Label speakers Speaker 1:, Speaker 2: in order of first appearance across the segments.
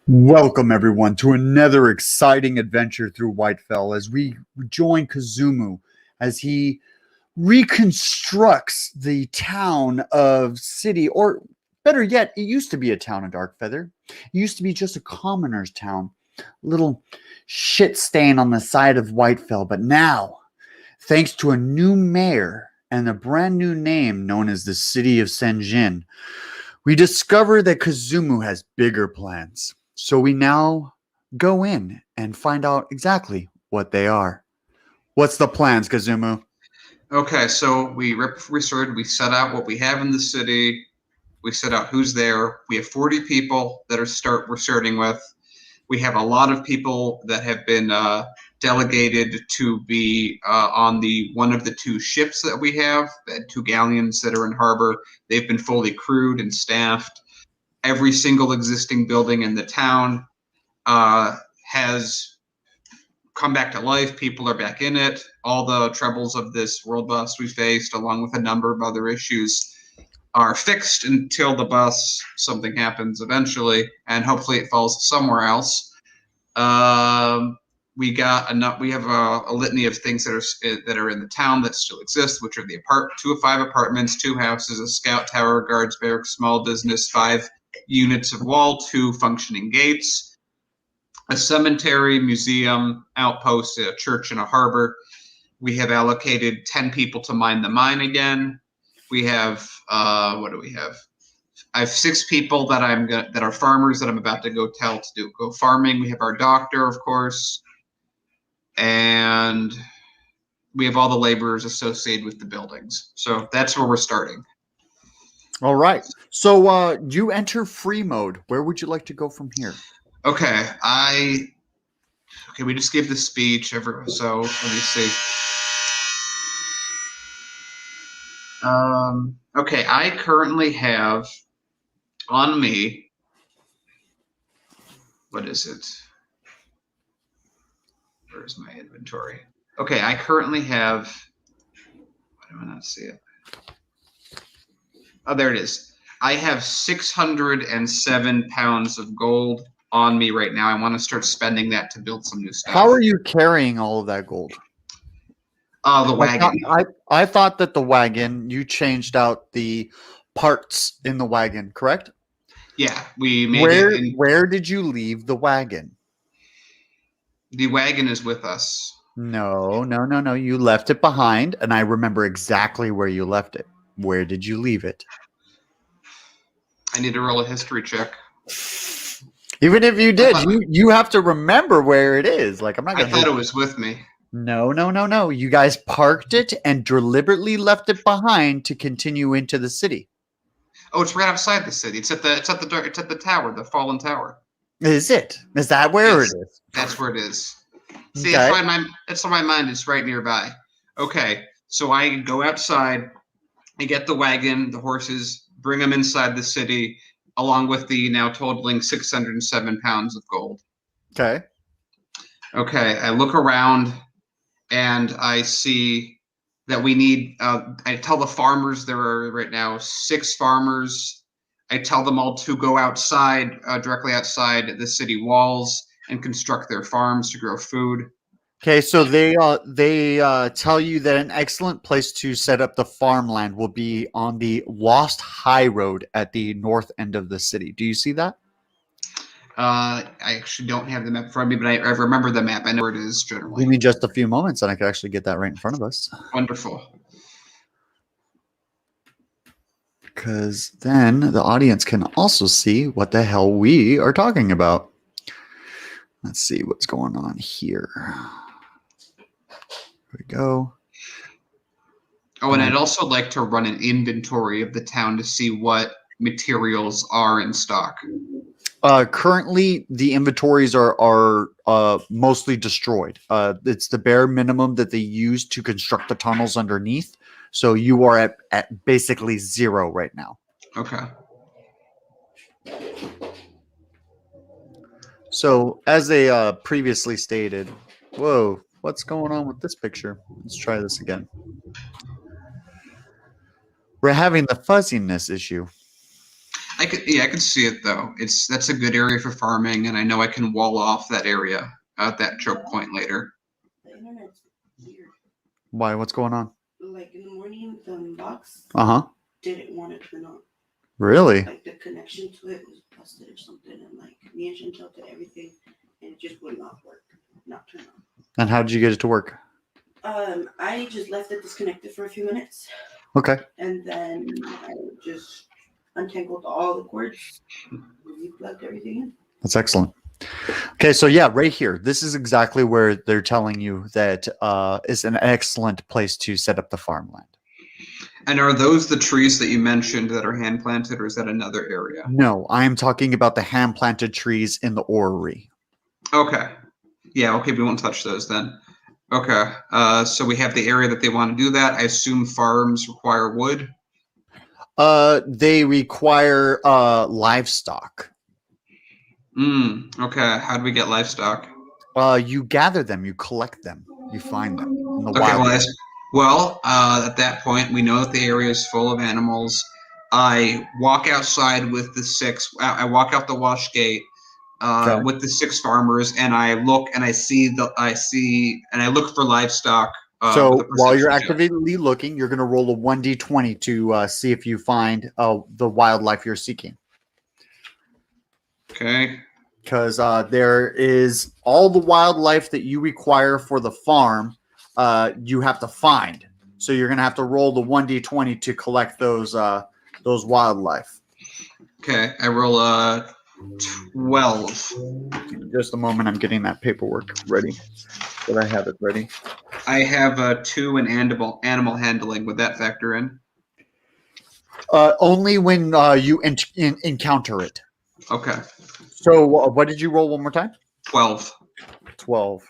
Speaker 1: Welcome, everyone, to another exciting adventure through Whitefell as we join Kazumu as he reconstructs the town of City, or better yet, it used to be a town of Darkfeather. It used to be just a commoner's town, a little shit stain on the side of Whitefell. But now, thanks to a new mayor and a brand new name known as the City of Senjin, we discover that Kazumu has bigger plans. So we now go in and find out exactly what they are. What's the plans, Kazumu?
Speaker 2: Okay, so we researched, we set out what we have in the city, we set out who's there. We have 40 people that we're starting with. We have a lot of people that have been delegated to be on the one of the two ships that we have, the two galleons that are in harbor. They've been fully crewed and staffed. Every single existing building in the town has come back to life. People are back in it. All the troubles of this world bus we faced, along with a number of other issues, are fixed until the bus, something happens eventually, and hopefully it falls somewhere else. We have a litany of things that are in the town that still exist, which are the 2 of 5 apartments, 2 houses, a scout tower, guards barracks, small business, 5 units of wall, 2 functioning gates, a cemetery, museum, outpost, a church, and a harbor. We have allocated 10 people to mine the mine again. We have what do we have? I have 6 people that are farmers that I'm about to go tell to go farming. We have our doctor, of course, and we have all the laborers associated with the buildings. So that's where we're starting.
Speaker 1: All right. So you enter free mode. Where would you like to go from here?
Speaker 2: Okay, we just gave the speech. So let me see. Okay, I currently have on me. What is it? Where's my inventory? Okay, I currently have. Why do I not see it? Oh, there it is. I have 607 pounds of gold on me right now. I want to start spending that to build some new stuff.
Speaker 1: How are you carrying all of that gold?
Speaker 2: The wagon.
Speaker 1: I thought that the wagon, you changed out the parts in the wagon, correct?
Speaker 2: Yeah, we made it.
Speaker 1: Where did you leave the wagon?
Speaker 2: The wagon is with us.
Speaker 1: No. You left it behind, and I remember exactly where you left it. Where did you leave it?
Speaker 2: I need to roll a history check.
Speaker 1: Even if you did, you have to remember where it is. Like, I'm not gonna.
Speaker 2: I thought it was with me.
Speaker 1: No. You guys parked it and deliberately left it behind to continue into the city.
Speaker 2: Oh, it's right outside the city. It's at the tower, the fallen tower.
Speaker 1: Is it? Is that where it is?
Speaker 2: That's where it is. See,
Speaker 1: okay.
Speaker 2: that's on my mind. It's right nearby. Okay, so I go outside. I get the wagon, the horses, bring them inside the city, along with the now totaling 607 pounds of gold.
Speaker 1: Okay.
Speaker 2: Okay, I look around, and I see that we need. I tell the farmers there are right now 6 farmers. I tell them all to go outside, directly outside the city walls, and construct their farms to grow food.
Speaker 1: Okay, so they tell you that an excellent place to set up the farmland will be on the Lost High Road at the north end of the city. Do you see that?
Speaker 2: I actually don't have the map in front of me, but I remember the map. I know where it is generally.
Speaker 1: Give me just a few moments, and I could actually get that right in front of us.
Speaker 2: Wonderful.
Speaker 1: Because then the audience can also see what the hell we are talking about. Let's see what's going on here. Here we go.
Speaker 2: Oh, and I'd also like to run an inventory of the town to see what materials are in stock.
Speaker 1: Currently, the inventories are mostly destroyed. It's the bare minimum that they use to construct the tunnels underneath. So you are at basically 0 right now.
Speaker 2: Okay.
Speaker 1: So as they previously stated, whoa, what's going on with this picture? Let's try this again. We're having the fuzziness issue.
Speaker 2: I I could see it though. That's a good area for farming, and I know I can wall off that area at that choke point later.
Speaker 3: The internet's weird.
Speaker 1: Why? What's going on?
Speaker 3: Like in the morning, the box didn't want to turn on.
Speaker 1: Really?
Speaker 3: Like the connection to it was busted or something, and like me and Chantel did everything, and it just would not work, not turn on.
Speaker 1: And how did you get it to work?
Speaker 3: I just left it disconnected for a few minutes.
Speaker 1: Okay.
Speaker 3: And then I just untangled all the cords, plugged everything in.
Speaker 1: That's excellent. Okay, so yeah, right here, this is exactly where they're telling you that is an excellent place to set up the farmland.
Speaker 2: And are those the trees that you mentioned that are hand planted, or is that another area?
Speaker 1: No, I am talking about the hand planted trees in the orrery.
Speaker 2: Okay. Yeah, okay, we won't touch those then. Okay, so we have the area that they want to do that. I assume farms require wood?
Speaker 1: They require livestock.
Speaker 2: Okay, how do we get livestock?
Speaker 1: You gather them, you collect them, you find them in the
Speaker 2: Okay,
Speaker 1: wild.
Speaker 2: well, at that point, we know that the area is full of animals. I walk outside with the six. I walk out the wash gate with the 6 farmers, and I look and I look for livestock.
Speaker 1: So while you're actively looking, you're going to roll a 1d20 to see if you find the wildlife you're seeking.
Speaker 2: Okay.
Speaker 1: Because there is all the wildlife that you require for the farm. You have to find. So you're going to have to roll the 1d20 to collect those wildlife.
Speaker 2: Okay, I roll a 12.
Speaker 1: In just a moment, I'm getting that paperwork ready. Did I have it ready?
Speaker 2: I have a 2 in animal handling. Would that factor in?
Speaker 1: Only when you encounter it.
Speaker 2: Okay.
Speaker 1: So what did you roll one more time?
Speaker 2: 12.
Speaker 1: 12.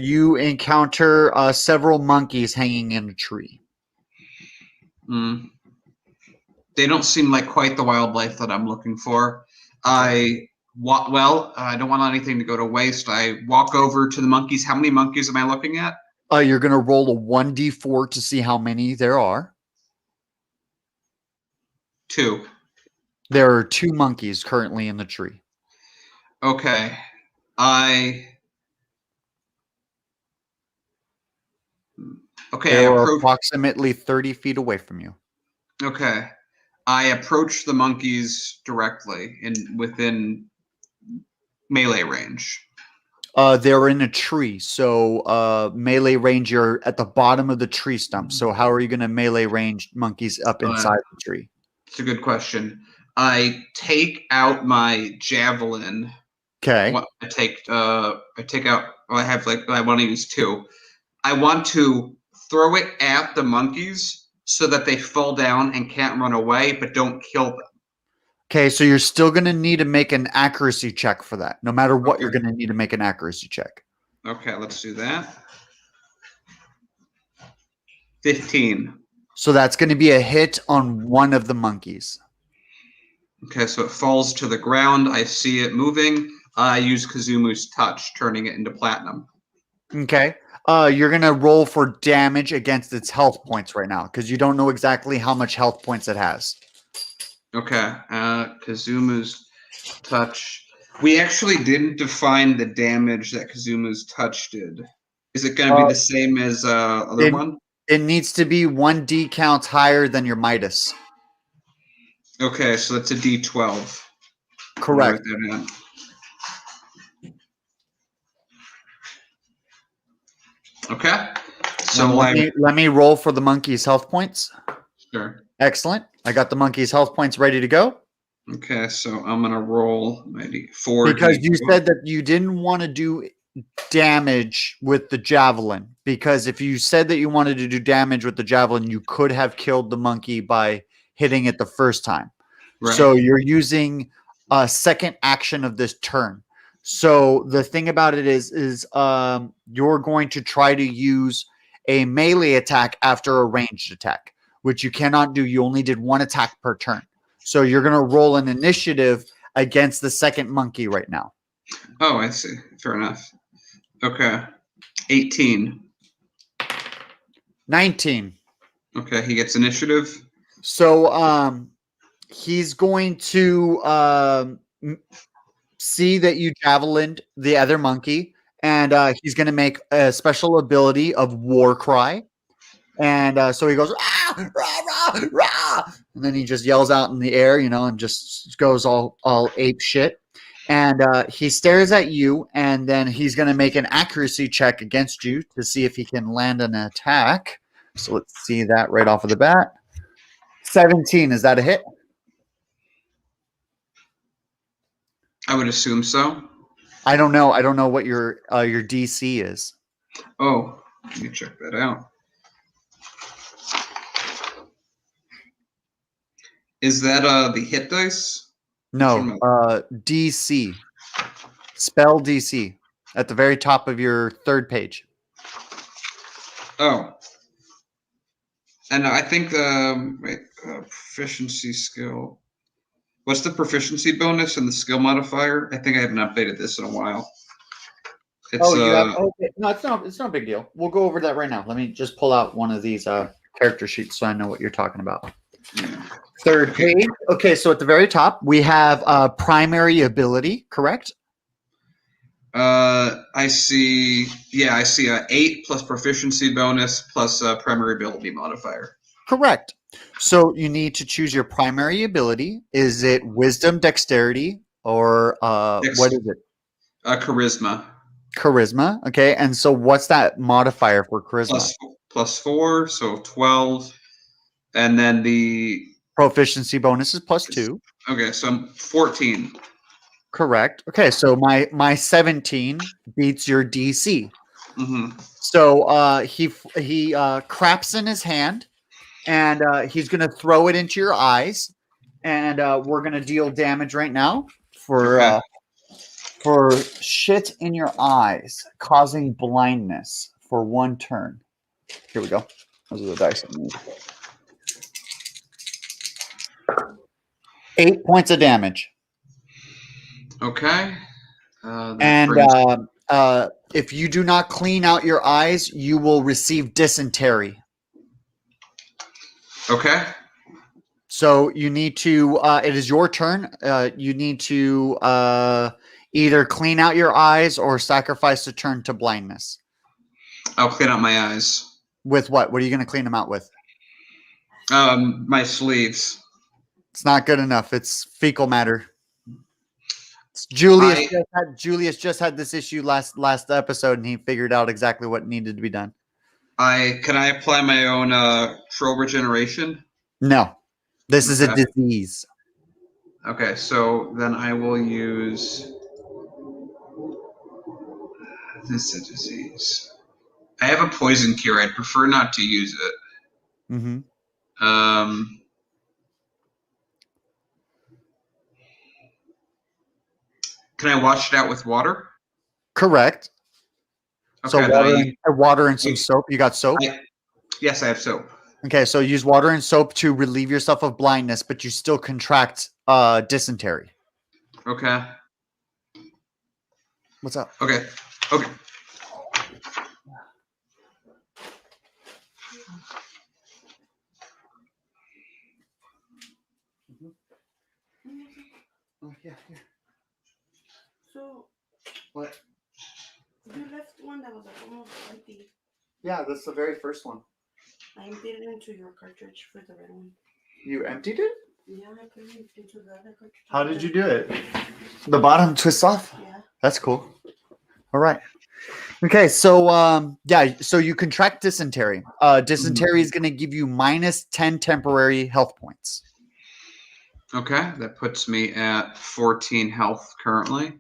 Speaker 1: You encounter several monkeys hanging in a tree.
Speaker 2: They don't seem like quite the wildlife that I'm looking for. I don't want anything to go to waste. I walk over to the monkeys. How many monkeys am I looking at?
Speaker 1: You're going to roll a 1d4 to see how many there are.
Speaker 2: 2.
Speaker 1: There are 2 monkeys currently in the tree.
Speaker 2: Okay.
Speaker 1: They are approximately 30 feet away from you.
Speaker 2: Okay. I approach the monkeys directly within melee range.
Speaker 1: They're in a tree, so melee range, you're at the bottom of the tree stump. So how are you going to melee range monkeys up inside the tree?
Speaker 2: It's a good question. I take out my javelin.
Speaker 1: Okay.
Speaker 2: I take out. Well, I want to use 2. I want to throw it at the monkeys so that they fall down and can't run away, but don't kill them.
Speaker 1: Okay, so you're still going to need to make an accuracy check for that. No matter what, you're going to need to make an accuracy check.
Speaker 2: Okay, let's do that. 15.
Speaker 1: So that's going to be a hit on one of the monkeys.
Speaker 2: Okay, so it falls to the ground. I see it moving. I use Kazumu's touch, turning it into platinum.
Speaker 1: Okay. You're going to roll for damage against its health points right now because you don't know exactly how much health points it has.
Speaker 2: Okay. Kazumu's touch. We actually didn't define the damage that Kazumu's touch did. Is it going to be the same as other one?
Speaker 1: It needs to be 1d counts higher than your Midas.
Speaker 2: Okay, so that's a d12.
Speaker 1: Correct.
Speaker 2: Okay. So
Speaker 1: let me roll for the monkey's health points.
Speaker 2: Sure.
Speaker 1: Excellent. I got the monkey's health points ready to go.
Speaker 2: Okay, so I'm gonna roll maybe 4.
Speaker 1: Because you said that you didn't want to do damage with the javelin. Because if you said that you wanted to do damage with the javelin, you could have killed the monkey by hitting it the first time. Right. So you're using a second action of this turn. So the thing about it is you're going to try to use a melee attack after a ranged attack, which you cannot do. You only did 1 attack per turn. So you're going to roll an initiative against the second monkey right now.
Speaker 2: Oh, I see. Fair enough. Okay. 18.
Speaker 1: 19.
Speaker 2: Okay, he gets initiative.
Speaker 1: So he's going to see that you javelined the other monkey, and he's going to make a special ability of war cry. And so he goes, rah, rah, rah, rah, and then he just yells out in the air, and just goes all ape shit. And he stares at you, and then he's going to make an accuracy check against you to see if he can land an attack. So let's see that right off of the bat. 17, is that a hit?
Speaker 2: I would assume so.
Speaker 1: I don't know. I don't know what your DC is.
Speaker 2: Oh, let me check that out. Is that the hit dice?
Speaker 1: No, DC. Spell DC at the very top of your third page.
Speaker 2: Oh. And I think proficiency skill. What's the proficiency bonus and the skill modifier? I think I haven't updated this in a while. It's,
Speaker 1: you have. Okay. No, it's not. It's not a big deal. We'll go over that right now. Let me just pull out one of these character sheets so I know what you're talking about.
Speaker 2: Yeah.
Speaker 1: Third page. Okay, so at the very top we have primary ability. Correct.
Speaker 2: I see. Yeah, I see 8 plus proficiency bonus plus primary ability modifier.
Speaker 1: Correct. So you need to choose your primary ability. Is it wisdom, dexterity, or what is it?
Speaker 2: Charisma.
Speaker 1: Charisma. Okay. And so what's that modifier for charisma?
Speaker 2: Plus 4, so 12. And then the
Speaker 1: proficiency bonus is plus 2.
Speaker 2: Okay, so I'm 14.
Speaker 1: Correct. Okay, so my 17 beats your DC.
Speaker 2: Mm-hmm.
Speaker 1: So he craps in his hand, and he's gonna throw it into your eyes, and we're gonna deal damage right now for shit in your eyes, causing blindness for 1 turn. Here we go. Those are the dice I need. 8 points of damage.
Speaker 2: Okay.
Speaker 1: And if you do not clean out your eyes, you will receive dysentery.
Speaker 2: Okay.
Speaker 1: So you need to, it is your turn. You need to either clean out your eyes or sacrifice a turn to blindness.
Speaker 2: I'll clean out my eyes.
Speaker 1: With what? What are you going to clean them out with?
Speaker 2: My sleeves.
Speaker 1: It's not good enough. It's fecal matter. Julius just had this issue last episode, and he figured out exactly what needed to be done.
Speaker 2: Can I apply my own troll regeneration?
Speaker 1: No, this is a disease.
Speaker 2: Okay, so then I will use. This is a disease. I have a poison cure. I'd prefer not to use it.
Speaker 1: Mm-hmm.
Speaker 2: Can I wash it out with water?
Speaker 1: Correct.
Speaker 2: Okay,
Speaker 1: so water and some soap. You got soap?
Speaker 2: Yes, I have soap.
Speaker 1: Okay, so use water and soap to relieve yourself of blindness, but you still contract dysentery.
Speaker 2: Okay.
Speaker 1: What's up?
Speaker 2: Okay.
Speaker 1: Oh, yeah.
Speaker 3: So,
Speaker 1: What?
Speaker 3: you left one that was like almost empty.
Speaker 1: Yeah, that's the very first one.
Speaker 3: I emptied it into your cartridge for the red one.
Speaker 1: You emptied it?
Speaker 3: Yeah, I put it into the other cartridge.
Speaker 1: How did you do it? The bottom twists off?
Speaker 3: Yeah.
Speaker 1: That's cool. All right. Okay, so so you contract dysentery. Dysentery is going to give you minus 10 temporary health points.
Speaker 2: Okay, that puts me at 14 health currently.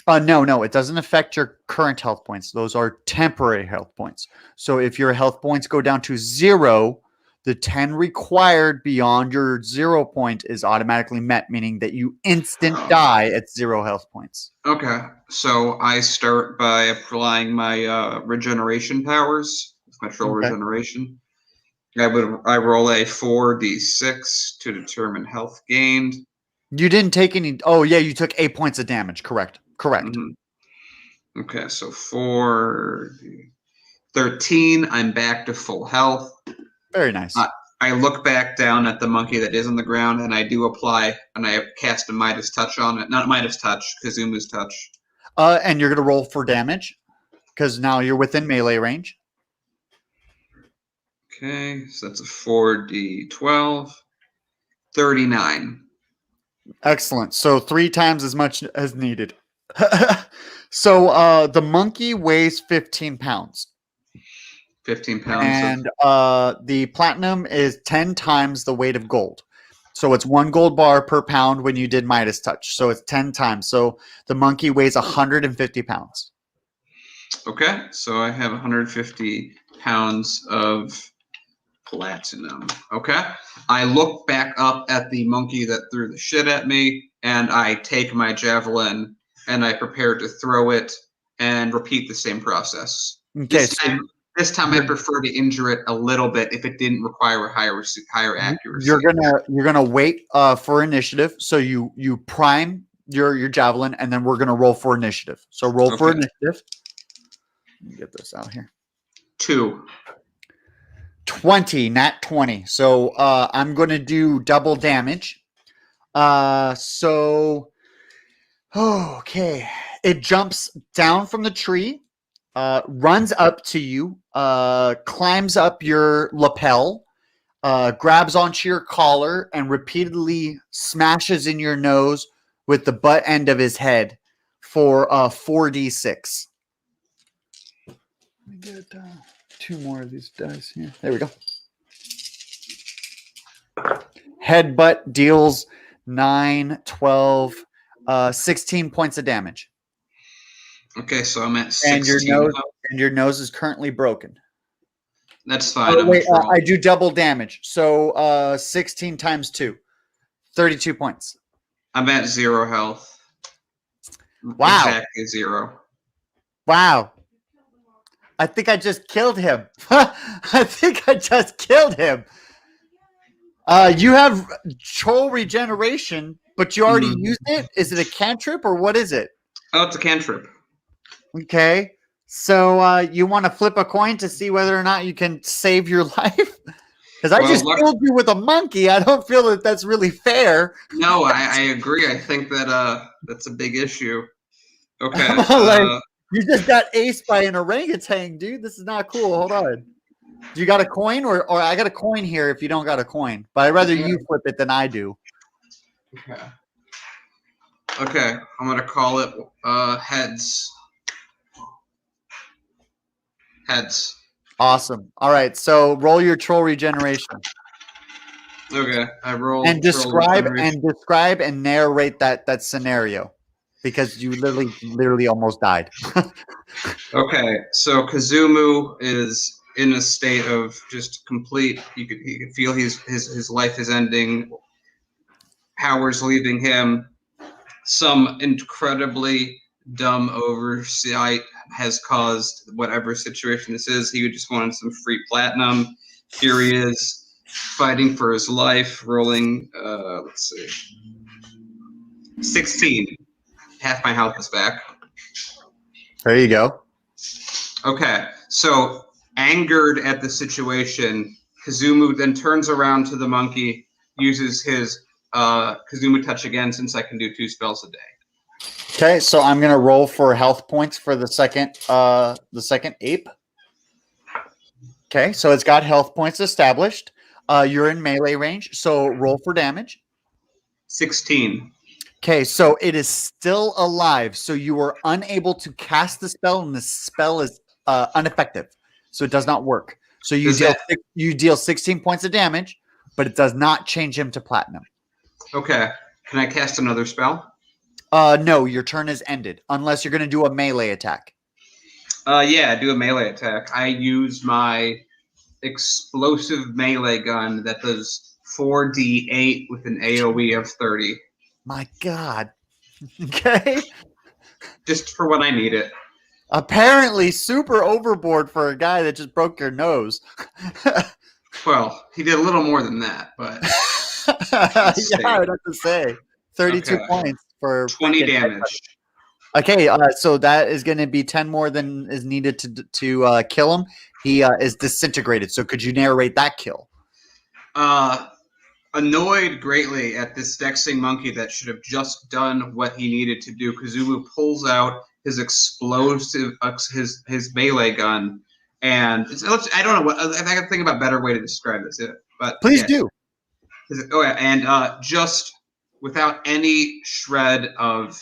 Speaker 1: No, it doesn't affect your current health points. Those are temporary health points. So if your health points go down to 0, the 10 required beyond your 0 point is automatically met, meaning that you instant die at 0 health points.
Speaker 2: Okay, so I start by applying my regeneration powers, my troll regeneration. I roll a 4d6 to determine health gained.
Speaker 1: You didn't take any. Oh yeah, you took 8 points of damage. Correct.
Speaker 2: Mm-hmm. Okay, so 13. I'm back to full health.
Speaker 1: Very nice.
Speaker 2: I look back down at the monkey that is on the ground, and I do apply, and I cast a Midas touch on it. Not Midas touch, Kazumu's touch.
Speaker 1: And you're gonna roll for damage because now you're within melee range.
Speaker 2: Okay, so that's a 4d12. 39.
Speaker 1: Excellent. So 3 times as much as needed. So the monkey weighs 15 pounds.
Speaker 2: 15 pounds.
Speaker 1: And the platinum is 10 times the weight of gold. So it's 1 gold bar per pound when you did Midas touch. So it's 10 times. So the monkey weighs 150 pounds.
Speaker 2: Okay, so I have 150 pounds of platinum. Okay, I look back up at the monkey that threw the shit at me, and I take my javelin and I prepare to throw it and repeat the same process.
Speaker 1: Okay,
Speaker 2: This time I prefer to injure it a little bit if it didn't require a higher accuracy.
Speaker 1: You're gonna wait for initiative. So you prime your javelin, and then we're gonna roll for initiative. So roll for initiative. Let me get this out here.
Speaker 2: 2.
Speaker 1: 20, nat 20. So I'm gonna do double damage. Okay. It jumps down from the tree, runs up to you, climbs up your lapel, grabs onto your collar, and repeatedly smashes in your nose with the butt end of his head for 4d6. Let me get 2 more of these dice here. There we go. Headbutt deals 9, 12, 16 points of damage.
Speaker 2: Okay, so I'm at 16.
Speaker 1: And your nose is currently broken.
Speaker 2: That's fine.
Speaker 1: Oh, wait, I do double damage. So 16 times 2. 32 points.
Speaker 2: I'm at 0 health.
Speaker 1: Wow.
Speaker 2: Exactly 0.
Speaker 1: Wow. I think I just killed him. I think I just killed him. You have troll regeneration, but you already used it? Is it a cantrip or what is it?
Speaker 2: Oh, it's a cantrip.
Speaker 1: Okay. So you want to flip a coin to see whether or not you can save your life? Because I just killed you with a monkey. I don't feel that that's really fair.
Speaker 2: No, I agree. I think that that's a big issue. Okay.
Speaker 1: You just got aced by an orangutan, dude. This is not cool. Hold on. Do you got a coin or I got a coin here if you don't got a coin. But I'd rather you flip it than I do.
Speaker 2: Okay. I'm going to call it heads. Heads.
Speaker 1: Awesome. All right. So roll your troll regeneration.
Speaker 2: Okay. I roll
Speaker 1: and describe and narrate that scenario. Because you literally almost died.
Speaker 2: Okay, so Kazumu is in a state of just complete. He could feel his life is ending. Power's leaving him. Some incredibly dumb oversight has caused whatever situation this is. He just wanted some free platinum. Here he is, fighting for his life. Rolling. Let's see. 16. Half my health is back.
Speaker 1: There you go.
Speaker 2: Okay, so angered at the situation, Kazumu then turns around to the monkey, uses his Kazumu touch again since I can do 2 spells a day.
Speaker 1: Okay, so I'm gonna roll for health points for the second ape. Okay, so it's got health points established. You're in melee range, so roll for damage.
Speaker 2: 16.
Speaker 1: Okay, so it is still alive. So you were unable to cast the spell, and the spell is ineffective. So it does not work. So you deal 16 points of damage, but it does not change him to platinum.
Speaker 2: Okay. Can I cast another spell?
Speaker 1: No, your turn is ended, unless you're going to do a melee attack.
Speaker 2: Yeah, do a melee attack. I use my explosive melee gun that does 4d8 with an AoE of 30.
Speaker 1: My God. Okay.
Speaker 2: Just for when I need it.
Speaker 1: Apparently super overboard for a guy that just broke your nose.
Speaker 2: Well, he did a little more than that, but
Speaker 1: yeah, I would have to say 32 points for
Speaker 2: 20 damage.
Speaker 1: Okay, so that is going to be 10 more than is needed to kill him. He is disintegrated. So could you narrate that kill?
Speaker 2: Annoyed greatly at this vexing monkey that should have just done what he needed to do, Kazulu pulls out his explosive, his melee gun, and I don't know what I got to think about a better way to describe this. But
Speaker 1: Please
Speaker 2: yeah,
Speaker 1: do.
Speaker 2: Oh yeah, and just without any shred of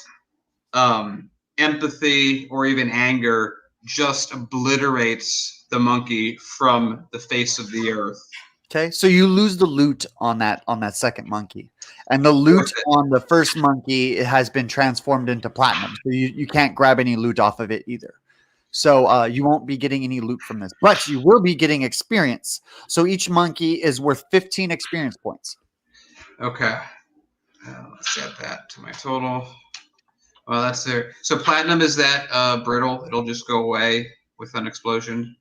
Speaker 2: empathy or even anger, just obliterates the monkey from the face of the earth.
Speaker 1: Okay, so you lose the loot on that second monkey, and the loot on the first monkey has been transformed into platinum. So you can't grab any loot off of it either. So you won't be getting any loot from this, but you will be getting experience. So each monkey is worth 15 experience points.
Speaker 2: Okay, let's add that to my total. Well, that's there. So platinum, is that brittle? It'll just go away with an explosion.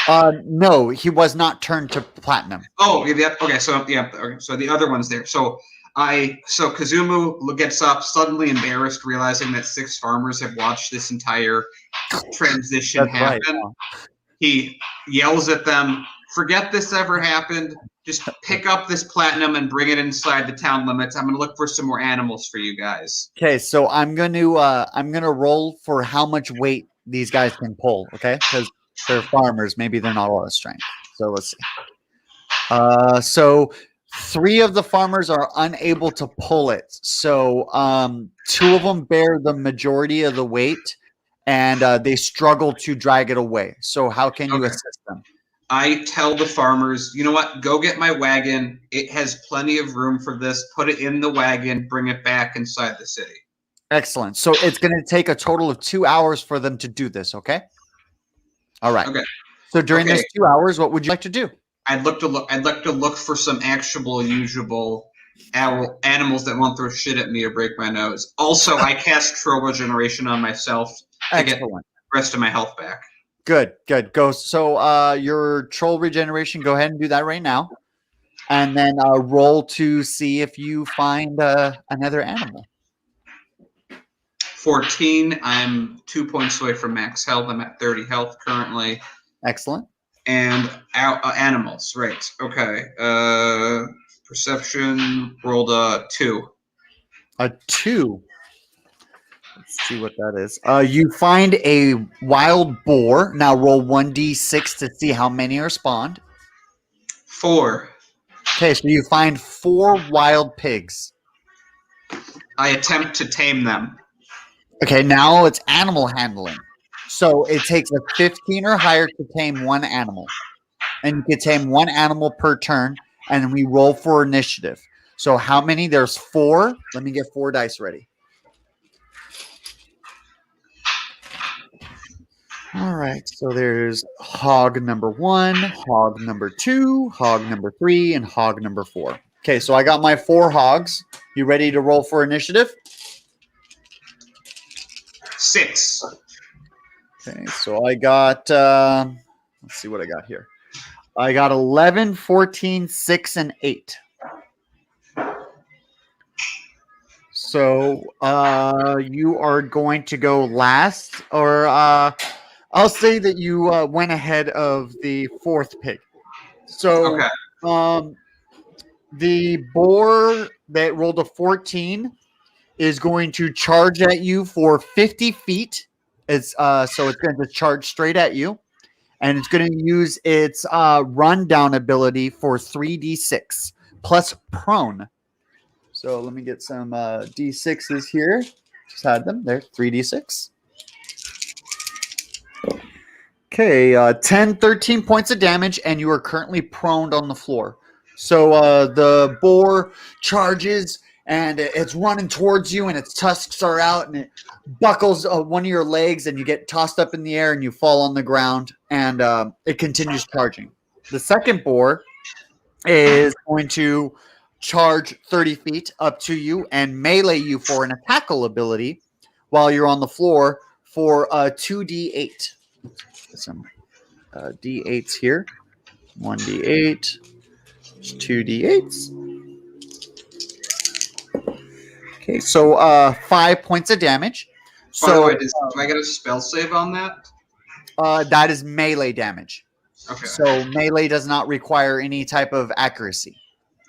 Speaker 1: No, he was not turned to platinum.
Speaker 2: Oh, yeah. Okay, so yeah. Okay, so the other one's there. So Kazumu gets up, suddenly embarrassed, realizing that 6 farmers have watched this entire transition happen. Right, yeah. He yells at them, "Forget this ever happened. Just pick up this platinum and bring it inside the town limits. I'm gonna look for some more animals for you guys."
Speaker 1: Okay, so I'm gonna roll for how much weight these guys can pull. Okay, because they're farmers. Maybe they're not all at strength. So let's see. So 3 of the farmers are unable to pull it. So 2 of them bear the majority of the weight, and they struggle to drag it away. So how can you assist them?
Speaker 2: I tell the farmers, you know what? Go get my wagon. It has plenty of room for this. Put it in the wagon. Bring it back inside the city.
Speaker 1: Excellent. So it's going to take a total of 2 hours for them to do this. Okay. All right.
Speaker 2: Okay.
Speaker 1: So during those 2 hours, what would you like to do?
Speaker 2: I'd like to look for some actual usable animals that won't throw shit at me or break my nose. Also, I cast Troll Regeneration on myself to get the rest of my health back.
Speaker 1: Good. Go. So your Troll Regeneration, go ahead and do that right now. And then roll to see if you find another animal.
Speaker 2: 14. I'm 2 points away from max health. I'm at 30 health currently.
Speaker 1: Excellent.
Speaker 2: And animals, right? Okay. Perception rolled a 2.
Speaker 1: A 2. Let's see what that is. You find a wild boar. Now roll 1d6 to see how many are spawned.
Speaker 2: 4.
Speaker 1: Okay, so you find 4 wild pigs.
Speaker 2: I attempt to tame them.
Speaker 1: Okay, now it's animal handling. So it takes a 15 or higher to tame 1 animal. And you can tame 1 animal per turn, and we roll for initiative. So how many? There's 4. Let me get 4 dice ready. All right, so there's hog number 1, hog number 2, hog number 3, and hog number 4. Okay, so I got my 4 hogs. You ready to roll for initiative?
Speaker 2: 6.
Speaker 1: Okay, so I got, let's see what I got here. I got 11, 14, 6, and 8. So you are going to go last, or I'll say that you went ahead of the 4th pig. So the boar that rolled a 14 is going to charge at you for 50 feet. So it's going to charge straight at you. And it's going to use its rundown ability for 3d6 plus prone. So let me get some d6s here. Just had them there. 3d6. Okay, 10, 13 points of damage, and you are currently prone on the floor. So the boar charges, and it's running towards you, and its tusks are out, and it buckles one of your legs, and you get tossed up in the air, and you fall on the ground, and it continues charging. The second boar is going to charge 30 feet up to you and melee you for an tackle ability while you're on the floor for 2d8. Some d8s here. 1d8. 2d8s. Okay, so 5 points of damage.
Speaker 2: By the way, do I get a spell save on that?
Speaker 1: That is melee damage.
Speaker 2: Okay.
Speaker 1: So melee does not require any type of accuracy.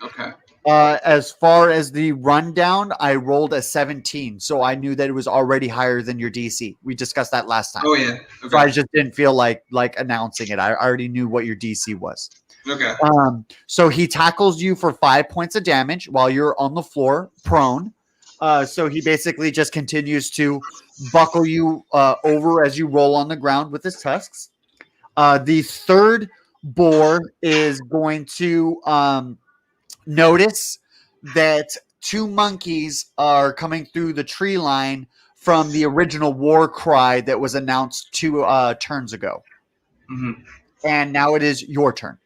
Speaker 2: Okay.
Speaker 1: As far as the rundown, I rolled a 17, so I knew that it was already higher than your DC. We discussed that last time.
Speaker 2: Oh yeah.
Speaker 1: So I
Speaker 2: Okay.
Speaker 1: just didn't feel like announcing it. I already knew what your DC was.
Speaker 2: Okay.
Speaker 1: So he tackles you for 5 points of damage while you're on the floor, prone. So he basically just continues to buckle you over as you roll on the ground with his tusks. The third boar is going to notice that 2 monkeys are coming through the tree line from the original war cry that was announced 2 turns ago.
Speaker 2: hmm
Speaker 1: And now it is your turn.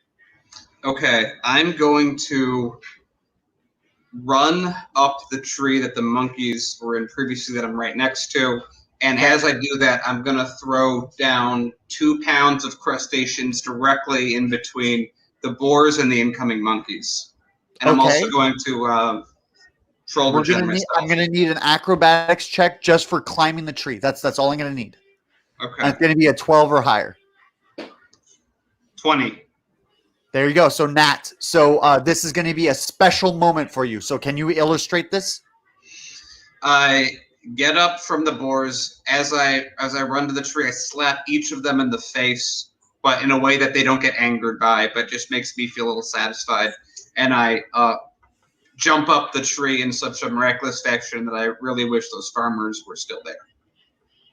Speaker 2: Okay. I'm going to run up the tree that the monkeys were in previously that I'm right next to. And
Speaker 1: Okay.
Speaker 2: as I do that, I'm going to throw down 2 pounds of crustaceans directly in between the boars and the incoming monkeys. And I'm also
Speaker 1: Okay.
Speaker 2: going to troll regen
Speaker 1: I'm
Speaker 2: myself.
Speaker 1: gonna need an acrobatics check just for climbing the tree. That's all I'm gonna need. And
Speaker 2: Okay.
Speaker 1: it's gonna be a 12 or higher.
Speaker 2: 20.
Speaker 1: There you go. So Nat. So this is gonna be a special moment for you. So can you illustrate this?
Speaker 2: I get up from the boars. As I run to the tree, I slap each of them in the face, but in a way that they don't get angered by, but just makes me feel a little satisfied. And I jump up the tree in such a miraculous fashion that I really wish those farmers were still there.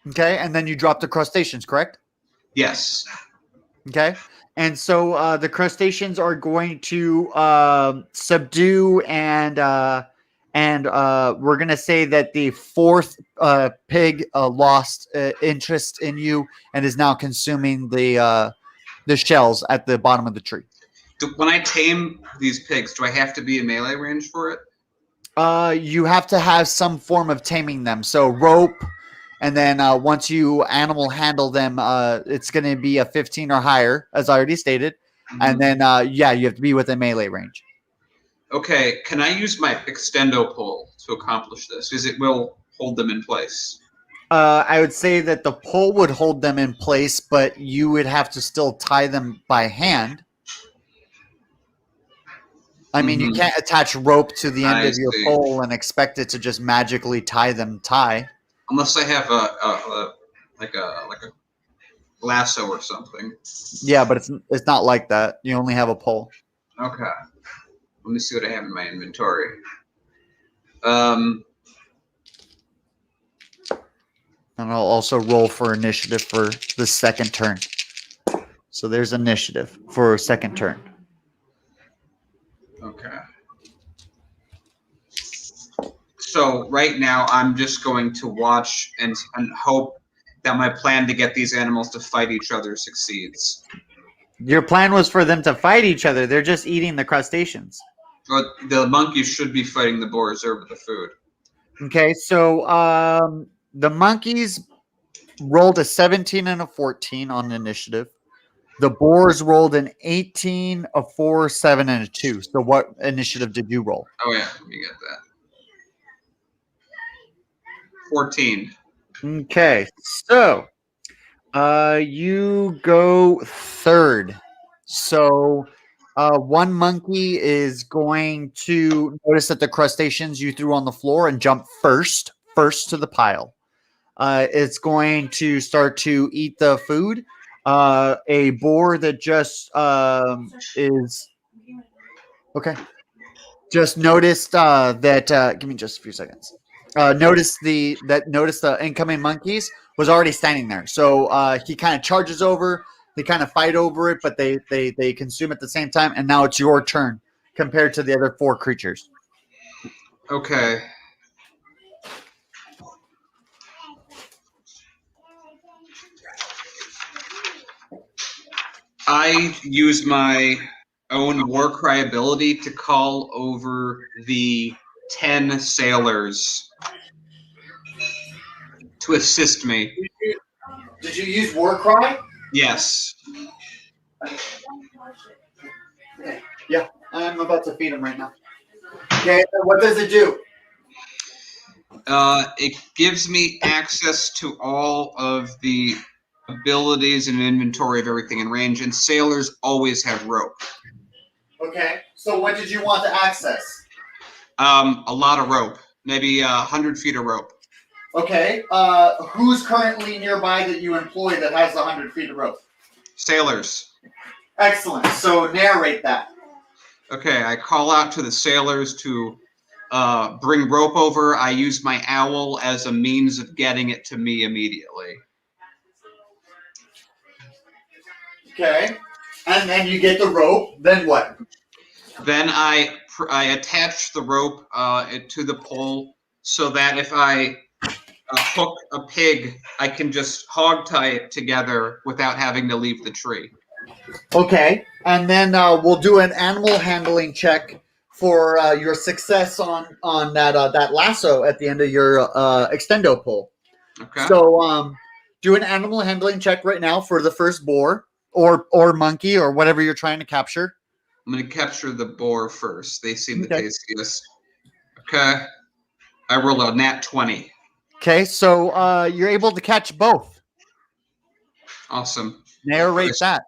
Speaker 1: Okay, and then you drop the crustaceans, correct?
Speaker 2: Yes.
Speaker 1: Okay. And so the crustaceans are going to subdue and we're going to say that the 4th pig lost interest in you and is now consuming the shells at the bottom of the tree.
Speaker 2: When I tame these pigs, do I have to be in melee range for it?
Speaker 1: You have to have some form of taming them. So rope, and then once you animal handle them, it's going to be a 15 or higher, as I already stated. And then, you have to be within melee range.
Speaker 2: Okay, can I use my extendo pole to accomplish this? Because it will hold them in place.
Speaker 1: I would say that the pole would hold them in place, but you would have to still tie them by hand. I mean, you can't attach rope to the end
Speaker 2: I
Speaker 1: of your
Speaker 2: see.
Speaker 1: pole and expect it to just magically tie.
Speaker 2: Unless I have a lasso or something.
Speaker 1: Yeah, but it's not like that. You only have a pole.
Speaker 2: Okay. Let me see what I have in my inventory.
Speaker 1: And I'll also roll for initiative for the second turn. So there's initiative for second turn.
Speaker 2: Okay. So right now I'm just going to watch and hope that my plan to get these animals to fight each other succeeds.
Speaker 1: Your plan was for them to fight each other. They're just eating the crustaceans.
Speaker 2: But the monkeys should be fighting the boars over the food.
Speaker 1: Okay, so the monkeys rolled a 17 and a 14 on initiative. The boars rolled an 18, a 4, 7, and a 2. So what initiative did you roll?
Speaker 2: Oh yeah, let me get that. 14.
Speaker 1: Okay, so you go third. So one monkey is going to notice that the crustaceans you threw on the floor and jump first to the pile. It's going to start to eat the food. A boar that just is okay. Just noticed that. Give me just a few seconds. Notice the incoming monkeys was already standing there. So he kind of charges over. They kind of fight over it, but they consume at the same time. And now it's your turn compared to the other 4 creatures.
Speaker 2: Okay. I use my own war cry ability to call over the 10 sailors to assist me.
Speaker 1: Did you use war cry?
Speaker 2: Yes.
Speaker 1: Yeah, I'm about to feed him right now. Okay, what does it do?
Speaker 2: It gives me access to all of the abilities and inventory of everything in range, and sailors always have rope.
Speaker 1: Okay. So what did you want to access?
Speaker 2: A lot of rope, maybe 100 feet of rope.
Speaker 1: Okay. Who's currently nearby that you employ that has 100 feet of rope?
Speaker 2: Sailors.
Speaker 1: Excellent. So narrate that.
Speaker 2: Okay, I call out to the sailors to bring rope over. I use my owl as a means of getting it to me immediately.
Speaker 1: Okay. And then you get the rope. Then what?
Speaker 2: Then I attach the rope to the pole so that if I hook a pig, I can just hog tie it together without having to leave the tree.
Speaker 1: Okay. And then we'll do an animal handling check for your success on that lasso at the end of your extendo pole.
Speaker 2: Okay.
Speaker 1: So do an animal handling check right now for the first boar or monkey or whatever you're trying to capture.
Speaker 2: I'm going to capture the boar first. They seem the
Speaker 1: Okay.
Speaker 2: tastiest. Okay. I roll a nat 20.
Speaker 1: Okay, so you're able to catch both.
Speaker 2: Awesome.
Speaker 1: Narrate that.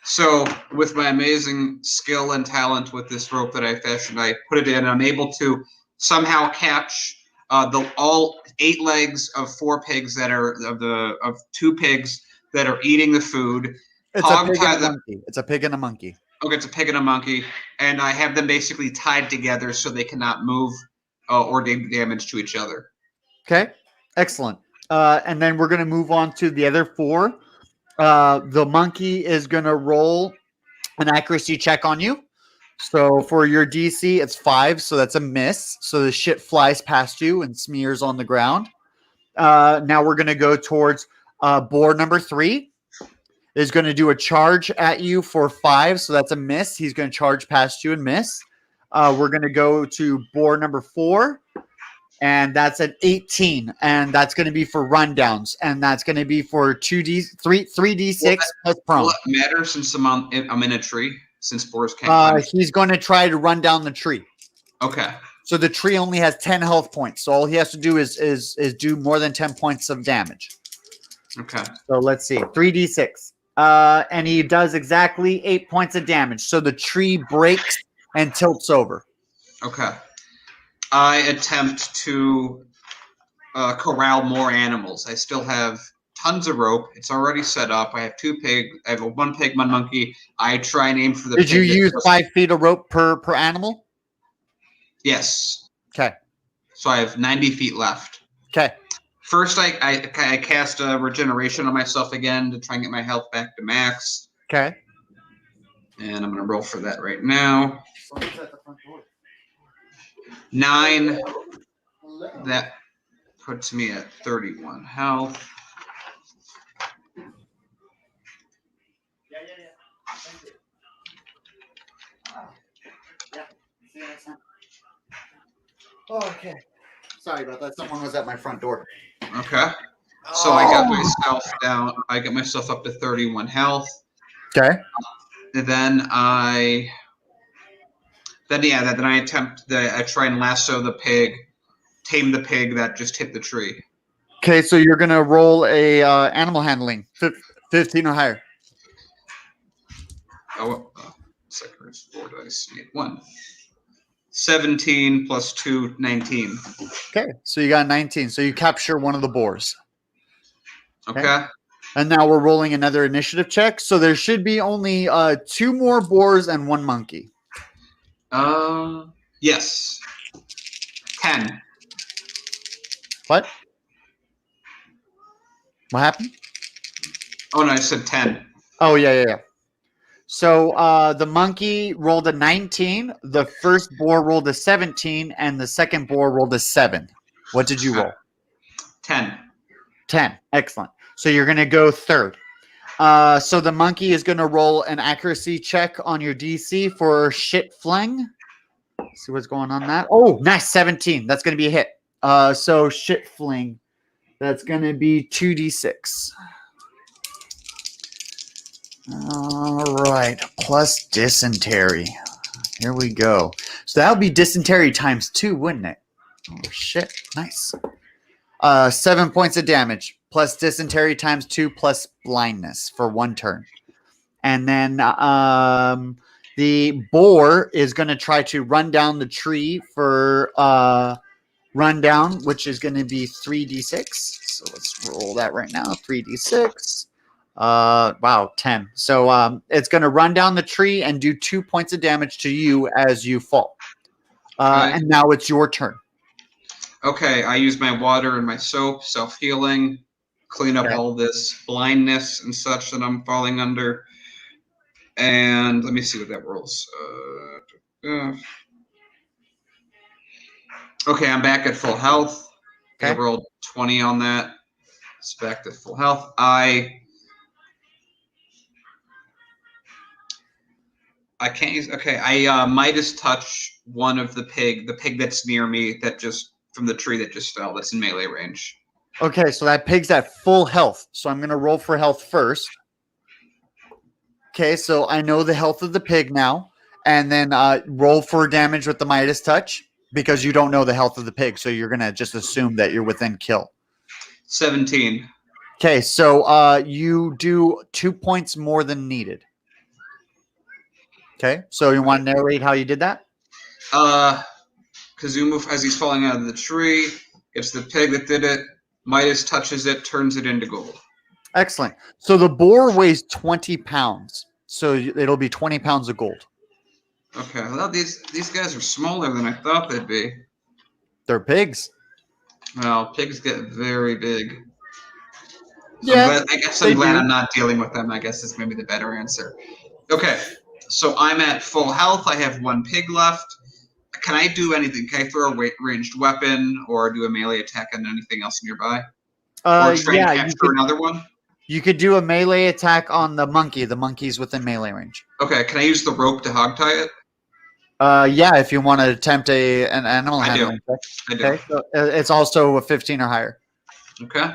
Speaker 2: So, with my amazing skill and talent with this rope that I fashioned, I put it in. And I'm able to somehow catch all 8 legs of 4 pigs that are of 2 pigs that are eating the food.
Speaker 1: It's a pig and a monkey. It's a pig and a monkey.
Speaker 2: Okay, it's a pig and a monkey, and I have them basically tied together so they cannot move or do damage to each other.
Speaker 1: Okay, excellent. And then we're going to move on to the other 4. The monkey is going to roll an accuracy check on you. So for your DC, it's 5, so that's a miss. So the shit flies past you and smears on the ground. Now we're going to go towards boar number 3. Is going to do a charge at you for 5, so that's a miss. He's going to charge past you and miss. We're going to go to boar number 4, and that's an 18, and that's going to be for rundowns, and that's going to be for 3d6 plus prone.
Speaker 2: Will it matter since I'm in a tree? Since boars can't.
Speaker 1: He's going to try to run down the tree.
Speaker 2: Okay.
Speaker 1: So the tree only has 10 health points, so all he has to do is do more than 10 points of damage.
Speaker 2: Okay.
Speaker 1: So let's see, 3d6. And he does exactly 8 points of damage. So the tree breaks and tilts over.
Speaker 2: Okay. I attempt to corral more animals. I still have tons of rope. It's already set up. I have 2 pigs. I have 1 pig, 1 monkey. I try and aim for the.
Speaker 1: Did you use 5 feet of rope per animal?
Speaker 2: Yes.
Speaker 1: Okay.
Speaker 2: So I have 90 feet left.
Speaker 1: Okay.
Speaker 2: First, I cast a regeneration on myself again to try and get my health back to max.
Speaker 1: Okay.
Speaker 2: And I'm going to roll for that right now. 9. That puts me at 31 health.
Speaker 1: Oh, okay. Sorry about that. Someone was at my front door.
Speaker 2: Okay. So I got myself down. I got myself up to 31 health.
Speaker 1: Okay.
Speaker 2: And then I try and lasso the pig, tame the pig that just hit the tree.
Speaker 1: Okay, so you're gonna roll a animal handling, 15 or higher.
Speaker 2: Oh, second, 4 dice. 1. 17 plus 2, 19.
Speaker 1: Okay, so you got 19. So you capture one of the boars.
Speaker 2: Okay.
Speaker 1: And now we're rolling another initiative check. So there should be only 2 more boars and 1 monkey.
Speaker 2: Yes. 10.
Speaker 1: What? What happened?
Speaker 2: Oh no, I said 10.
Speaker 1: Oh yeah. So the monkey rolled a 19. The first boar rolled a 17, and the second boar rolled a 7. What did you roll?
Speaker 2: 10.
Speaker 1: 10. Excellent. So you're going to go third. So the monkey is going to roll an accuracy check on your DC for shit fling. See what's going on that. Oh, nice. 17. That's going to be a hit. So shit fling. That's going to be 2d6. All right. Plus dysentery. Here we go. So that would be dysentery times 2, wouldn't it? Oh, shit. Nice. 7 points of damage. plus dysentery times 2 plus blindness for 1 turn. And then the boar is going to try to run down the tree for rundown, which is going to be 3d6. So let's roll that right now. 3d6. Wow, 10. So it's going to run down the tree and do 2 points of damage to you as you fall. And now it's your turn.
Speaker 2: Okay, I use my water and my soap, self-healing, clean up all this blindness and such that I'm falling under. And let me see what that rolls. Okay, I'm back at full health. I rolled 20 on that. It's back to full health. I can't use. Okay, I Midas touch one of the pig that's near me, that just from the tree that just fell. That's in melee range.
Speaker 1: Okay, so that pig's at full health. So I'm going to roll for health first. Okay, so I know the health of the pig now. And then roll for damage with the Midas touch, because you don't know the health of the pig. So you're going to just assume that you're within kill.
Speaker 2: 17.
Speaker 1: Okay, so you do 2 points more than needed. Okay, so you want to narrate how you did that?
Speaker 2: Kazuma, as he's falling out of the tree, it's the pig that did it. Midas touches it, turns it into gold.
Speaker 1: Excellent. So the boar weighs 20 pounds. So it'll be 20 pounds of gold.
Speaker 2: Okay, well, these guys are smaller than I thought they'd be.
Speaker 1: They're pigs.
Speaker 2: Well, pigs get very big. So
Speaker 1: Yeah,
Speaker 2: I'm glad I'm not dealing with them. I guess is maybe the better answer. Okay, so I'm at full health. I have 1 pig left. Can I do anything? Can I throw a ranged weapon or do a melee attack on anything else nearby? Or try and capture another one?
Speaker 1: You could do a melee attack on the monkey. The monkey's within melee range.
Speaker 2: Okay, can I use the rope to hogtie it?
Speaker 1: Yeah, if you want to attempt an animal handling check.
Speaker 2: I do.
Speaker 1: Okay, so it's also a 15 or higher.
Speaker 2: Okay.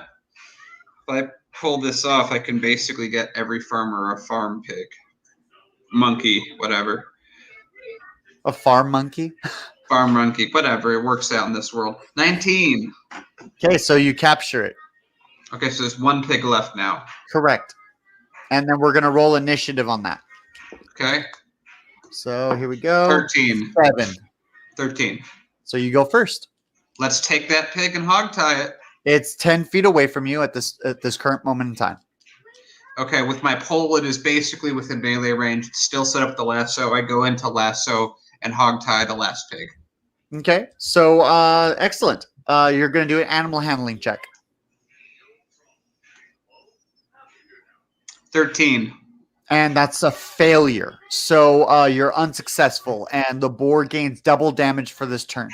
Speaker 2: If I pull this off, I can basically get every farmer a farm pig. Monkey, whatever.
Speaker 1: A farm monkey?
Speaker 2: Farm monkey, whatever. It works out in this world. 19.
Speaker 1: Okay, so you capture it.
Speaker 2: Okay, so there's 1 pig left now.
Speaker 1: Correct. And then we're going to roll initiative on that.
Speaker 2: Okay.
Speaker 1: So here we go.
Speaker 2: 13.
Speaker 1: 7.
Speaker 2: 13.
Speaker 1: So you go first.
Speaker 2: Let's take that pig and hogtie it.
Speaker 1: It's 10 feet away from you at this current moment in time.
Speaker 2: Okay, with my pole, it is basically within melee range. It's still set up the lasso. I go into lasso and hogtie the last pig.
Speaker 1: Okay, so excellent. You're going to do an animal handling check.
Speaker 2: 13.
Speaker 1: And that's a failure. So you're unsuccessful, and the boar gains double damage for this turn.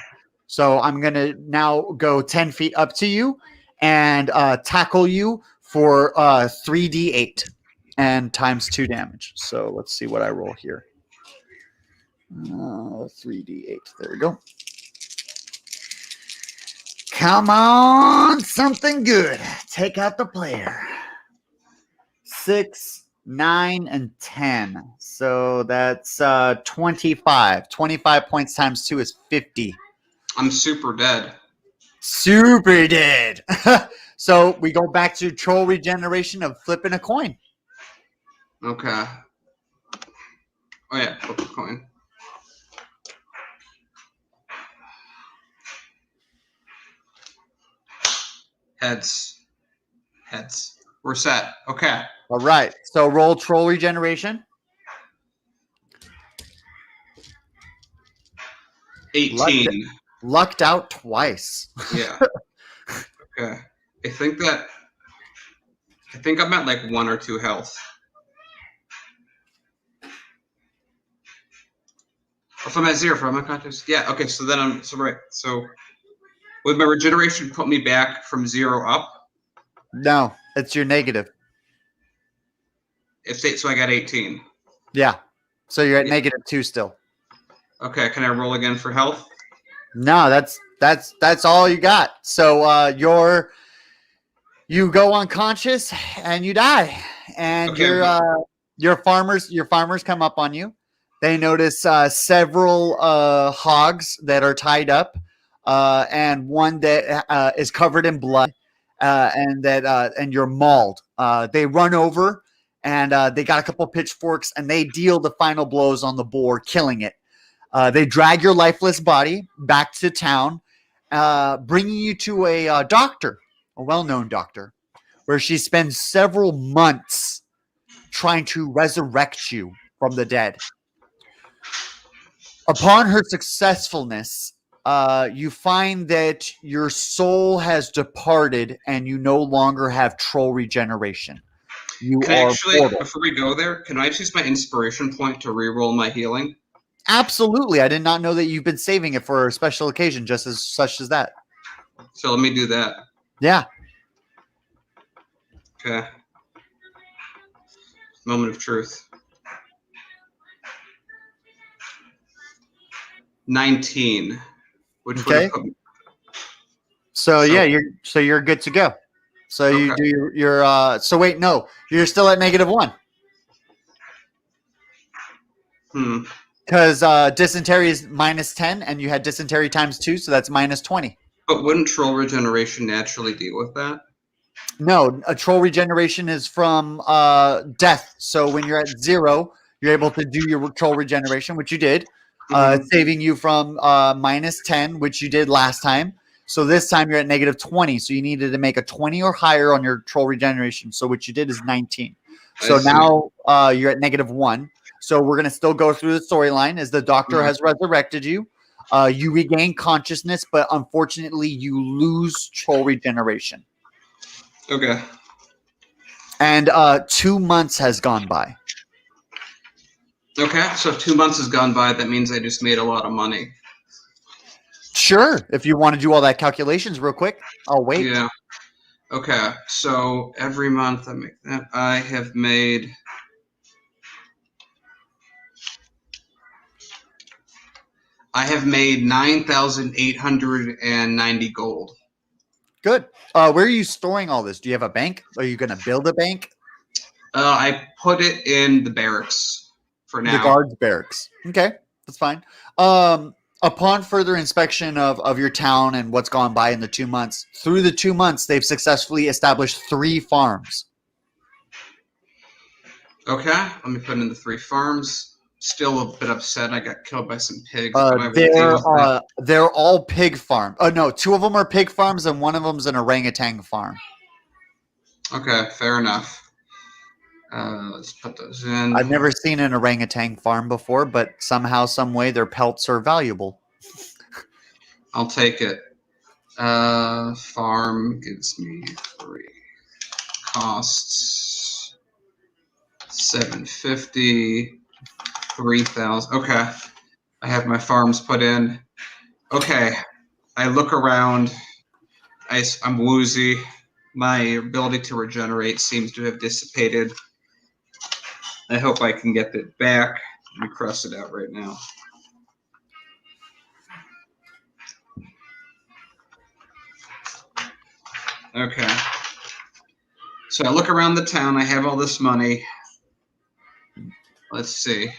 Speaker 1: So I'm going to now go 10 feet up to you and tackle you for 3d8 and times 2 damage. So let's see what I roll here. 3d8. There we go. Come on, something good. Take out the player. 6, 9, and 10. So that's 25. 25 points times 2 is 50.
Speaker 2: I'm super dead.
Speaker 1: Super dead. So we go back to troll regeneration of flipping a coin.
Speaker 2: Okay. Oh, yeah, flip a coin. Heads. Heads. We're set. Okay.
Speaker 1: All right. So roll troll regeneration.
Speaker 2: 18.
Speaker 1: Lucked out twice.
Speaker 2: Yeah. Okay. I think I'm at like 1 or 2 health. If I'm at 0 for my contest. Yeah, okay, so then I'm right. So would my regeneration put me back from 0 up?
Speaker 1: No, it's your negative.
Speaker 2: So I got 18.
Speaker 1: Yeah. So you're at -2 still.
Speaker 2: Okay, can I roll again for health?
Speaker 1: No, that's all you got. So you go unconscious and you die. And
Speaker 2: Okay.
Speaker 1: your farmers come up on you. They notice several hogs that are tied up, and one that is covered in blood. and you're mauled. They run over and they got a couple pitchforks and they deal the final blows on the boar, killing it. They drag your lifeless body back to town, bringing you to a doctor, a well-known doctor, where she spends several months trying to resurrect you from the dead. Upon her successfulness, you find that your soul has departed and you no longer have troll regeneration. You
Speaker 2: Can I
Speaker 1: are
Speaker 2: actually,
Speaker 1: mortal.
Speaker 2: before we go there, can I use my inspiration point to reroll my healing?
Speaker 1: Absolutely. I did not know that you've been saving it for a special occasion just as such as that.
Speaker 2: So let me do that.
Speaker 1: Yeah.
Speaker 2: Okay. Moment of truth. 19. Which would
Speaker 1: Okay.
Speaker 2: have put me.
Speaker 1: So yeah, you're good to go. So you
Speaker 2: Okay.
Speaker 1: do your so wait, no, you're still at -1. Because dysentery is -10 and you had dysentery times 2, so that's -20.
Speaker 2: But wouldn't troll regeneration naturally deal with that?
Speaker 1: No, a troll regeneration is from death. So when you're at 0, you're able to do your troll regeneration, which you did, saving you from -10, which you did last time. So this time you're at -20. So you needed to make a 20 or higher on your troll regeneration. So what you did is 19. So now you're at -1. So we're going to still go through the storyline as the doctor has resurrected you. You regain consciousness, but unfortunately you lose troll regeneration.
Speaker 2: Okay.
Speaker 1: And 2 months has gone by.
Speaker 2: Okay, so if 2 months has gone by, that means I just made a lot of money.
Speaker 1: Sure. If you want to do all that calculations real quick, I'll wait.
Speaker 2: Yeah. Okay, so every month I make that. I have made... I have made 9,890 gold.
Speaker 1: Good. Where are you storing all this? Do you have a bank? Are you going to build a bank?
Speaker 2: I put it in the barracks for now.
Speaker 1: The guards' barracks. Okay, that's fine. Upon further inspection of your town and what's gone by in the 2 months, through the 2 months, they've successfully established 3 farms.
Speaker 2: Okay, let me put in the 3 farms. Still a bit upset. I got killed by some pigs.
Speaker 1: They're all pig farm. Oh no, 2 of them are pig farms and 1 of them's an orangutan farm.
Speaker 2: Okay, fair enough. Let's put those in.
Speaker 1: I've never seen an orangutan farm before, but somehow, some way, their pelts are valuable.
Speaker 2: I'll take it. Farm gives me 3. Costs 750. 3,000. Okay. I have my farms put in. Okay. I look around. I'm woozy. My ability to regenerate seems to have dissipated. I hope I can get it back. Let me cross it out right now. Okay. So I look around the town. I have all this money. Let's see.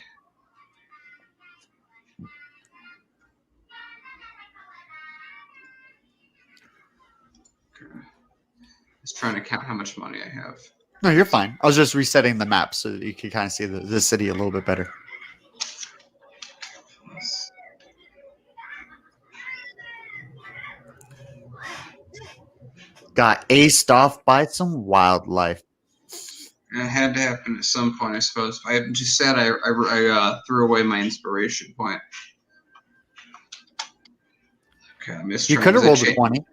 Speaker 2: Just trying to count how much money I have.
Speaker 1: No, you're fine. I was just resetting the map so that you can kind of see the city a little bit better. Got aced off by some wildlife.
Speaker 2: It had to happen at some point, I suppose. I just said I threw away my inspiration point. Okay, I missed.
Speaker 1: You could have rolled a 20.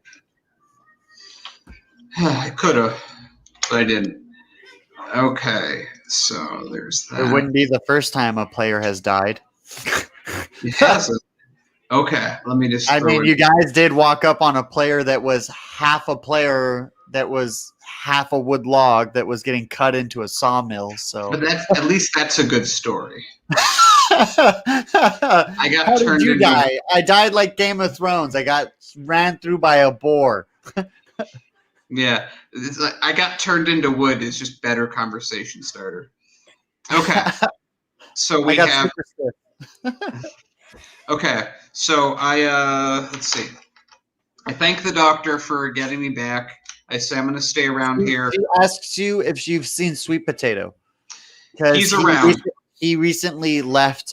Speaker 2: I could have, but I didn't. Okay, so there's that.
Speaker 1: It wouldn't be the first time a player has died.
Speaker 2: Yes. Okay, let me just.
Speaker 1: I mean, you guys did walk up on a player that was half a player that was half a wood log that was getting cut into a sawmill. So,
Speaker 2: but at least that's a good story. I got
Speaker 1: How
Speaker 2: turned
Speaker 1: did you
Speaker 2: into.
Speaker 1: die? I died like Game of Thrones. I got ran through by a boar.
Speaker 2: Yeah, it's like I got turned into wood. Is just better conversation starter. Okay, so we have. Okay, so I let's see. I thank the doctor for getting me back. I say I'm going to stay around here.
Speaker 1: She asks you if you've seen Sweet Potato. Because
Speaker 2: He's around.
Speaker 1: He recently left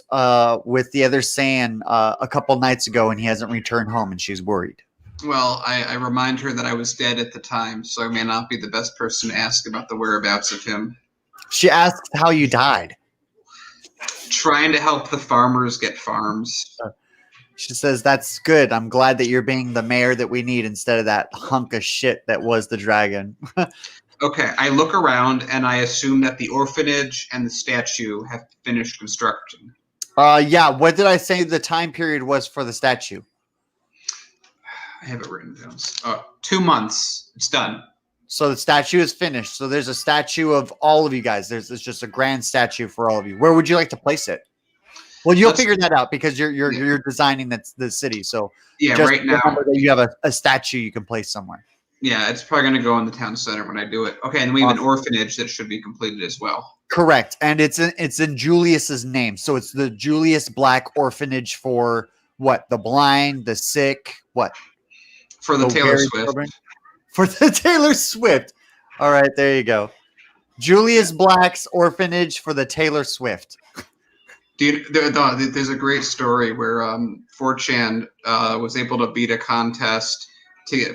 Speaker 1: with the other Saiyan a couple nights ago, and he hasn't returned home, and she's worried.
Speaker 2: Well, I remind her that I was dead at the time, so I may not be the best person to ask about the whereabouts of him.
Speaker 1: She asks how you died.
Speaker 2: Trying to help the farmers get farms.
Speaker 1: She says, that's good. I'm glad that you're being the mayor that we need instead of that hunk of shit that was the dragon.
Speaker 2: Okay, I look around and I assume that the orphanage and the statue have finished construction.
Speaker 1: Yeah, what did I say the time period was for the statue?
Speaker 2: I have it written down. 2 months. It's done.
Speaker 1: So the statue is finished. So there's a statue of all of you guys. There's just a grand statue for all of you. Where would you like to place it? Well, you'll figure that out because you're designing the city. So
Speaker 2: yeah,
Speaker 1: just
Speaker 2: right now
Speaker 1: remember that you have a statue you can place somewhere.
Speaker 2: Yeah, it's probably going to go in the town center when I do it. Okay, and we have an orphanage that should be completed as well.
Speaker 1: Correct, and it's in Julius's name. So it's the Julius Black Orphanage for what? The blind, the sick, what?
Speaker 2: For the Taylor Swift.
Speaker 1: Children? For the Taylor Swift. All right, there you go. Julius Black's Orphanage for the Taylor Swift.
Speaker 2: Dude, there's a great story where 4chan was able to beat a contest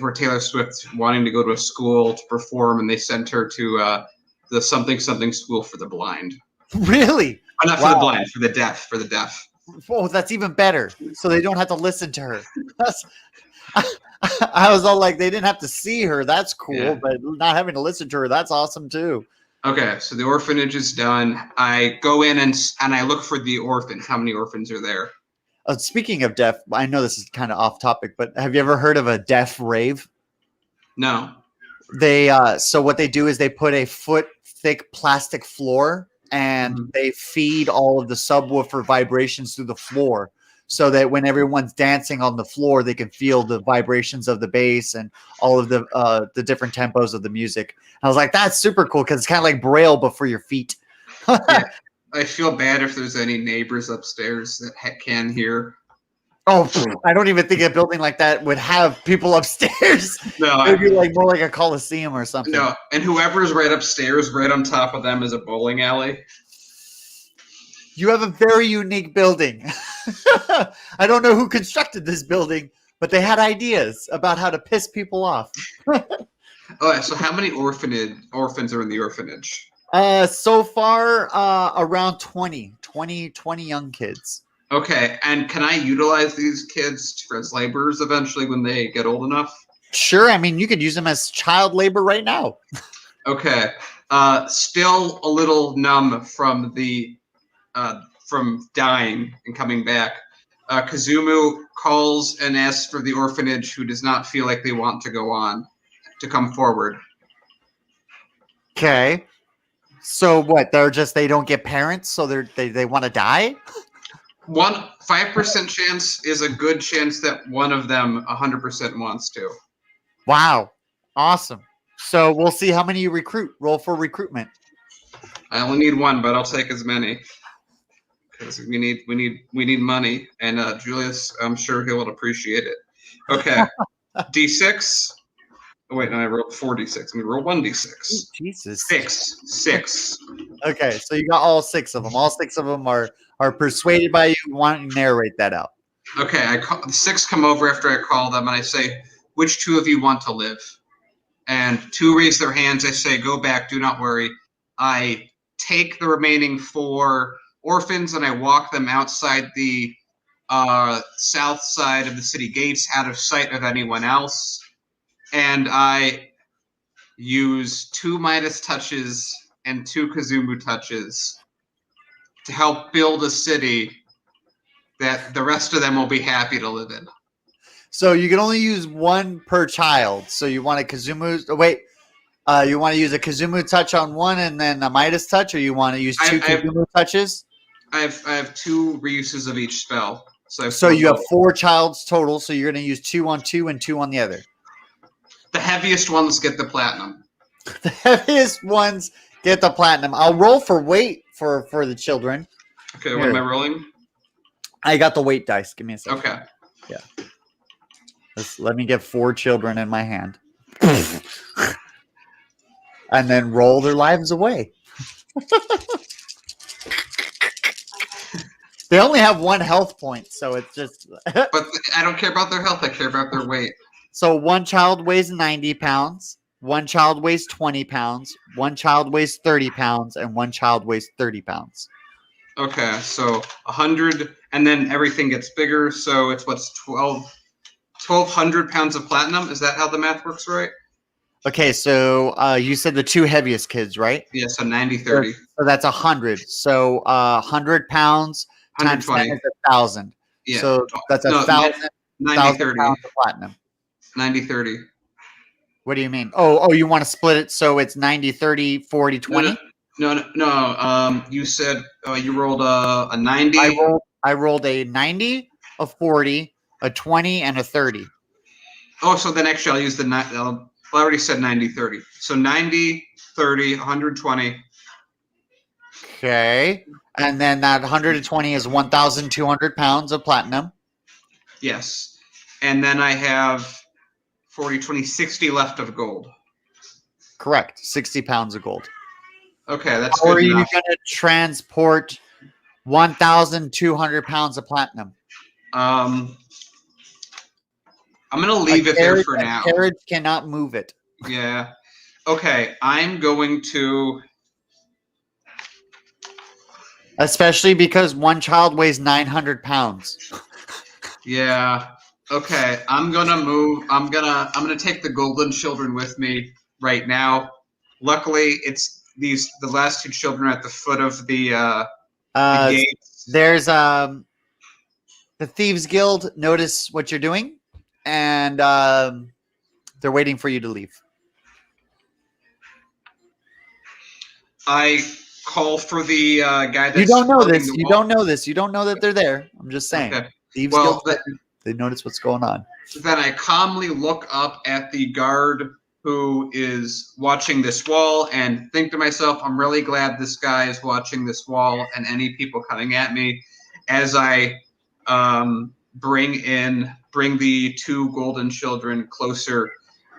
Speaker 2: for Taylor Swift wanting to go to a school to perform, and they sent her to the something school for the blind.
Speaker 1: Really?
Speaker 2: Oh, not for the blind, for the deaf.
Speaker 1: Oh, that's even better. So they don't have to listen to her. I was all like, they didn't have to see her. That's cool, yeah. But not having to listen to her, that's awesome too.
Speaker 2: Okay, so the orphanage is done. I go in and I look for the orphans. How many orphans are there?
Speaker 1: Speaking of deaf, I know this is kind of off topic, but have you ever heard of a deaf rave?
Speaker 2: No.
Speaker 1: They so what they do is they put a foot thick plastic floor and they feed all of the subwoofer vibrations through the floor, so that when everyone's dancing on the floor, they can feel the vibrations of the bass and all of the different tempos of the music. I was like, that's super cool because it's kind of like Braille, but for your feet.
Speaker 2: Yeah. I feel bad if there's any neighbors upstairs that can hear.
Speaker 1: Oh, I don't even think a building like that would have people upstairs.
Speaker 2: No,
Speaker 1: it would be like more like a coliseum or something.
Speaker 2: No, and whoever's right upstairs, right on top of them is a bowling alley.
Speaker 1: You have a very unique building. I don't know who constructed this building, but they had ideas about how to piss people off.
Speaker 2: Oh, so how many orphans are in the orphanage?
Speaker 1: So far, around 20 young kids.
Speaker 2: Okay, and can I utilize these kids as laborers eventually when they get old enough?
Speaker 1: Sure, I mean, you could use them as child labor right now.
Speaker 2: Okay, still a little numb from dying and coming back. Kazumu calls and asks for the orphanage who does not feel like they want to go on to come forward.
Speaker 1: Okay. So what? They don't get parents, so they want to die?
Speaker 2: 5% chance is a good chance that one of them 100% wants to.
Speaker 1: Wow. Awesome. So we'll see how many you recruit. Roll for recruitment.
Speaker 2: I only need one, but I'll take as many. Because we need money, and Julius, I'm sure he'll appreciate it. Okay, D6. Oh, wait, no, I rolled 4d6. Let me roll 1d6.
Speaker 1: Ooh, Jesus.
Speaker 2: 6.
Speaker 1: Okay, so you got all 6 of them. All 6 of them are persuaded by you, wanting to narrate that out.
Speaker 2: Okay, the 6 come over after I call them, and I say, "Which 2 of you want to live?" And 2 raise their hands. I say, "Go back. Do not worry." I take the remaining 4 orphans and I walk them outside the south side of the city gates, out of sight of anyone else. And I use 2 Midas touches and 2 Kazumu touches to help build a city that the rest of them will be happy to live in.
Speaker 1: So you can only use 1 per child. So you want a Kazumu? Wait, you want to use a Kazumu touch on 1 and then a Midas touch, or you want to use 2 Kazumu touches?
Speaker 2: I have 2 reuses of each spell.
Speaker 1: So you have 4 childs total. So you're going to use 2 on 2 and 2 on the other.
Speaker 2: The heaviest ones get the platinum.
Speaker 1: The heaviest ones get the platinum. I'll roll for weight for the children.
Speaker 2: Okay, what am I rolling?
Speaker 1: I got the weight dice. Give me a second.
Speaker 2: Okay.
Speaker 1: Yeah. Let me get 4 children in my hand. and then roll their lives away. They only have 1 health point, so it's just.
Speaker 2: But I don't care about their health. I care about their weight.
Speaker 1: So 1 child weighs 90 pounds, 1 child weighs 20 pounds, 1 child weighs 30 pounds, and 1 child weighs 30 pounds.
Speaker 2: Okay, so 100, and then everything gets bigger. So it's what's 1,200 pounds of platinum. Is that how the math works, right?
Speaker 1: Okay, so you said the 2 heaviest kids, right?
Speaker 2: Yeah, so 90, 30.
Speaker 1: So that's 100. So 100 pounds times 10
Speaker 2: 120.
Speaker 1: is 1,000.
Speaker 2: Yeah.
Speaker 1: So that's
Speaker 2: No,
Speaker 1: 1,000
Speaker 2: 90, 30.
Speaker 1: pounds of platinum.
Speaker 2: 90, 30.
Speaker 1: What do you mean? Oh, you want to split it so it's 90, 30, 40, 20?
Speaker 2: No. You said you rolled a 90.
Speaker 1: I rolled a 90, a 40, a 20, and a 30.
Speaker 2: Oh, so then actually I'll use the I already said 90, 30. So 90, 30, 120.
Speaker 1: Okay. And then that 120 is 1,200 pounds of platinum.
Speaker 2: Yes. And then I have 40, 20, 60 left of gold.
Speaker 1: Correct. 60 pounds of gold.
Speaker 2: Okay, that's
Speaker 1: How
Speaker 2: good
Speaker 1: are you
Speaker 2: enough.
Speaker 1: going to transport 1,200 pounds of platinum?
Speaker 2: I'm going to leave it there for now.
Speaker 1: A carriage cannot move it.
Speaker 2: Yeah. Okay, I'm going to...
Speaker 1: Especially because 1 child weighs 900 pounds.
Speaker 2: Yeah. Okay, I'm gonna move. I'm gonna take the golden children with me right now. Luckily, it's the last 2 children at the foot of the gates.
Speaker 1: There's the Thieves Guild notice what you're doing, and they're waiting for you to leave.
Speaker 2: I call for the guy that's...
Speaker 1: You don't know this. You don't know this. You don't know that they're there. I'm just saying.
Speaker 2: Okay.
Speaker 1: Thieves
Speaker 2: Well,
Speaker 1: Guild, they notice what's going on.
Speaker 2: Then I calmly look up at the guard who is watching this wall and think to myself, I'm really glad this guy is watching this wall and any people coming at me, as I bring the 2 golden children closer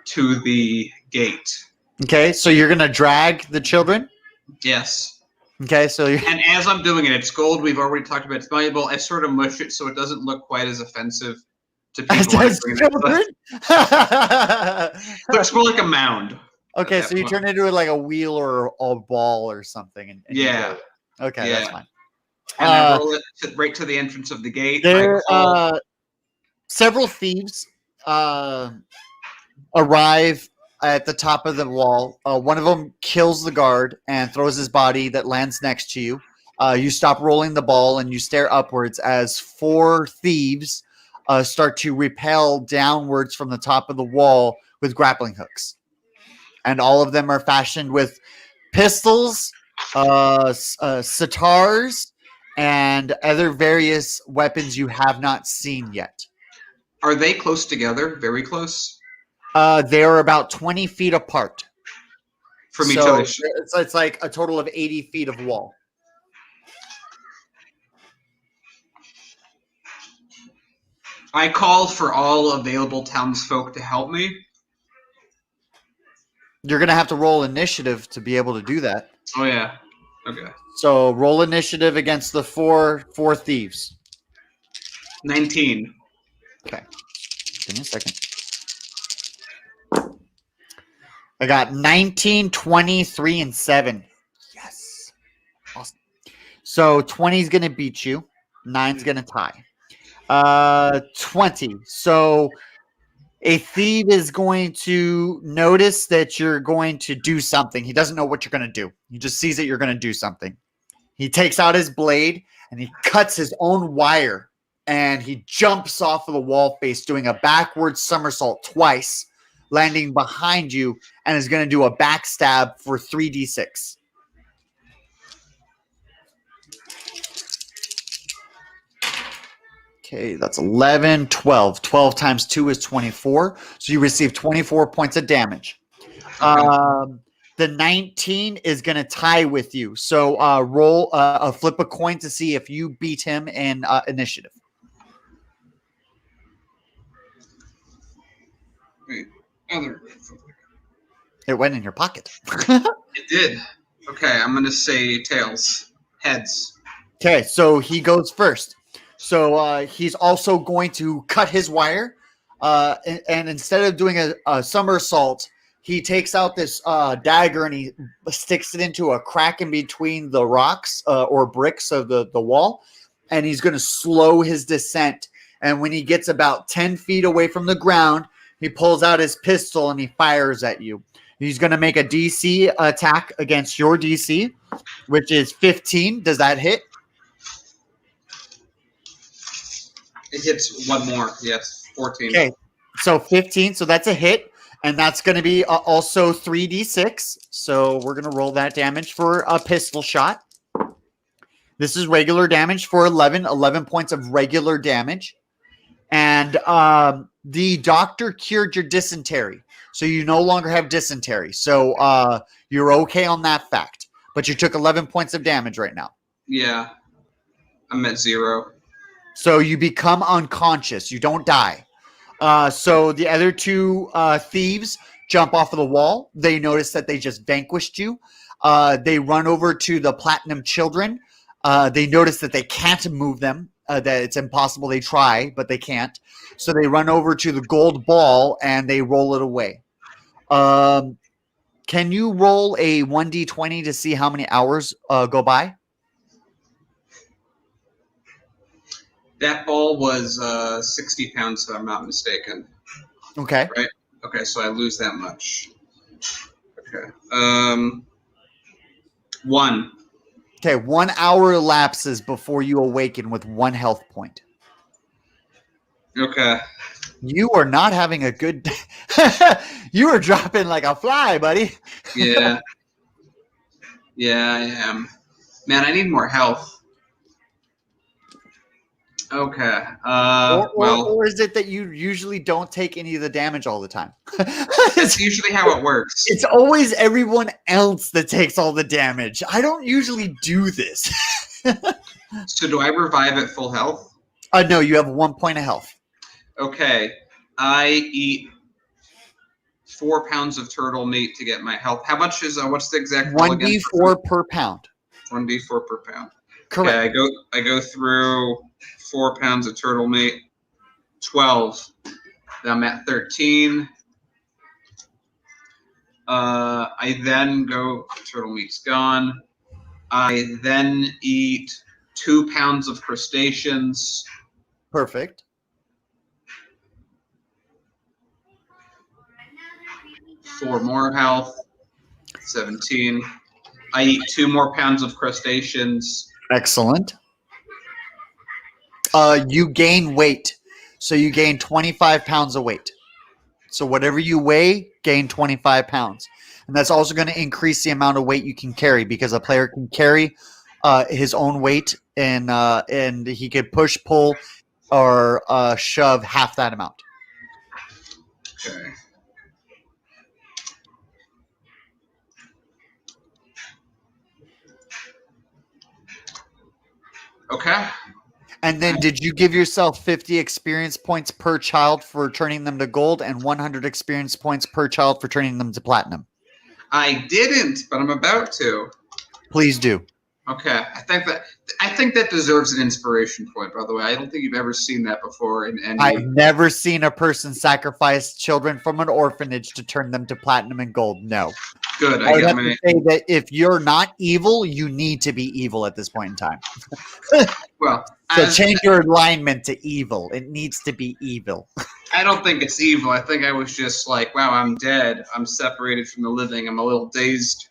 Speaker 2: to the gate.
Speaker 1: Okay, so you're gonna drag the children.
Speaker 2: Yes.
Speaker 1: Okay, so
Speaker 2: and as I'm doing it, it's gold. We've already talked about it's valuable. I sort of mush it so it doesn't look quite as offensive to people.
Speaker 1: Children?
Speaker 2: Looks more like a mound.
Speaker 1: Okay, so you turn it into like a wheel or a ball or something. And
Speaker 2: yeah.
Speaker 1: Okay, that's fine.
Speaker 2: And I roll it right to the entrance of the gate.
Speaker 1: There, several thieves arrive at the top of the wall. One of them kills the guard and throws his body that lands next to you. You stop rolling the ball and you stare upwards as 4 thieves start to rappel downwards from the top of the wall with grappling hooks. And all of them are fashioned with pistols, sitars, and other various weapons you have not seen yet.
Speaker 2: Are they close together? Very close?
Speaker 1: They are about 20 feet apart.
Speaker 2: From each other.
Speaker 1: It's like a total of 80 feet of wall.
Speaker 2: I call for all available townsfolk to help me.
Speaker 1: You're going to have to roll initiative to be able to do that.
Speaker 2: Oh, yeah. Okay.
Speaker 1: So roll initiative against the four thieves.
Speaker 2: 19.
Speaker 1: Okay. Give me a second. I got 19, 20, 3, and 7. Yes. Awesome. So 20 is going to beat you. 9's going to tie. 20. So a thief is going to notice that you're going to do something. He doesn't know what you're going to do. He just sees that you're going to do something. He takes out his blade and he cuts his own wire and he jumps off of the wall face doing a backward somersault twice, landing behind you, and is going to do a backstab for 3d6. Okay, that's 11, 12. 12 times 2 is 24. So you receive 24 points of damage. Okay. The 19 is going to tie with you. So roll flip a coin to see if you beat him in initiative.
Speaker 2: Wait,
Speaker 1: It went in your pocket.
Speaker 2: It did. Okay, I'm gonna say tails. Heads.
Speaker 1: Okay, so he goes first. So he's also going to cut his wire, and instead of doing a somersault, he takes out this dagger and he sticks it into a crack in between the rocks or bricks of the wall, and he's going to slow his descent. And when he gets about 10 feet away from the ground, he pulls out his pistol and he fires at you. He's going to make a DC attack against your DC, which is 15. Does that hit?
Speaker 2: It hits one more. Yes, 14.
Speaker 1: Okay, so 15. So that's a hit, and that's going to be also 3d6. So we're going to roll that damage for a pistol shot. This is regular damage for 11 points of regular damage. And the doctor cured your dysentery, so you no longer have dysentery. So you're okay on that fact, but you took 11 points of damage right now.
Speaker 2: Yeah, I'm at 0.
Speaker 1: So you become unconscious. You don't die. So the other two thieves jump off of the wall. They notice that they just vanquished you. They run over to the platinum children. They notice that they can't move them, that it's impossible. They try, but they can't. So they run over to the gold ball and they roll it away. Can you roll a 1d20 to see how many hours go by?
Speaker 2: That ball was 60 pounds, if I'm not mistaken.
Speaker 1: Okay.
Speaker 2: Right? Okay, so I lose that much. Okay. 1.
Speaker 1: Okay, 1 hour elapses before you awaken with 1 health point.
Speaker 2: Okay.
Speaker 1: You are not having a good You are dropping like a fly, buddy.
Speaker 2: Yeah. Yeah, I am. Man, I need more health. Okay.
Speaker 1: Or is it that you usually don't take any of the damage all the time?
Speaker 2: That's usually how it works.
Speaker 1: It's always everyone else that takes all the damage. I don't usually do this.
Speaker 2: So do I revive at full health?
Speaker 1: No, you have 1 point of health.
Speaker 2: Okay. I eat 4 pounds of turtle meat to get my health. How much is what's the exact roll again?
Speaker 1: 1d4 per pound.
Speaker 2: 1d4 per pound.
Speaker 1: Correct.
Speaker 2: Okay, I go through 4 pounds of turtle meat. 12. Then I'm at 13. I then go. Turtle meat's gone. I then eat 2 pounds of crustaceans.
Speaker 1: Perfect.
Speaker 2: 4 more health. 17. I eat 2 more pounds of crustaceans.
Speaker 1: Excellent. You gain weight. So you gain 25 pounds of weight. So whatever you weigh, gain 25 pounds. And that's also going to increase the amount of weight you can carry because a player can carry his own weight and he could push, pull, or shove half that amount.
Speaker 2: Okay. Okay.
Speaker 1: And then did you give yourself 50 experience points per child for turning them to gold and 100 experience points per child for turning them to platinum?
Speaker 2: I didn't, but I'm about to.
Speaker 1: Please do.
Speaker 2: Okay. I think that deserves an inspiration point, by the way. I don't think you've ever seen that before in any.
Speaker 1: I've never seen a person sacrifice children from an orphanage to turn them to platinum and gold. No.
Speaker 2: Good.
Speaker 1: I would have to say that if you're not evil, you need to be evil at this point in time.
Speaker 2: Well,
Speaker 1: So change your alignment to evil. It needs to be evil.
Speaker 2: I don't think it's evil. I think I was just like, wow, I'm dead. I'm separated from the living. I'm a little dazed.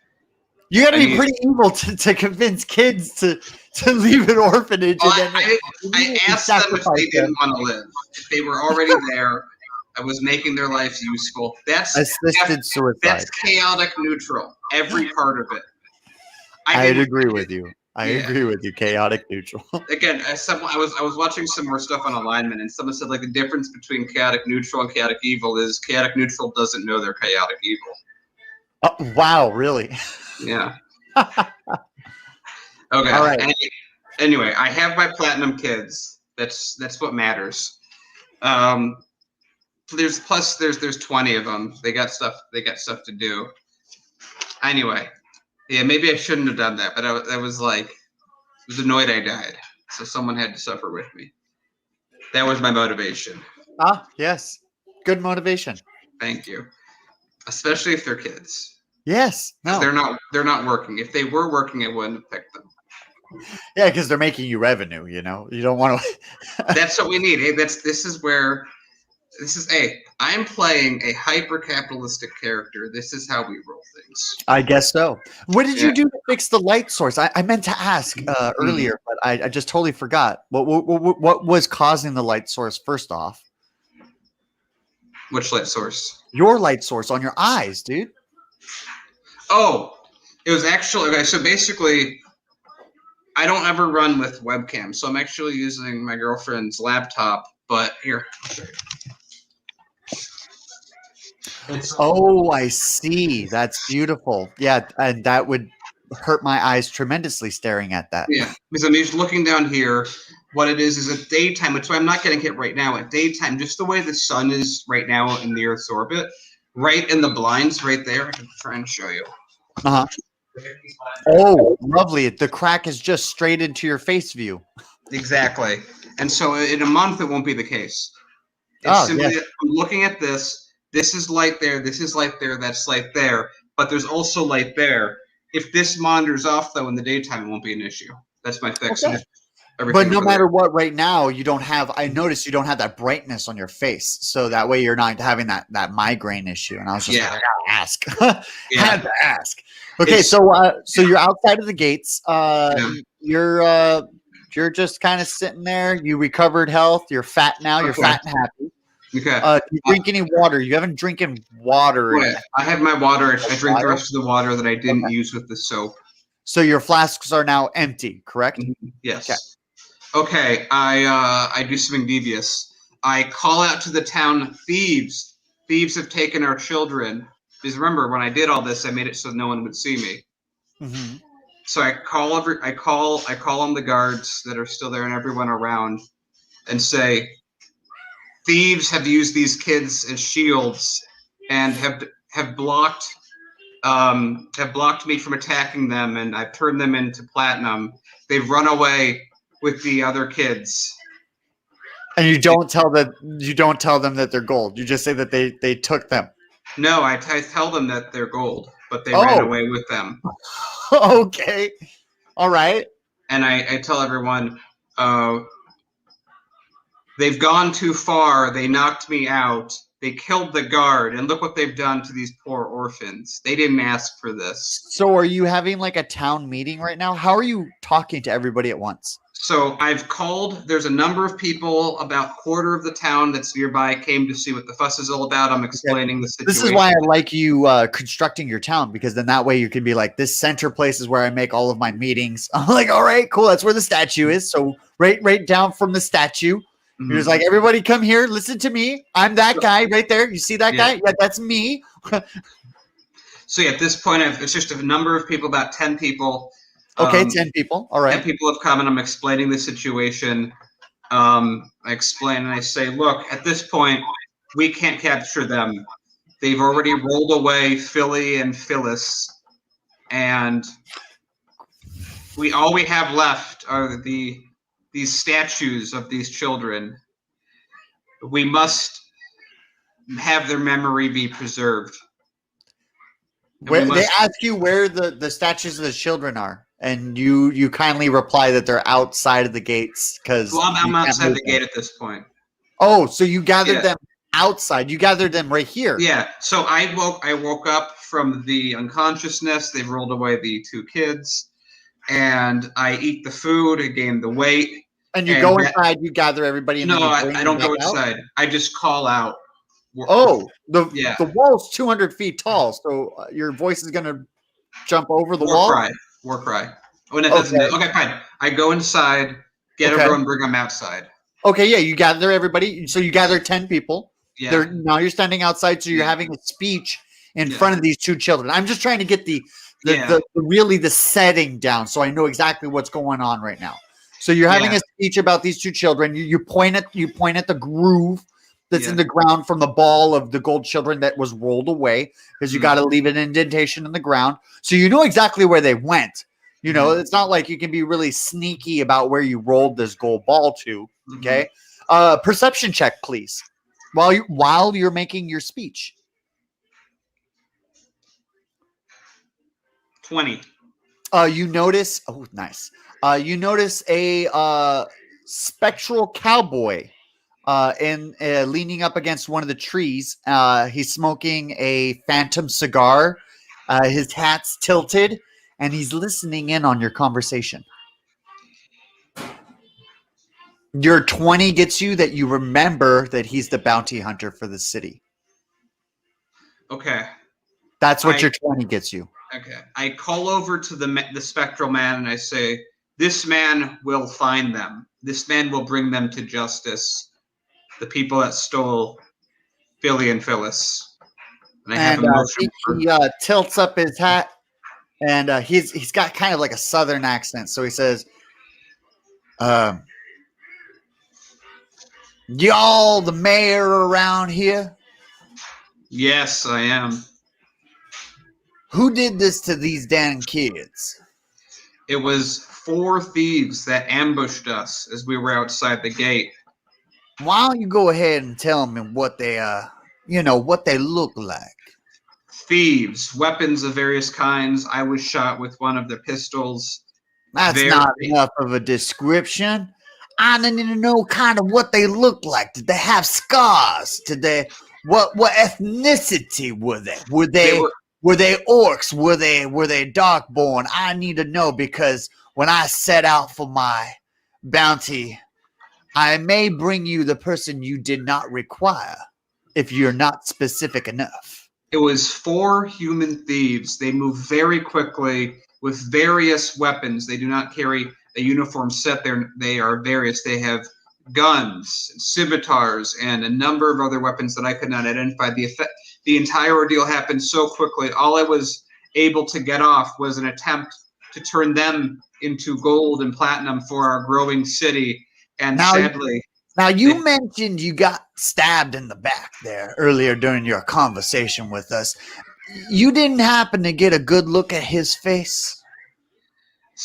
Speaker 1: You got to be pretty evil to convince kids to leave an orphanage.
Speaker 2: Well,
Speaker 1: and then
Speaker 2: I asked them if they didn't want to live. If they were already there, I was making their lives useful. That's
Speaker 1: assisted suicide.
Speaker 2: That's chaotic neutral. Every part of it.
Speaker 1: I'd agree with you. I agree with you. Chaotic neutral.
Speaker 2: Again, I was watching some more stuff on alignment, and someone said like the difference between chaotic neutral and chaotic evil is chaotic neutral doesn't know they're chaotic evil.
Speaker 1: Wow, really?
Speaker 2: Yeah. Okay.
Speaker 1: All right.
Speaker 2: Anyway, I have my platinum kids. That's what matters. There's 20 of them. They got stuff to do. Anyway, yeah, maybe I shouldn't have done that, but I was annoyed I died, so someone had to suffer with me. That was my motivation.
Speaker 1: Ah, yes. Good motivation.
Speaker 2: Thank you. Especially if they're kids,
Speaker 1: Yes.
Speaker 2: because
Speaker 1: No.
Speaker 2: they're not working. If they were working, I wouldn't have picked them.
Speaker 1: Yeah, because they're making you revenue. You know, you don't want to.
Speaker 2: That's what we need. Hey, I'm playing a hyper capitalistic character. This is how we roll things.
Speaker 1: I guess so. What did
Speaker 2: Yeah.
Speaker 1: you do to fix the light source? I meant to ask earlier, but I just totally forgot. What was causing the light source first off?
Speaker 2: Which light source?
Speaker 1: Your light source on your eyes, dude.
Speaker 2: Oh, it was actually okay. So basically, I don't ever run with webcam, so I'm actually using my girlfriend's laptop. But here, I'll show you.
Speaker 1: Oh, I see. That's beautiful. Yeah, and that would hurt my eyes tremendously staring at that.
Speaker 2: Yeah, because I'm just looking down here. What it is at daytime. That's why I'm not getting hit right now. At daytime, just the way the sun is right now in the Earth's orbit, right in the blinds, right there. I can try and show you.
Speaker 1: Uh-huh. Oh, lovely. The crack is just straight into your face view.
Speaker 2: Exactly. And so in a month, it won't be the case. It's
Speaker 1: Oh,
Speaker 2: simply
Speaker 1: yes.
Speaker 2: I'm looking at this. This is light there. This is light there. That's light there. But there's also light there. If this monitor's off, though, in the daytime, it won't be an issue. That's my fix.
Speaker 1: Okay.
Speaker 2: Just everything
Speaker 1: But no
Speaker 2: over
Speaker 1: matter
Speaker 2: there.
Speaker 1: what, right now you don't have. I noticed you don't have that brightness on your face, so that way you're not having that migraine issue. And I was just
Speaker 2: Yeah.
Speaker 1: like, I gotta ask.
Speaker 2: Yeah.
Speaker 1: Had to ask. Okay,
Speaker 2: It's-
Speaker 1: so you're outside of the gates.
Speaker 2: Yeah.
Speaker 1: You're just kind of sitting there. You recovered health. You're fat now. You're
Speaker 2: Okay.
Speaker 1: fat and happy.
Speaker 2: Okay.
Speaker 1: Do you drink any water? You haven't drinking water.
Speaker 2: Wait, I have my water. I drink
Speaker 1: Water?
Speaker 2: the rest of the water that I didn't
Speaker 1: Okay.
Speaker 2: use with the soap.
Speaker 1: So your flasks are now empty, correct?
Speaker 2: Yes. Okay. I do something devious. I call out to the town, thieves. Thieves have taken our children. Because remember, when I did all this, I made it so no one would see me.
Speaker 1: Mm-hmm.
Speaker 2: So I call on the guards that are still there and everyone around, and say, thieves have used these kids as shields and have blocked me from attacking them, and I've turned them into platinum. They've run away with the other kids.
Speaker 1: And you don't tell them that they're gold. You just say that they took them.
Speaker 2: No, I tell them that they're gold, but they ran away with them.
Speaker 1: Okay. All right.
Speaker 2: And I tell everyone, they've gone too far. They knocked me out. They killed the guard, and look what they've done to these poor orphans. They didn't ask for this.
Speaker 1: So are you having like a town meeting right now? How are you talking to everybody at once?
Speaker 2: So I've called. There's a number of people, about quarter of the town that's nearby, came to see what the fuss is all about. I'm explaining the situation.
Speaker 1: This is why I like you constructing your town, because then that way you can be like, this center place is where I make all of my meetings. I'm like, all right, cool. That's where the statue is. So right down from the statue.
Speaker 2: Mhm.
Speaker 1: You're just like, everybody come here, listen to me. I'm that guy right there. You see that
Speaker 2: Yeah.
Speaker 1: guy? Yeah, that's me.
Speaker 2: So yeah, at this point, it's just a number of people, about 10 people.
Speaker 1: Okay, 10 people. All
Speaker 2: 10
Speaker 1: right.
Speaker 2: people have come, and I'm explaining the situation. I explain and I say, look, at this point, we can't capture them. They've already rolled away Philly and Phyllis, and all we have left are these statues of these children. We must have their memory be preserved. And
Speaker 1: Where,
Speaker 2: we
Speaker 1: they
Speaker 2: must-
Speaker 1: ask you where the statues of the children are, and you kindly reply that they're outside of the gates because
Speaker 2: Well, I'm outside the gate at this point.
Speaker 1: Oh, so you gathered
Speaker 2: Yeah.
Speaker 1: them outside. You gathered them right here.
Speaker 2: Yeah. So I woke up from the unconsciousness. They've rolled away the two kids, and I eat the food. I gain the weight.
Speaker 1: And you
Speaker 2: And
Speaker 1: go
Speaker 2: that-
Speaker 1: inside. You gather everybody. And
Speaker 2: No,
Speaker 1: then you bring
Speaker 2: I
Speaker 1: them
Speaker 2: don't go
Speaker 1: back out?
Speaker 2: inside. I just call out.
Speaker 1: Oh,
Speaker 2: Yeah.
Speaker 1: the wall's 200 feet tall, so your voice is gonna jump over the
Speaker 2: War
Speaker 1: wall.
Speaker 2: cry. War cry. When it doesn't.
Speaker 1: Okay.
Speaker 2: Okay, fine. I go inside, get
Speaker 1: Okay.
Speaker 2: everyone, bring them outside.
Speaker 1: Okay, yeah, you gather everybody. So you gather 10 people.
Speaker 2: Yeah.
Speaker 1: Now you're standing outside, so you're
Speaker 2: Yeah.
Speaker 1: having a speech in
Speaker 2: Yeah.
Speaker 1: front of these two children. I'm just trying to get the
Speaker 2: Yeah.
Speaker 1: really the setting down, so I know exactly what's going on right now. So you're having
Speaker 2: Yeah.
Speaker 1: a speech about these two children. You point at the groove that's in the ground from the ball of the gold children that was rolled away, because you got to leave an indentation in the ground. So you know exactly where they went. You know, it's not like you can be really sneaky about where you rolled this gold ball to. Okay. Perception check, please. While you're making your speech.
Speaker 2: 20.
Speaker 1: You notice, oh, nice. You notice a spectral cowboy leaning up against one of the trees. He's smoking a phantom cigar. His hat's tilted, and he's listening in on your conversation. Your 20 gets you that you remember that he's the bounty hunter for the city.
Speaker 2: Okay.
Speaker 1: That's what your 20 gets you.
Speaker 2: Okay. I call over to the spectral man and I say, this man will find them. This man will bring them to justice. The people that stole Philly and Phyllis. And I have a motion.
Speaker 1: He tilts up his hat, and he's got kind of like a southern accent. So he says, y'all the mayor around here?
Speaker 2: Yes, I am.
Speaker 1: Who did this to these damn kids?
Speaker 2: It was 4 thieves that ambushed us as we were outside the gate.
Speaker 1: Why don't you go ahead and tell me what they what they look like?
Speaker 2: Thieves, weapons of various kinds. I was shot with one of their pistols.
Speaker 1: That's not enough of a description. I need to know kind of what they look like. Did they have scars? Did they what ethnicity were they? Were they orcs? Were they darkborn? I need to know, because when I set out for my bounty, I may bring you the person you did not require if you're not specific enough.
Speaker 2: It was 4 human thieves. They move very quickly with various weapons. They do not carry a uniform set. They are various. They have guns, scimitars, and a number of other weapons that I could not identify. The entire ordeal happened so quickly. All I was able to get off was an attempt to turn them into gold and platinum for our growing city. And sadly...
Speaker 1: Now, you mentioned you got stabbed in the back there earlier during your conversation with us. You didn't happen to get a good look at his face?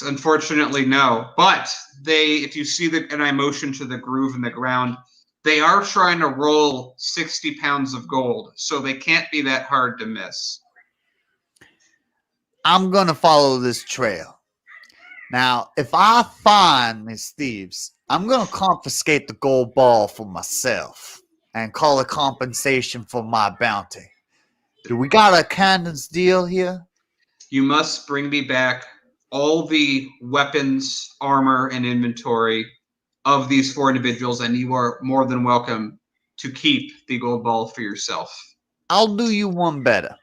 Speaker 2: Unfortunately, no. But if you see and I motion to the groove in the ground, they are trying to roll 60 pounds of gold, so they can't be that hard to miss.
Speaker 1: I'm going to follow this trail. Now, if I find these thieves, I'm going to confiscate the gold ball for myself and call it compensation for my bounty. Do we got a cannon's deal here?
Speaker 2: You must bring me back all the weapons, armor, and inventory of these 4 individuals, and you are more than welcome to keep the gold ball for yourself.
Speaker 1: I'll do you one better.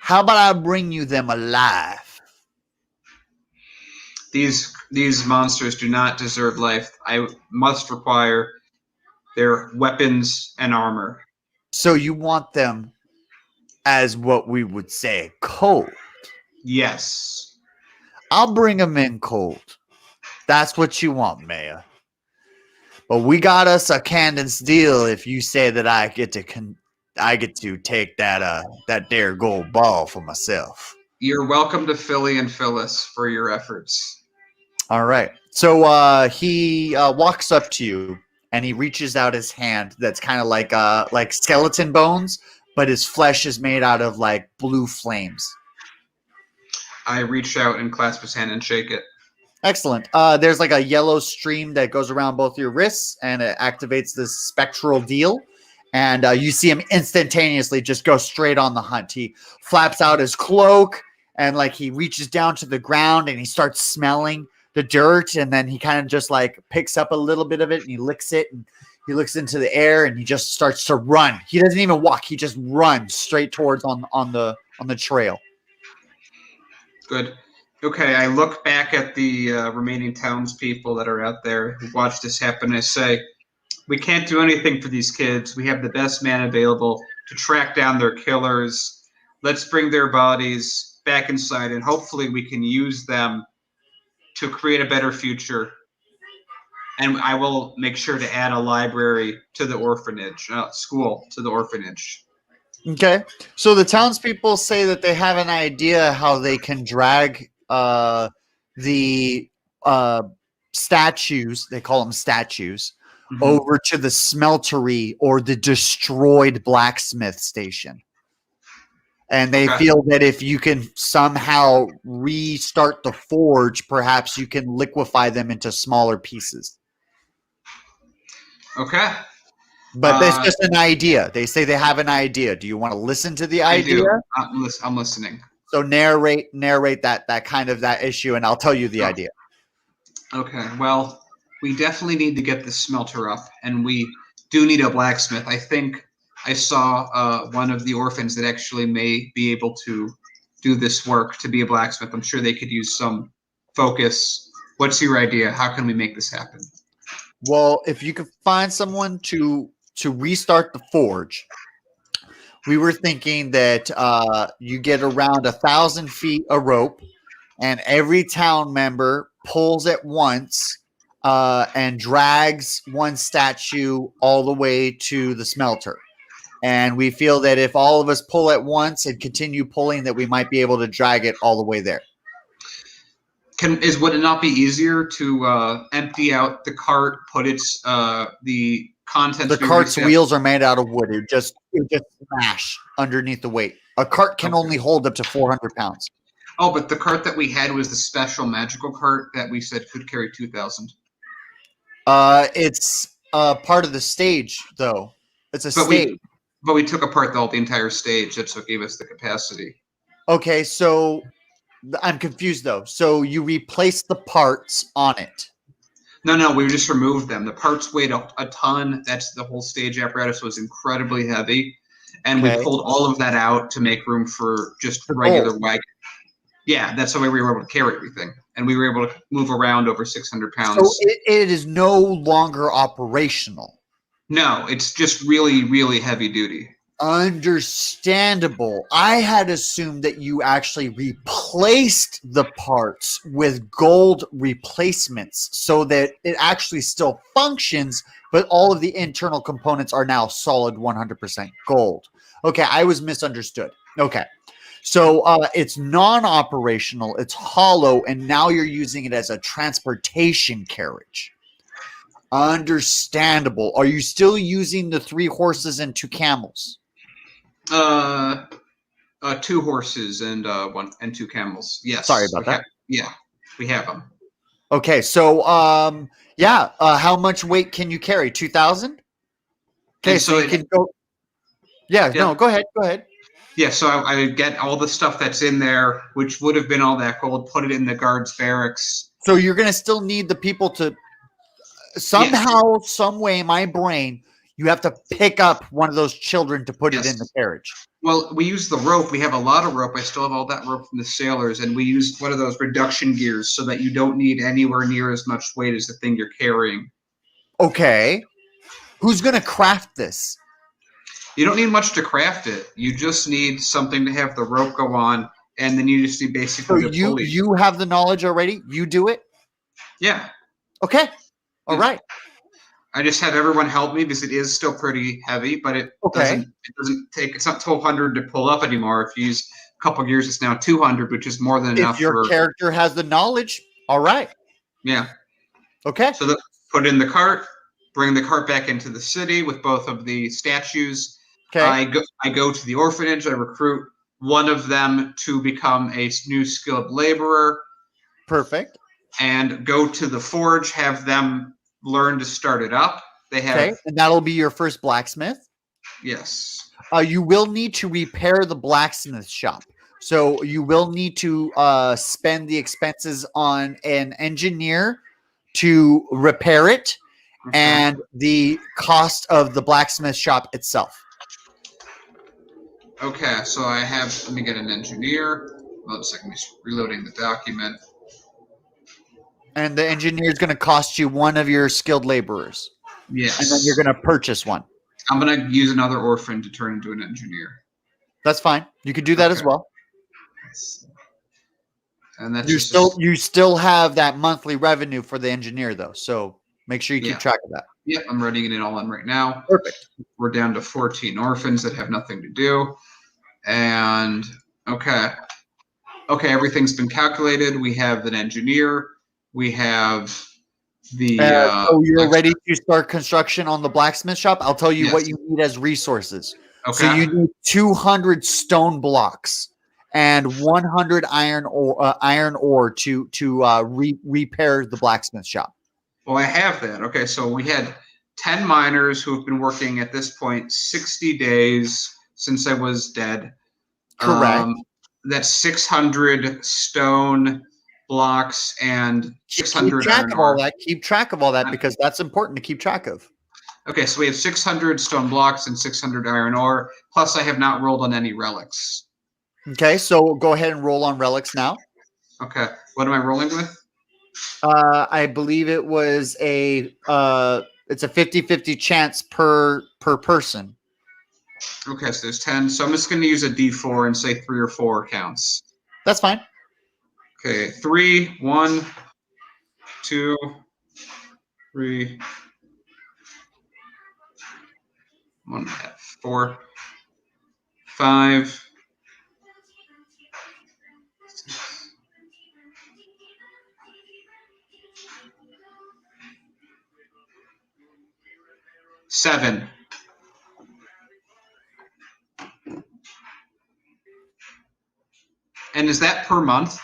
Speaker 1: How about I bring you them alive?
Speaker 2: These monsters do not deserve life. I must require their weapons and armor.
Speaker 1: So you want them as what we would say cold?
Speaker 2: Yes.
Speaker 1: I'll bring them in cold. That's what you want, Mayor. But we got us a cannon's deal if you say that I get to take that there gold ball for myself.
Speaker 2: You're welcome to Philly and Phyllis for your efforts.
Speaker 1: All right. So he walks up to you and he reaches out his hand that's kind of like skeleton bones, but his flesh is made out of like blue flames.
Speaker 2: I reach out and clasp his hand and shake it.
Speaker 1: Excellent. There's like a yellow stream that goes around both your wrists, and it activates this spectral deal. And you see him instantaneously just go straight on the hunt. He flaps out his cloak, and like he reaches down to the ground, and he starts smelling the dirt, and then he kind of just like picks up a little bit of it, and he licks it, and he looks into the air, and he just starts to run. He doesn't even walk; he just runs straight towards on the trail.
Speaker 2: Good. Okay, I look back at the remaining townspeople that are out there who watched this happen. I say, we can't do anything for these kids. We have the best man available to track down their killers. Let's bring their bodies back inside, and hopefully we can use them to create a better future. And I will make sure to add a library to the orphanage, school to the orphanage.
Speaker 1: Okay. So the townspeople say that they have an idea how they can drag the statues, they call them statues,
Speaker 2: Mhm.
Speaker 1: over to the smeltery or the destroyed blacksmith station. And they
Speaker 2: Okay.
Speaker 1: feel that if you can somehow restart the forge, perhaps you can liquefy them into smaller pieces.
Speaker 2: Okay.
Speaker 1: But that's just an idea. They say they have an idea. Do you want to listen to the
Speaker 2: I
Speaker 1: idea?
Speaker 2: do. I'm listening.
Speaker 1: So narrate that kind of that issue, and I'll tell you the
Speaker 2: Oh,
Speaker 1: idea.
Speaker 2: okay. Well, we definitely need to get the smelter up, and we do need a blacksmith. I think I saw one of the orphans that actually may be able to do this work to be a blacksmith. I'm sure they could use some focus. What's your idea? How can we make this happen?
Speaker 1: Well, if you could find someone to restart the forge, we were thinking that you get around 1,000 feet of rope, and every town member pulls at once and drags one statue all the way to the smelter. And we feel that if all of us pull at once and continue pulling, that we might be able to drag it all the way there.
Speaker 2: Would it not be easier to empty out the cart, put its the contents?
Speaker 1: The cart's wheels are made out of wood. It just smash underneath the weight. A cart can only hold up to 400 pounds.
Speaker 2: Oh, but the cart that we had was the special magical cart that we said could carry 2,000.
Speaker 1: It's part of the stage, though. It's a
Speaker 2: But
Speaker 1: stage.
Speaker 2: we took apart the entire stage. That's what gave us the capacity.
Speaker 1: Okay, so I'm confused though. So you replaced the parts on it.
Speaker 2: No, we just removed them. The parts weighed a ton. That's the whole stage apparatus was incredibly heavy, and we
Speaker 1: Okay.
Speaker 2: pulled all of that out to make room for just
Speaker 1: The
Speaker 2: regular
Speaker 1: gold.
Speaker 2: wagon. Yeah, that's the way we were able to carry everything, and we were able to move around over 600 pounds.
Speaker 1: So it is no longer operational.
Speaker 2: No, it's just really, really heavy duty.
Speaker 1: Understandable. I had assumed that you actually replaced the parts with gold replacements so that it actually still functions, but all of the internal components are now solid 100% gold. Okay, I was misunderstood. Okay. So it's non-operational, it's hollow, and now you're using it as a transportation carriage. Understandable. Are you still using the 3 horses and 2 camels?
Speaker 2: 2 horses and 2 camels. Yes.
Speaker 1: Sorry about that.
Speaker 2: We have them.
Speaker 1: Okay, so how much weight can you carry? 2,000? Okay, so you can go. Yeah, no, go ahead.
Speaker 2: Yeah, so I get all the stuff that's in there, which would have been all that gold, put it in the guards' barracks.
Speaker 1: So you're going to still need the people to somehow, some way, in my brain, you have to pick up one of those children to put it in the carriage.
Speaker 2: Well, we use the rope. We have a lot of rope. I still have all that rope from the sailors, and we use one of those reduction gears so that you don't need anywhere near as much weight as the thing you're carrying.
Speaker 1: Okay. Who's going to craft this?
Speaker 2: You don't need much to craft it. You just need something to have the rope go on, and then you just need basically the pulley.
Speaker 1: You have the knowledge already? You do it?
Speaker 2: Yeah.
Speaker 1: Okay. All right.
Speaker 2: I just have everyone help me because it is still pretty heavy, but it doesn't take, it's not 1,200 to pull up anymore. If you use a couple gears, it's now 200, which is more than enough.
Speaker 1: If your character has the knowledge, all right.
Speaker 2: Yeah.
Speaker 1: Okay.
Speaker 2: So put in the cart, bring the cart back into the city with both of the statues. Okay. I go to the orphanage. I recruit one of them to become a new skilled laborer.
Speaker 1: Perfect.
Speaker 2: And go to the forge, have them learn to start it up.
Speaker 1: And that'll be your first blacksmith?
Speaker 2: Yes.
Speaker 1: You will need to repair the blacksmith shop. So you will need to spend the expenses on an engineer to repair it and the cost of the blacksmith shop itself.
Speaker 2: Okay, so let me get an engineer. Hold on a second, I'm just reloading the document.
Speaker 1: And the engineer is going to cost you one of your skilled laborers.
Speaker 2: Yes.
Speaker 1: And then you're going to purchase one.
Speaker 2: I'm going to use another orphan to turn into an engineer.
Speaker 1: That's fine. You could do that as well.
Speaker 2: And that's
Speaker 1: you still have that monthly revenue for the engineer, though. So Make sure you keep
Speaker 2: Yeah.
Speaker 1: track of that.
Speaker 2: Yep, I'm writing it all in right now.
Speaker 1: Perfect.
Speaker 2: We're down to 14 orphans that have nothing to do. And okay. Okay, everything's been calculated. We have an engineer. We have the
Speaker 1: So you're
Speaker 2: extra,
Speaker 1: ready to start construction on the blacksmith shop? I'll tell you what
Speaker 2: yes.
Speaker 1: you need as resources. So
Speaker 2: Okay.
Speaker 1: you need 200 stone blocks and 100 iron ore to repair the blacksmith shop.
Speaker 2: Well, I have that. Okay, so we had 10 miners who have been working at this point 60 days since I was dead.
Speaker 1: Correct.
Speaker 2: That's 600 stone blocks and
Speaker 1: Keep
Speaker 2: 600
Speaker 1: track
Speaker 2: iron
Speaker 1: of all
Speaker 2: ore.
Speaker 1: that. Keep track of all that because that's important to keep track of.
Speaker 2: Okay, so we have 600 stone blocks and 600 iron ore. Plus, I have not rolled on any relics.
Speaker 1: Okay, so go ahead and roll on relics now.
Speaker 2: Okay, what am I rolling with?
Speaker 1: I believe it was it's a 50-50 chance per person.
Speaker 2: Okay, so there's 10. So I'm just going to use a D4 and say 3 or 4 counts.
Speaker 1: That's fine.
Speaker 2: Okay, 3, 1, 2, 3, 1.5, 4, 5, 7. And is that per month?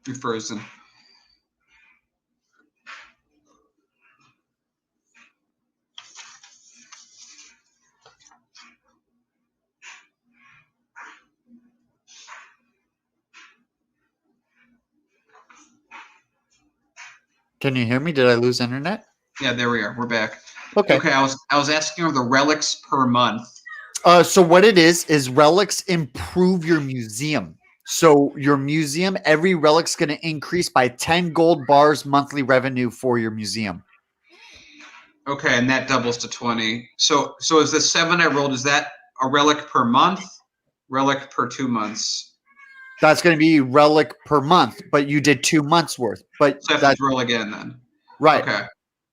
Speaker 2: You're frozen.
Speaker 1: Can you hear me? Did I lose internet?
Speaker 2: Yeah, there we are. We're back.
Speaker 1: Okay.
Speaker 2: Okay, I was asking of the relics per month.
Speaker 1: So what it is relics improve your museum. So your museum, every relic's going to increase by 10 gold bars monthly revenue for your museum.
Speaker 2: Okay, and that doubles to 20. So is the 7 I rolled, is that a relic per month? Relic per 2 months?
Speaker 1: That's going to be relic per month, but you did 2 months worth. But
Speaker 2: So I have
Speaker 1: that's
Speaker 2: to roll again then.
Speaker 1: right.
Speaker 2: Okay.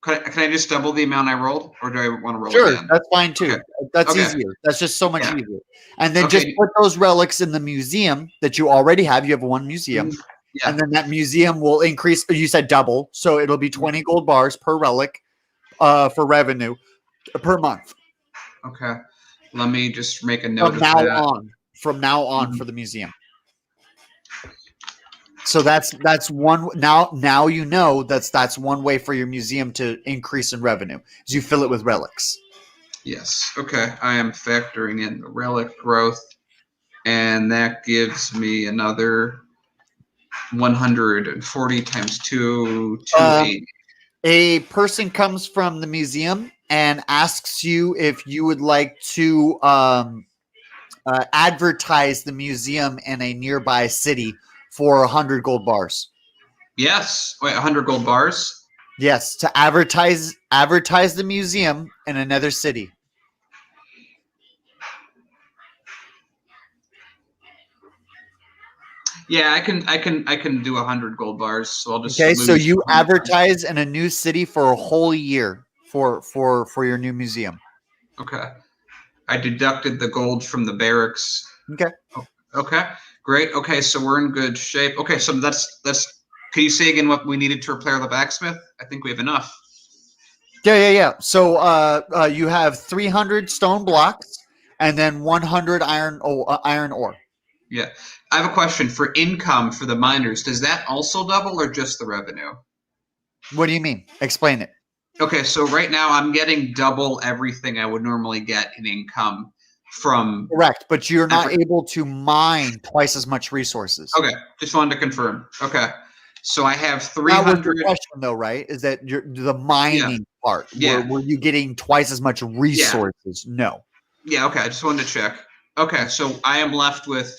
Speaker 2: Can I just double the amount I rolled, or do I want to roll
Speaker 1: Sure,
Speaker 2: again?
Speaker 1: that's fine too.
Speaker 2: Okay.
Speaker 1: That's
Speaker 2: Okay.
Speaker 1: easier. That's just so much
Speaker 2: Yeah.
Speaker 1: easier. And then
Speaker 2: Okay.
Speaker 1: just put those relics in the museum that you already have. You have one museum.
Speaker 2: Yeah.
Speaker 1: And then that museum will increase. You said double. So it'll be 20 gold bars per relic for revenue per month.
Speaker 2: Okay. Let me just make a note
Speaker 1: From
Speaker 2: of
Speaker 1: now
Speaker 2: that.
Speaker 1: on. From now on
Speaker 2: Mhm.
Speaker 1: for the museum. So that's one now you know that's one way for your museum to increase in revenue is you fill it with relics.
Speaker 2: Yes. Okay. I am factoring in the relic growth, and that gives me another 140 times 2, 280.
Speaker 1: A person comes from the museum and asks you if you would like to advertise the museum in a nearby city for 100 gold bars.
Speaker 2: Yes. Wait, 100 gold bars?
Speaker 1: Yes, to advertise the museum in another city.
Speaker 2: Yeah, I can do 100 gold bars. So I'll just
Speaker 1: Okay, so
Speaker 2: lose
Speaker 1: you
Speaker 2: 100
Speaker 1: advertise in a new city for a whole year for your new museum.
Speaker 2: Okay. I deducted the gold from the barracks.
Speaker 1: Okay.
Speaker 2: Okay. Great. Okay, so we're in good shape. Okay, so that's can you say again what we needed to repair the blacksmith? I think we have enough.
Speaker 1: Yeah. So you have 300 stone blocks and then 100 iron ore.
Speaker 2: Yeah. I have a question for income for the miners. Does that also double or just the revenue?
Speaker 1: What do you mean? Explain it.
Speaker 2: Okay, so right now I'm getting double everything I would normally get in income from.
Speaker 1: Correct, but you're not able to mine twice as much resources.
Speaker 2: Okay, just wanted to confirm. Okay, so I have
Speaker 1: That was
Speaker 2: 300.
Speaker 1: the question, though, right? Is that the mining part?
Speaker 2: Yeah.
Speaker 1: Were you getting twice as much resources? No.
Speaker 2: Yeah, okay, I just wanted to check. Okay, so I am left with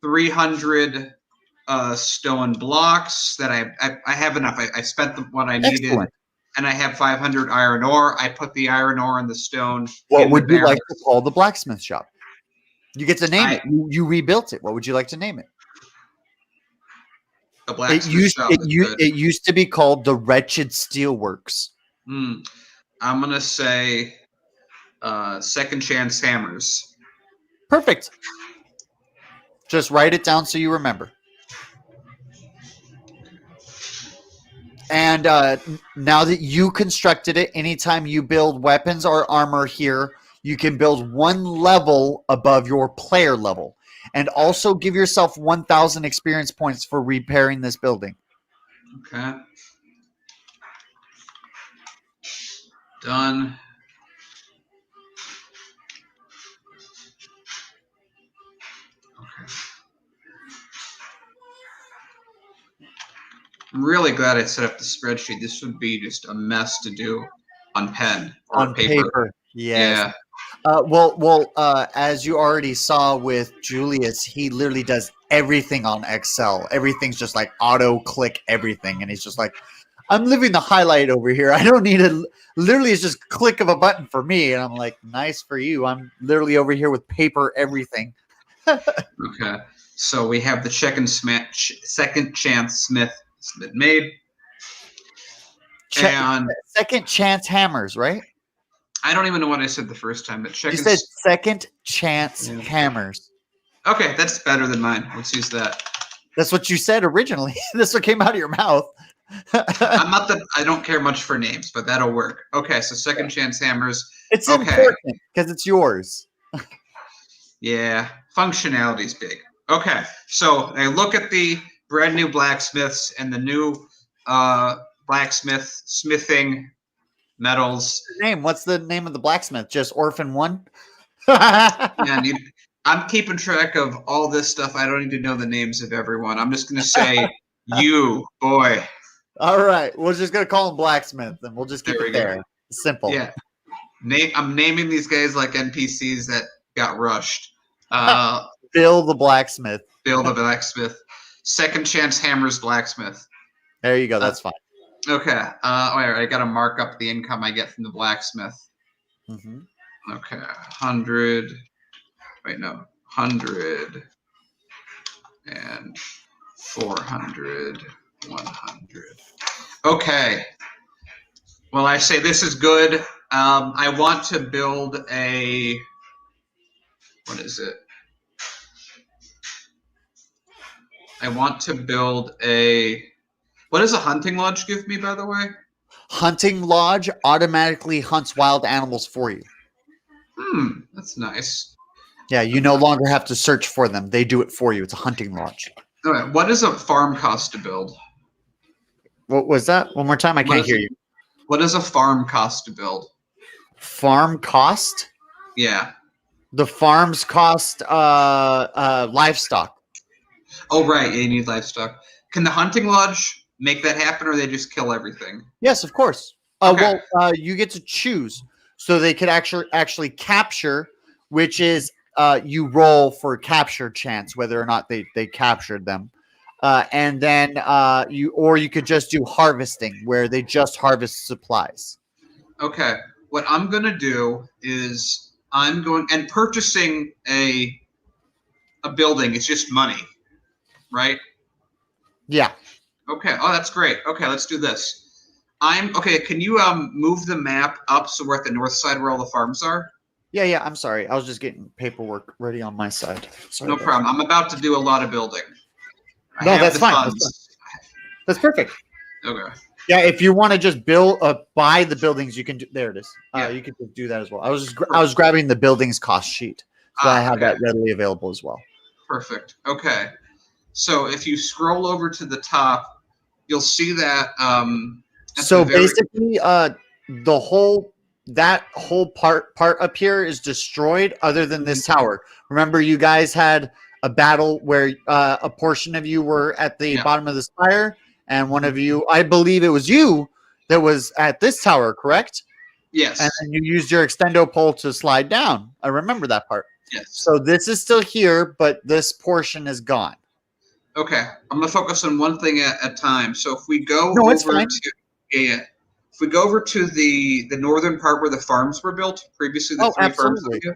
Speaker 2: 300 stone blocks that I have enough. I spent what I needed.
Speaker 1: Excellent.
Speaker 2: and I have 500 iron ore. I put the iron ore and the stone.
Speaker 1: What
Speaker 2: in
Speaker 1: would
Speaker 2: the
Speaker 1: you like
Speaker 2: barrels.
Speaker 1: to call the blacksmith shop? You get to name
Speaker 2: I-
Speaker 1: it. You rebuilt it. What would you like to name it?
Speaker 2: The blacksmith shop is good.
Speaker 1: It used to be called the Wretched Steelworks.
Speaker 2: I'm gonna say Second Chance Hammers.
Speaker 1: Perfect. Just write it down so you remember. And now that you constructed it, anytime you build weapons or armor here, you can build one level above your player level. And also give yourself 1,000 experience points for repairing this building.
Speaker 2: Okay. Done. Okay. I'm really glad I set up the spreadsheet. This would be just a mess to do on pen or
Speaker 1: On paper. Yes.
Speaker 2: Yeah.
Speaker 1: As you already saw with Julius, he literally does everything on Excel. Everything's just like auto click everything. And he's just like, I'm living the highlight over here. I don't need a literally it's just click of a button for me. And I'm like, nice for you. I'm literally over here with paper everything.
Speaker 2: Okay. So we have the Second Chance Smith made. And
Speaker 1: Second Chance Hammers, right?
Speaker 2: I don't even know what I said the first time, but
Speaker 1: You said Second Chance Hammers.
Speaker 2: Okay, that's better than mine. Let's use that.
Speaker 1: That's what you said originally. This what came out of your mouth.
Speaker 2: I don't care much for names, but that'll work. Okay, so Second Chance Hammers.
Speaker 1: It's
Speaker 2: Okay.
Speaker 1: important because it's yours.
Speaker 2: Yeah, functionality's big. Okay, so I look at the brand new blacksmiths and the new smithing metals.
Speaker 1: What's the name of the blacksmith? Just Orphan One?
Speaker 2: And I'm keeping track of all this stuff. I don't need to know the names of everyone. I'm just going to say, you, boy.
Speaker 1: All right. We're just going to call him blacksmith and we'll just keep
Speaker 2: There
Speaker 1: it
Speaker 2: we go.
Speaker 1: there. Simple.
Speaker 2: Yeah. I'm naming these guys like NPCs that got rushed.
Speaker 1: Bill the blacksmith.
Speaker 2: Bill the blacksmith. Second Chance Hammers blacksmith.
Speaker 1: There you go. That's fine.
Speaker 2: Okay. All right. I got to mark up the income I get from the blacksmith.
Speaker 1: Mm-hmm.
Speaker 2: Okay. 100. Wait, no. 100 and 400. 100. Okay. Well, I say this is good. I want to build a. What is it? I want to build a. What does a hunting lodge give me, by the way?
Speaker 1: Hunting lodge automatically hunts wild animals for you.
Speaker 2: That's nice.
Speaker 1: Yeah, you no longer have to search for them. They do it for you. It's a hunting lodge.
Speaker 2: All right. What does a farm cost to build?
Speaker 1: What was that? One more time. I can't hear you.
Speaker 2: What does a farm cost to build?
Speaker 1: Farm cost?
Speaker 2: Yeah.
Speaker 1: The farms cost livestock.
Speaker 2: Oh, right. Yeah, you need livestock. Can the hunting lodge make that happen, or they just kill everything?
Speaker 1: Yes, of course.
Speaker 2: Okay.
Speaker 1: You get to choose. So they could actually capture, which is you roll for capture chance, whether or not they captured them. And then you could just do harvesting, where they just harvest supplies.
Speaker 2: Okay. What I'm going to do is I'm going and purchasing a building is just money, right?
Speaker 1: Yeah.
Speaker 2: Okay. Oh, that's great. Okay, let's do this. Okay. Can you move the map up so we're at the north side where all the farms are?
Speaker 1: Yeah. I'm sorry. I was just getting paperwork ready on my side. Sorry.
Speaker 2: No problem. I'm about to do a lot of building.
Speaker 1: No, that's fine. That's perfect.
Speaker 2: Okay.
Speaker 1: Yeah, if you want to just buy the buildings, you can do. There it is. You can do that as well. I was grabbing the buildings cost sheet, so I have that readily available as well.
Speaker 2: Perfect. Okay. So if you scroll over to the top, you'll see that.
Speaker 1: So basically, the whole part up here is destroyed, other than this tower. Remember, you guys had a battle where a portion of you were at the bottom of the spire, and one of you, I believe it was you, that was at this tower, correct?
Speaker 2: Yes.
Speaker 1: And then you used your extendo pole to slide down. I remember that part.
Speaker 2: Yes.
Speaker 1: So this is still here, but this portion is gone.
Speaker 2: Okay. I'm going to focus on one thing at a time. So if we go
Speaker 1: No, it's
Speaker 2: over
Speaker 1: fine.
Speaker 2: to If we go over to the northern part where the farms were built, previously the three farms that we
Speaker 1: absolutely.
Speaker 2: do.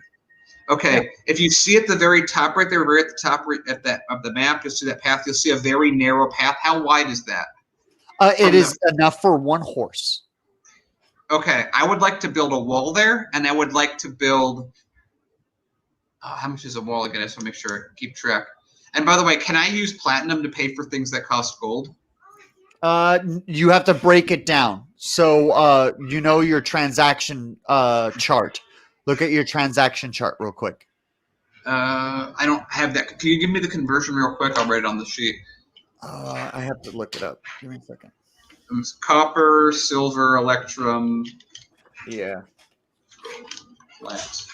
Speaker 2: Okay, if you see at the very top right there, right at the top right at that of the map, you'll see that path. You'll see a very narrow path. How wide is that?
Speaker 1: It is enough for one horse.
Speaker 2: Okay, I would like to build a wall there, and I would like to build. How much is a wall again? I just want to make sure I keep track. And by the way, can I use platinum to pay for things that cost gold?
Speaker 1: You have to break it down. So, you know your transaction chart. Look at your transaction chart real quick.
Speaker 2: I don't have that. Can you give me the conversion real quick? I'll write it on the sheet.
Speaker 1: I have to look it up. Give me a second.
Speaker 2: Copper, silver, electrum,
Speaker 1: Yeah.
Speaker 2: flat.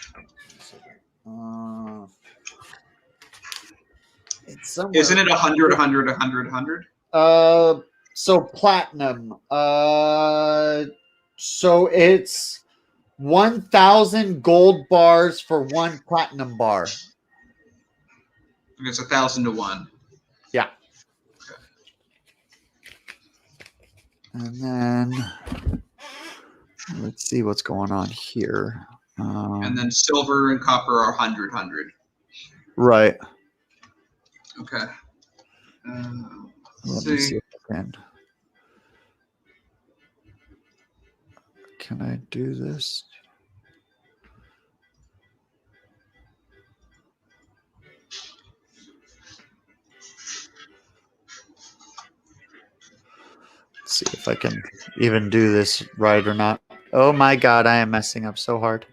Speaker 1: It's somewhere.
Speaker 2: Isn't it 100, 100, 100, 100?
Speaker 1: So platinum. So it's 1,000 gold bars for one platinum bar.
Speaker 2: It's 1,000 to 1.
Speaker 1: Yeah.
Speaker 2: Okay.
Speaker 1: And then let's see what's going on here.
Speaker 2: And then silver and copper are 100, 100.
Speaker 1: Right.
Speaker 2: Okay.
Speaker 1: Let me see if I can. Can I do this? Let's see if I can even do this right or not. Oh my God, I am messing up so hard.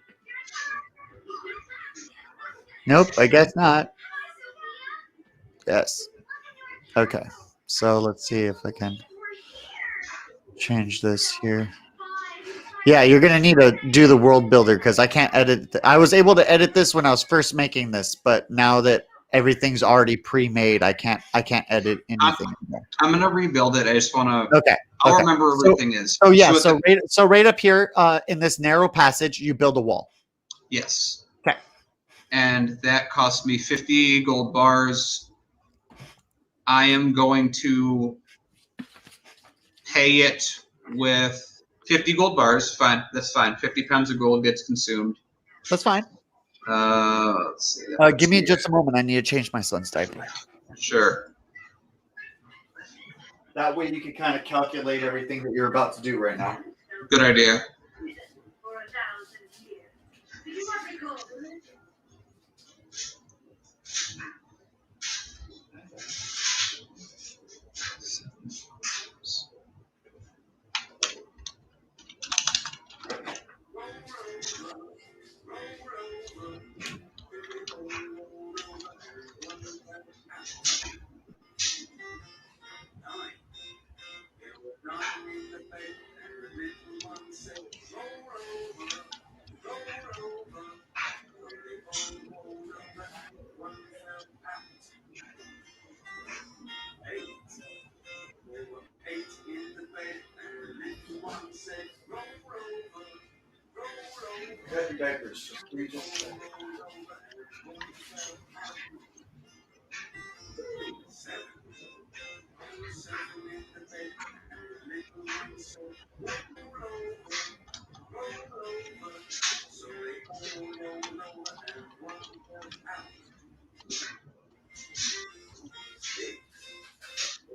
Speaker 1: Nope, I guess not. Yes. Okay. So let's see if I can change this here. Yeah, you're going to need to do the world builder because I can't edit. I was able to edit this when I was first making this, but now that everything's already pre-made, I can't edit anything anymore.
Speaker 2: I'm going to rebuild it. I just want to.
Speaker 1: Okay.
Speaker 2: I'll remember where everything is.
Speaker 1: Oh yeah. So right up here in this narrow passage, you build a wall.
Speaker 2: Yes.
Speaker 1: Okay.
Speaker 2: And that cost me 50 gold bars. I am going to pay it with 50 gold bars. Fine. That's fine. 50 pounds of gold gets consumed.
Speaker 1: That's fine.
Speaker 2: Let's see.
Speaker 1: Give me just a moment. I need to change my son's diaper.
Speaker 2: Sure.
Speaker 1: That way you can kind of calculate everything that you're about to do right now.
Speaker 2: Good idea.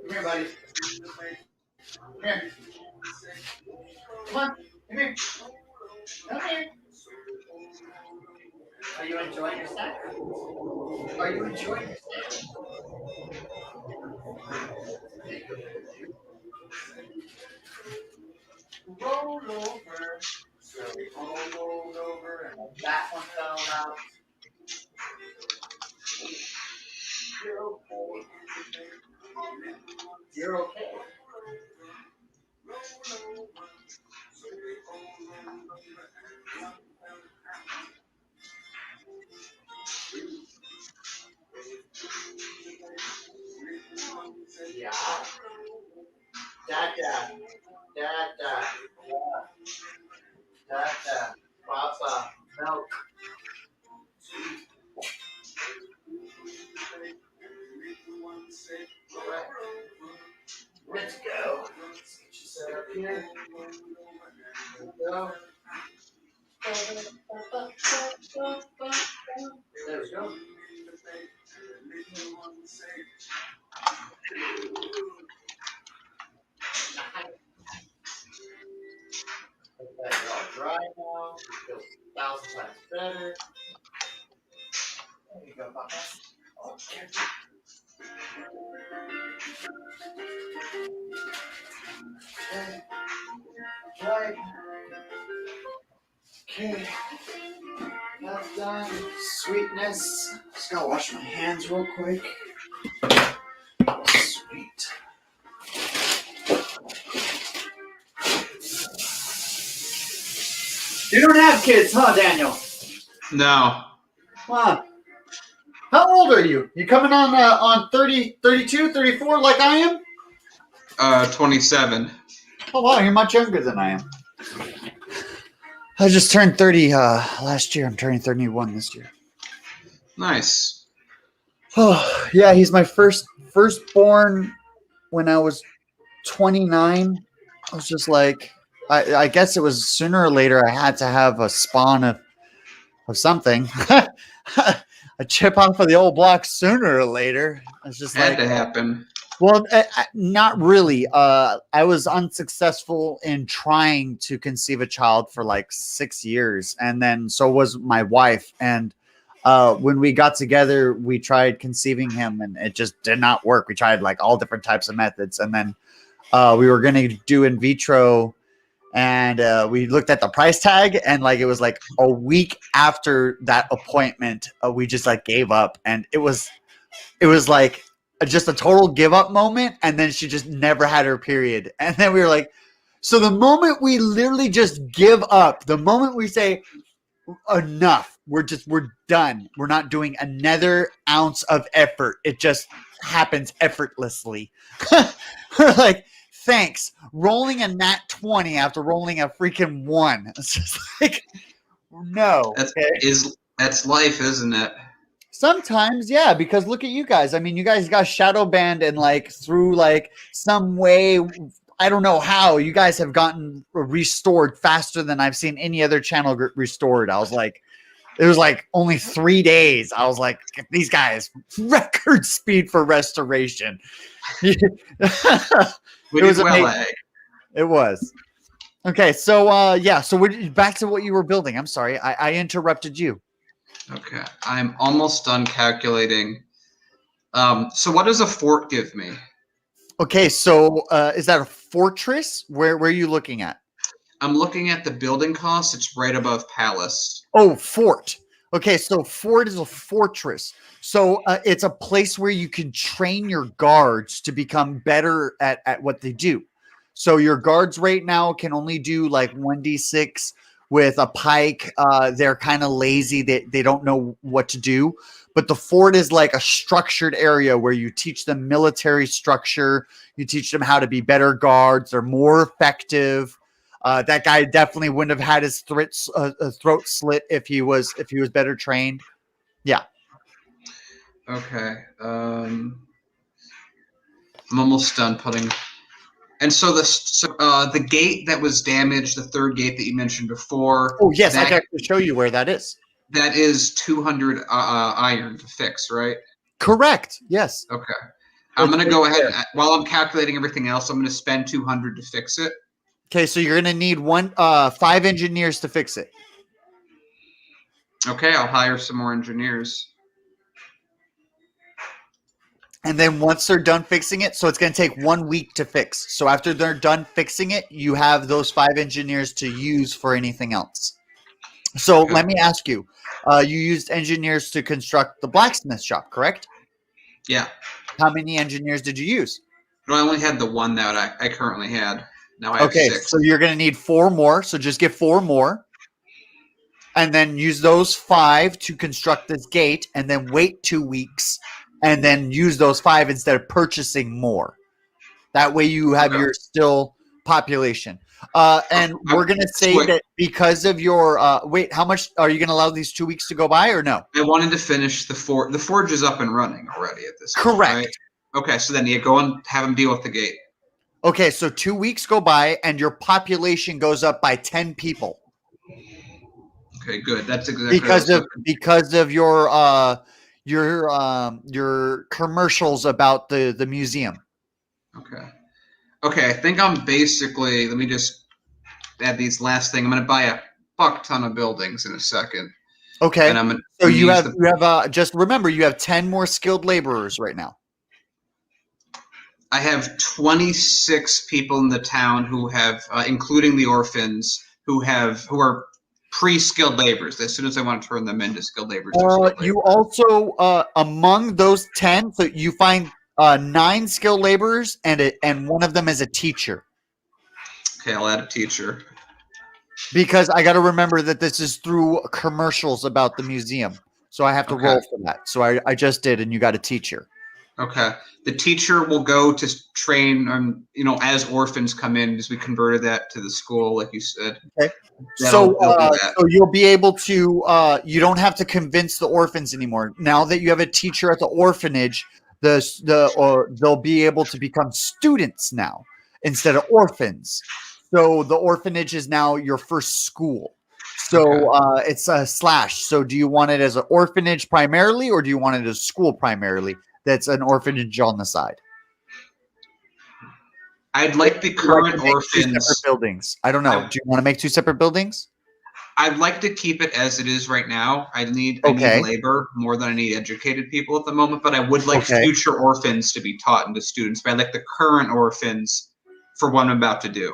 Speaker 1: Come here, buddy. Come here. Come on. Come here. Come here. Are you enjoying your snack? Are you enjoying your snack? Roll over. So we all rolled over and that one fell out. You're okay. You're okay. Yeah. Dada. Dada. Dada. Papa. Milk. All right. Let's go. Let's get you set up here. go. There we go. That's all dry now. Feels 1,000 times better. There you go, Papa. Okay. Dry. Okay. That's done. Sweetness. Just gotta wash my hands real quick. Sweet. You don't have kids, huh, Daniel?
Speaker 2: No.
Speaker 1: Huh. How old are you? You coming on 30, 32, 34 like I am?
Speaker 2: 27.
Speaker 1: Oh wow, you're much younger than I am. I just turned 30 last year. I'm turning 31 this year.
Speaker 2: Nice.
Speaker 1: Oh yeah, he's my firstborn when I was 29. I was just like, I guess it was sooner or later I had to have a spawn of something. A chip off of the old block sooner or later. It's just
Speaker 2: Had
Speaker 1: like,
Speaker 2: to happen.
Speaker 1: well, not really. I was unsuccessful in trying to conceive a child for like 6 years, and then so was my wife. And when we got together, we tried conceiving him, and it just did not work. We tried like all different types of methods, and then we were going to do in vitro, and we looked at the price tag, and like it was like a week after that appointment, we just like gave up, and it was like just a total give up moment. And then she just never had her period, and then we were like, so the moment we literally just give up, the moment we say enough, we're done, we're not doing another ounce of effort, it just happens effortlessly. We're like, thanks, rolling a nat 20 after rolling a freaking 1. It's just like, no.
Speaker 2: That's life, isn't it?
Speaker 1: Sometimes, yeah, because look at you guys. I mean, you guys got shadow banned, and like through like some way, I don't know how, you guys have gotten restored faster than I've seen any other channel restored. I was like, it was like only 3 days. I was like, these guys, record speed for restoration. It was amazing. It was. Okay, so yeah, so back to what you were building. I'm sorry, I interrupted you.
Speaker 2: Okay, I'm almost done calculating. So what does a fort give me?
Speaker 1: Okay, so is that a fortress? Where are you looking at?
Speaker 2: I'm looking at the building cost. It's right above palace.
Speaker 1: Oh, fort. Okay, so fort is a fortress. So it's a place where you can train your guards to become better at what they do. So your guards right now can only do like 1d6 with a pike. They're kind of lazy. They don't know what to do. But the fort is like a structured area where you teach them military structure. You teach them how to be better guards. They're more effective. That guy definitely wouldn't have had his throat slit if he was better trained. Yeah.
Speaker 2: Okay. I'm almost done putting. And so the gate that was damaged, the third gate that you mentioned before.
Speaker 1: Oh yes, I can actually show you where that is.
Speaker 2: That is 200 iron to fix, right?
Speaker 1: Correct. Yes.
Speaker 2: Okay. I'm going to go ahead while I'm calculating everything else. I'm going to spend 200 to fix it.
Speaker 1: Okay, so you're going to need 5 engineers to fix it.
Speaker 2: Okay, I'll hire some more engineers.
Speaker 1: And then once they're done fixing it, so it's going to take 1 week to fix. So after they're done fixing it, you have those 5 engineers to use for anything else. So Let me ask you, you used engineers to construct the blacksmith shop, correct?
Speaker 2: Yeah.
Speaker 1: How many engineers did you use?
Speaker 2: No, I only had the one that I currently had. Now I have 6.
Speaker 1: So you're going to need 4 more. So just get 4 more. And then use those 5 to construct this gate, and then wait 2 weeks, and then use those 5 instead of purchasing more. That way you have your still population. And we're going to say that because of your wait, how much are you going to allow these 2 weeks to go by, or no?
Speaker 2: I wanted to finish the forge. The forge is up and running already at this point.
Speaker 1: Correct.
Speaker 2: Right? Okay, so then you go and have them deal with the gate.
Speaker 1: Okay, so 2 weeks go by and your population goes up by 10 people
Speaker 2: Okay, good. That's exactly what I
Speaker 1: because
Speaker 2: was
Speaker 1: of
Speaker 2: looking.
Speaker 1: your commercials about the museum.
Speaker 2: Okay. Okay, I think I'm basically. Let me just add these last thing. I'm going to buy a fuck ton of buildings in a second, and
Speaker 1: Okay.
Speaker 2: I'm going
Speaker 1: So
Speaker 2: to
Speaker 1: you
Speaker 2: use
Speaker 1: have
Speaker 2: the.
Speaker 1: just remember you have 10 more skilled laborers right now.
Speaker 2: I have 26 people in the town who have, including the orphans, who are pre-skilled laborers. As soon as I want to turn them into skilled laborers, they're skilled laborers.
Speaker 1: You also among those 10, so you find 9 skilled laborers and one of them is a teacher.
Speaker 2: Okay, I'll add a teacher.
Speaker 1: Because I got to remember that this is through commercials about the museum. So I have to
Speaker 2: Okay.
Speaker 1: roll for that. So I just did, and you got a teacher.
Speaker 2: Okay. The teacher will go to train, as orphans come in, because we converted that to the school, like you said.
Speaker 1: Okay.
Speaker 2: They'll do that.
Speaker 1: So you'll be able to. You don't have to convince the orphans anymore. Now that you have a teacher at the orphanage, they'll be able to become students now instead of orphans. So the orphanage is now your first school. So it's a slash. So do you want it as an orphanage primarily, or do you want it as a school primarily? That's an orphanage on the side.
Speaker 2: I'd like the
Speaker 1: Would you like
Speaker 2: current
Speaker 1: to make 2 separate
Speaker 2: orphans.
Speaker 1: buildings. I don't know. Do you want to make 2 separate buildings?
Speaker 2: I'd like to keep it as it is right now. I need
Speaker 1: Okay.
Speaker 2: labor more than I need educated people at the moment, but I would like
Speaker 1: Okay.
Speaker 2: future orphans to be taught into students. But I'd like the current orphans for what I'm about to do.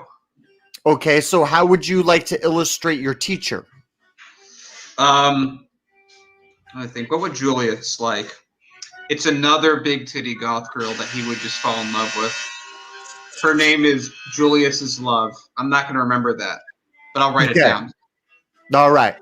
Speaker 1: Okay, so how would you like to illustrate your teacher?
Speaker 2: I think, what would Julius like? It's another big titty goth girl that he would just fall in love with. Her name is Julius's Love. I'm not going to remember that, but I'll write it down.
Speaker 1: All right.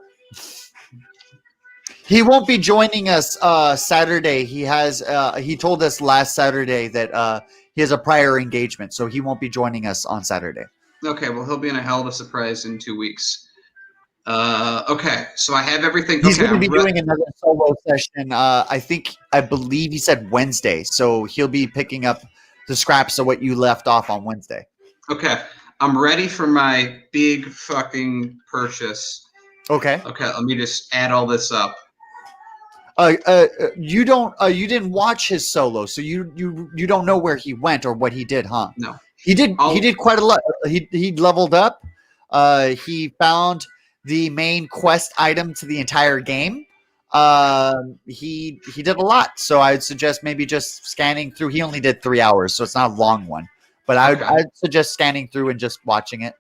Speaker 1: He won't be joining us Saturday. He told us last Saturday that he has a prior engagement, so he won't be joining us on Saturday.
Speaker 2: Okay, well, he'll be in a hell of a surprise in 2 weeks. Okay, so I have everything.
Speaker 1: He's
Speaker 2: Okay,
Speaker 1: going to be doing another solo session. I believe he said Wednesday, so he'll be picking up the scraps of what you left off on Wednesday.
Speaker 2: Okay, I'm ready for my big fucking purchase.
Speaker 1: Okay.
Speaker 2: Okay, let me just add all this up.
Speaker 1: You didn't watch his solo, so you don't know where he went or what he did, huh?
Speaker 2: No,
Speaker 1: he did quite a lot. He leveled up. He found the main quest item to the entire game. He did a lot, so I'd suggest maybe just scanning through. He only did 3 hours, so it's not a long one, but I'd suggest scanning through and just watching it,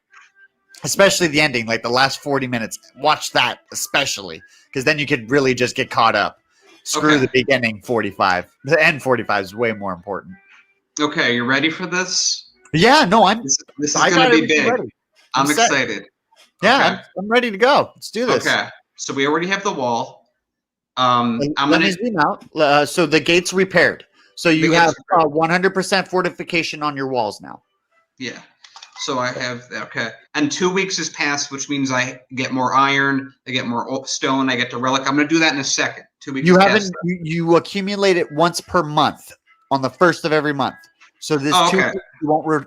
Speaker 1: especially the ending, like the last 40 minutes. Watch that especially, because then you could really just get caught up. Screw the beginning 45. The end 45 is way more important.
Speaker 2: Okay, you ready for this?
Speaker 1: Yeah, no,
Speaker 2: This is going to be big.
Speaker 1: Ready.
Speaker 2: I'm excited.
Speaker 1: Yeah,
Speaker 2: okay.
Speaker 1: I'm ready to go. Let's do this.
Speaker 2: Okay, so we already have the wall.
Speaker 1: Let me zoom out. So the gate's repaired. So you have 100% fortification on your walls now.
Speaker 2: Yeah. So I have okay, and 2 weeks has passed, which means I get more iron, I get more stone, I get the relic. I'm going to do that in a second. 2 weeks.
Speaker 1: You accumulate it once per month on the first of every month. So this 2 weeks,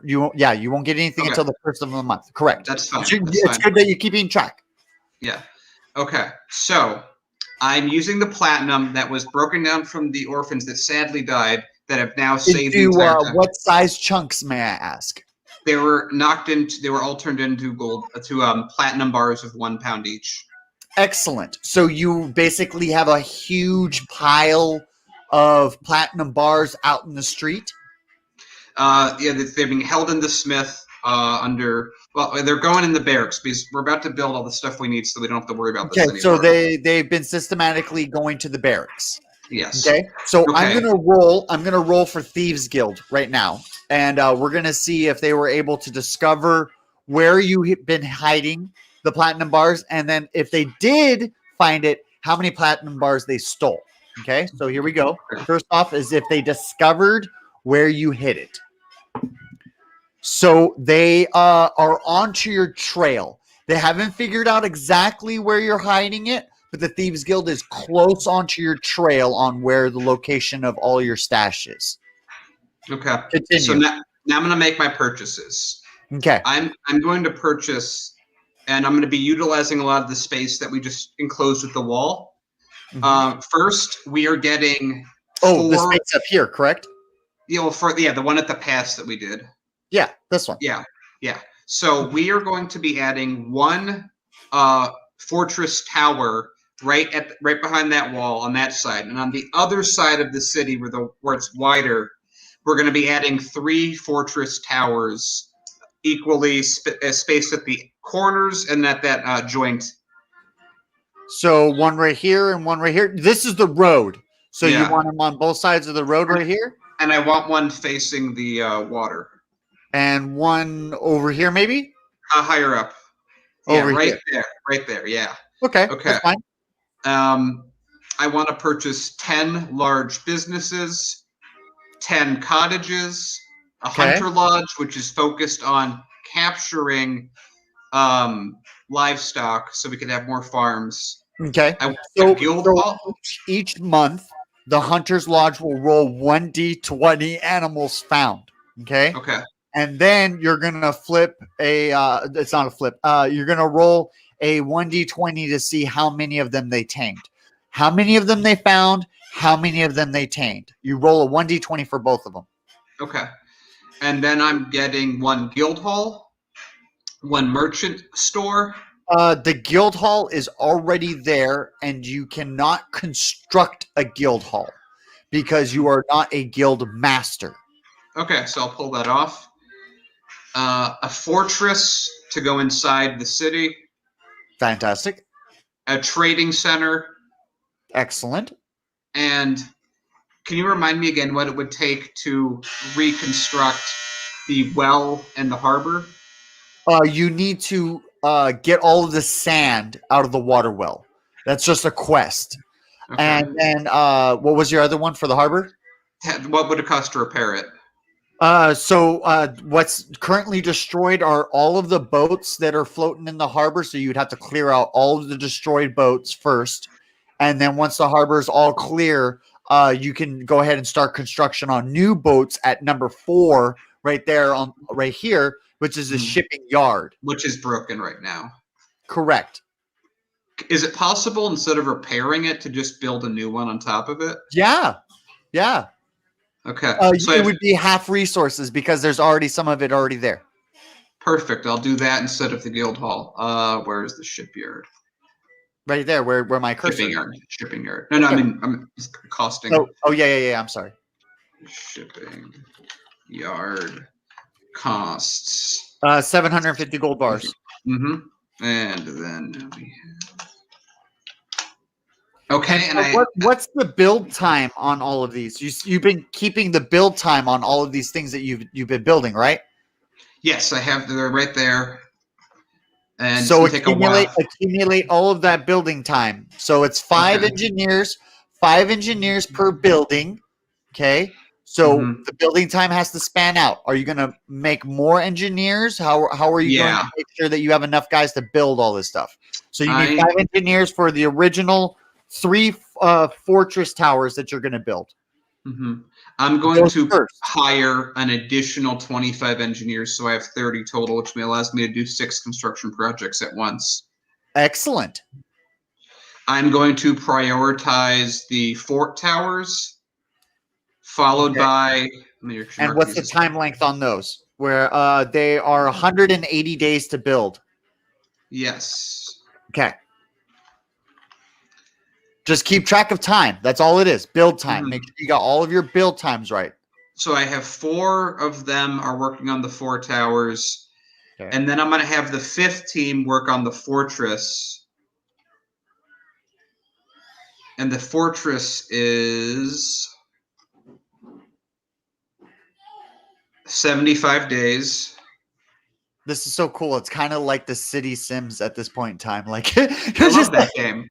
Speaker 1: you won't get anything until the first of the month. Correct.
Speaker 2: That's fine.
Speaker 1: It's good that you're keeping track.
Speaker 2: Yeah. Okay. So I'm using the platinum that was broken down from the orphans that sadly died that have now saved the entire time.
Speaker 1: What size chunks, may I ask?
Speaker 2: They were all turned into gold, platinum bars of 1 pound each.
Speaker 1: Excellent. So you basically have a huge pile of platinum bars out in the street?
Speaker 2: Yeah, they're being held in the smith they're going in the barracks because we're about to build all the stuff we need so we don't have to worry about this anymore.
Speaker 1: So they've been systematically going to the barracks.
Speaker 2: Yes.
Speaker 1: Okay. So I'm gonna roll for Thieves Guild right now. And we're going to see if they were able to discover where you've been hiding the platinum bars. And then if they did find it, how many platinum bars they stole. Okay, so here we go. First off is if they discovered where you hid it. So they are onto your trail. They haven't figured out exactly where you're hiding it, but the Thieves Guild is close onto your trail on where the location of all your stash is.
Speaker 2: Okay.
Speaker 1: Continue.
Speaker 2: Now I'm going to make my purchases.
Speaker 1: Okay.
Speaker 2: I'm going to purchase, and I'm going to be utilizing a lot of the space that we just enclosed with the wall. First, we are getting
Speaker 1: the
Speaker 2: four.
Speaker 1: space up here, correct?
Speaker 2: The one at the pass that we did.
Speaker 1: Yeah, this one.
Speaker 2: Yeah. So we are going to be adding one fortress tower right behind that wall on that side, and on the other side of the city where it's wider, we're going to be adding 3 fortress towers equally spaced at the corners and at that joint.
Speaker 1: So one right here and one right here. This is the road. So you want them on both sides of the road right here?
Speaker 2: And I want one facing the water.
Speaker 1: And one over here, maybe?
Speaker 2: Higher up.
Speaker 1: Over
Speaker 2: here.
Speaker 1: There.
Speaker 2: Right there, yeah.
Speaker 1: Okay, that's fine.
Speaker 2: I want to purchase 10 large businesses, 10 cottages, a hunter lodge, which is focused on capturing livestock so we can have more farms.
Speaker 1: Okay.
Speaker 2: So
Speaker 1: each month, the hunter's lodge will roll 1d20 animals found. Okay. And then you're going to flip it's not a flip. You're going to roll a 1d20 to see how many of them they tamed. How many of them they found, how many of them they tamed. You roll a 1d20 for both of them.
Speaker 2: Okay. And then I'm getting 1 guild hall, 1 merchant store.
Speaker 1: The guild hall is already there, and you cannot construct a guild hall because you are not a guild master.
Speaker 2: Okay, so I'll pull that off. A fortress to go inside the city.
Speaker 1: Fantastic.
Speaker 2: A trading center.
Speaker 1: Excellent.
Speaker 2: And can you remind me again what it would take to reconstruct the well and the harbor?
Speaker 1: You need to get all of the sand out of the water well. That's just a quest. Okay. And then what was your other one for the harbor?
Speaker 2: What would it cost to repair it?
Speaker 1: What's currently destroyed are all of the boats that are floating in the harbor. So you'd have to clear out all of the destroyed boats first. And then once the harbor is all clear, you can go ahead and start construction on new boats at number 4 right there right here, which is a shipping yard. Which is
Speaker 2: broken right now.
Speaker 1: Correct.
Speaker 2: Is it possible instead of repairing it to just build a new one on top of it?
Speaker 1: Yeah.
Speaker 2: Okay.
Speaker 1: So it would be half resources because there's already some of it already there.
Speaker 2: Perfect. I'll do that instead of the guild hall. Where is the shipyard?
Speaker 1: Right there, where my cursor is.
Speaker 2: Shipping yard. No, I mean I'm costing.
Speaker 1: Oh yeah. I'm sorry.
Speaker 2: Shipping yard costs
Speaker 1: 750 gold bars.
Speaker 2: And then we have. Okay,
Speaker 1: what's the build time on all of these? You've been keeping the build time on all of these things that you've been building, right?
Speaker 2: Yes, I have. They're right there. And
Speaker 1: so accumulate all of that building time. So it's 5 engineers, 5 engineers per building. Okay. So the building time has to span out. Are you going to make more engineers? How are you going to make sure that you have enough guys to build all this stuff? So you need 5 engineers for the original 3 fortress towers that you're going to build.
Speaker 2: I'm going to hire an additional 25 engineers, so I have 30 total, which allows me to do 6 construction projects at once.
Speaker 1: Excellent.
Speaker 2: I'm going to prioritize the fort towers, followed by.
Speaker 1: And what's the time length on those? Where they are 180 days to build.
Speaker 2: Yes.
Speaker 1: Okay. Just keep track of time. That's all it is. Build time. Make sure you got all of your build times right.
Speaker 2: So I have 4 of them are working on the 4 towers. Okay. And then I'm going to have the 5th team work on the fortress. And the fortress is 75 days.
Speaker 1: This is so cool. It's kind of like the City Sims at this point in time. Like
Speaker 2: I love that game.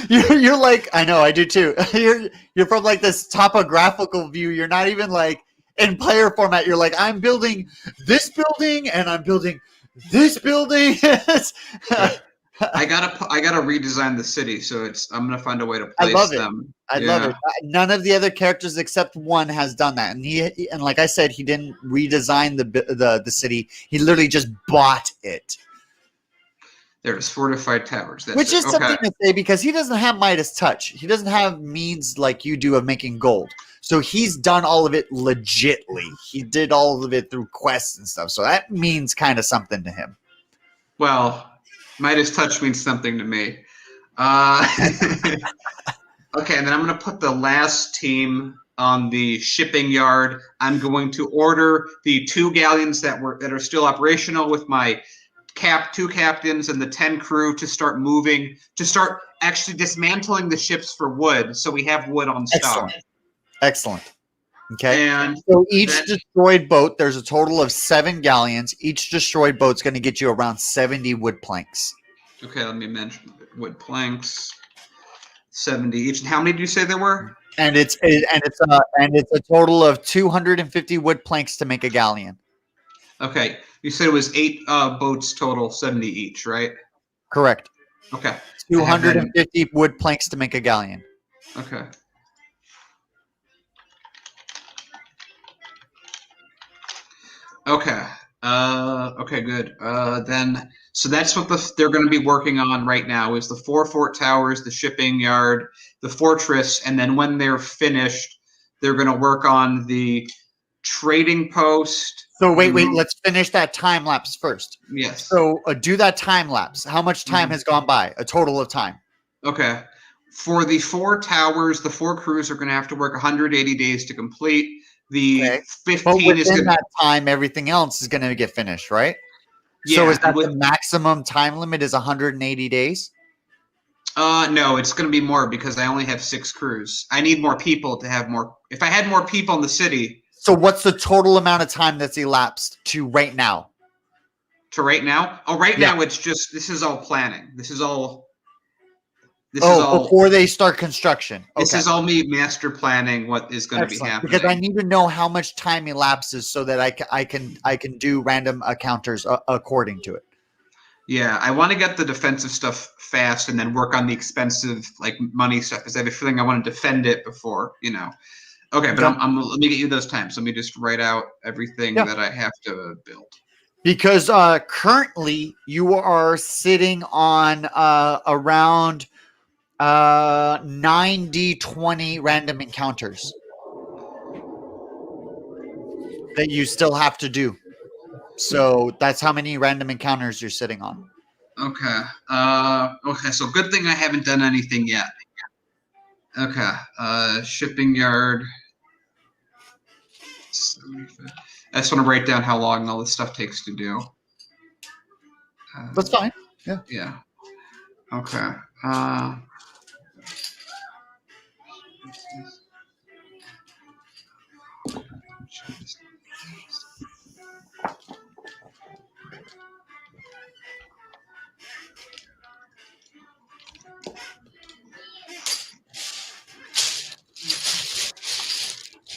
Speaker 1: You're like, I know, I do too. You're from like this topographical view. You're not even like in player format. You're like, I'm building this building and I'm building this building.
Speaker 2: I gotta redesign the city, so I'm gonna find a way to
Speaker 1: I love
Speaker 2: place
Speaker 1: it.
Speaker 2: them.
Speaker 1: I love it. None of the other characters except one has done that, and like I said, he didn't redesign the city. He literally just bought it,
Speaker 2: There's fortified towers. That's
Speaker 1: which
Speaker 2: it.
Speaker 1: is
Speaker 2: Okay.
Speaker 1: something to say because he doesn't have Midas touch. He doesn't have means like you do of making gold. So he's done all of it legitly. He did all of it through quests and stuff. So that means kind of something to him.
Speaker 2: Well, Midas touch means something to me. Uh, okay, and then I'm going to put the last team on the shipping yard. I'm going to order the 2 galleons that are still operational with my 2 captains and the 10 crew to start moving, to start actually dismantling the ships for wood, so we have wood on stock.
Speaker 1: Excellent. Okay.
Speaker 2: And
Speaker 1: so each destroyed boat, there's a total of 7 galleons. Each destroyed boat's going to get you around 70 wood planks.
Speaker 2: Okay, let me mention wood planks. 70 each. And how many did you say there were?
Speaker 1: And it's a total of 250 wood planks to make a galleon.
Speaker 2: Okay, you said it was 8 boats total, 70 each, right?
Speaker 1: Correct.
Speaker 2: Okay.
Speaker 1: 250 wood planks to make a galleon.
Speaker 2: Okay. Okay. Okay, good. Then, so that's what they're going to be working on right now is the 4 fort towers, the shipping yard, the fortress, and then when they're finished, they're going to work on the trading post.
Speaker 1: So wait, let's finish that time lapse first.
Speaker 2: Yes.
Speaker 1: So do that time lapse. How much time has gone by? A total of time.
Speaker 2: Okay. For the 4 towers, the 4 crews are going to have to work 180 days to complete. The 15
Speaker 1: but within
Speaker 2: is
Speaker 1: that time, everything else is going to get finished, right?
Speaker 2: Yeah,
Speaker 1: so is that the maximum time limit is 180 days?
Speaker 2: No, it's going to be more because I only have 6 crews. I need more people to have more. If I had more people in the city.
Speaker 1: So what's the total amount of time that's elapsed to right now?
Speaker 2: To right now? Oh, right now it's just, this is all planning. This is all
Speaker 1: before they start construction.
Speaker 2: This is all me master planning what is going to be happening.
Speaker 1: Because I need to know how much time elapses so that I can do random counters according to it. Yeah,
Speaker 2: I want to get the defensive stuff fast and then work on the expensive like money stuff because I have a feeling I want to defend it before, Okay, but let me get you those times. Let me just write out everything that I have to build.
Speaker 1: Because currently you are sitting on around 9d20 random encounters that you still have to do. So that's how many random encounters you're sitting on.
Speaker 2: Okay. Okay. So good thing I haven't done anything yet. Okay. Shipping yard. I just want to write down how long all this stuff takes to do.
Speaker 1: That's fine. Yeah.
Speaker 2: Yeah. Okay.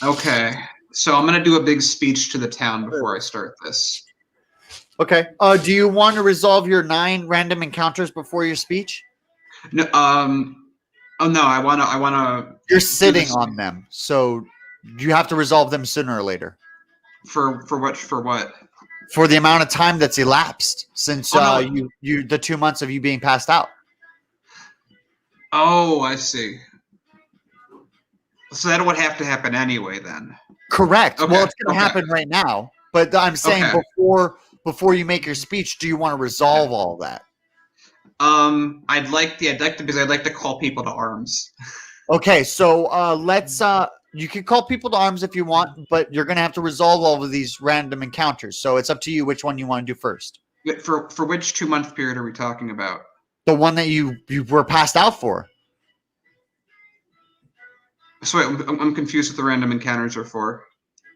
Speaker 2: Okay, so I'm going to do a big speech to the town before I start this.
Speaker 1: Okay. Do you want to resolve your 9 random encounters before your speech?
Speaker 2: No. Oh no, I want to.
Speaker 1: You're sitting on them, so you have to resolve them sooner or later.
Speaker 2: For what? For what?
Speaker 1: For the amount of time that's elapsed since the 2 months of you being passed out.
Speaker 2: Oh, I see. So that would have to happen anyway, then.
Speaker 1: Correct. Okay. Well, it's going to happen right now, but I'm saying before you make your speech, do you want to resolve all that?
Speaker 2: I'd like to call people to arms.
Speaker 1: Okay, so let's you can call people to arms if you want, but you're going to have to resolve all of these random encounters. So it's up to you which one you want to do first.
Speaker 2: For which 2-month period are we talking about?
Speaker 1: The one that you were passed out for.
Speaker 2: So wait, I'm confused what the random encounters are for.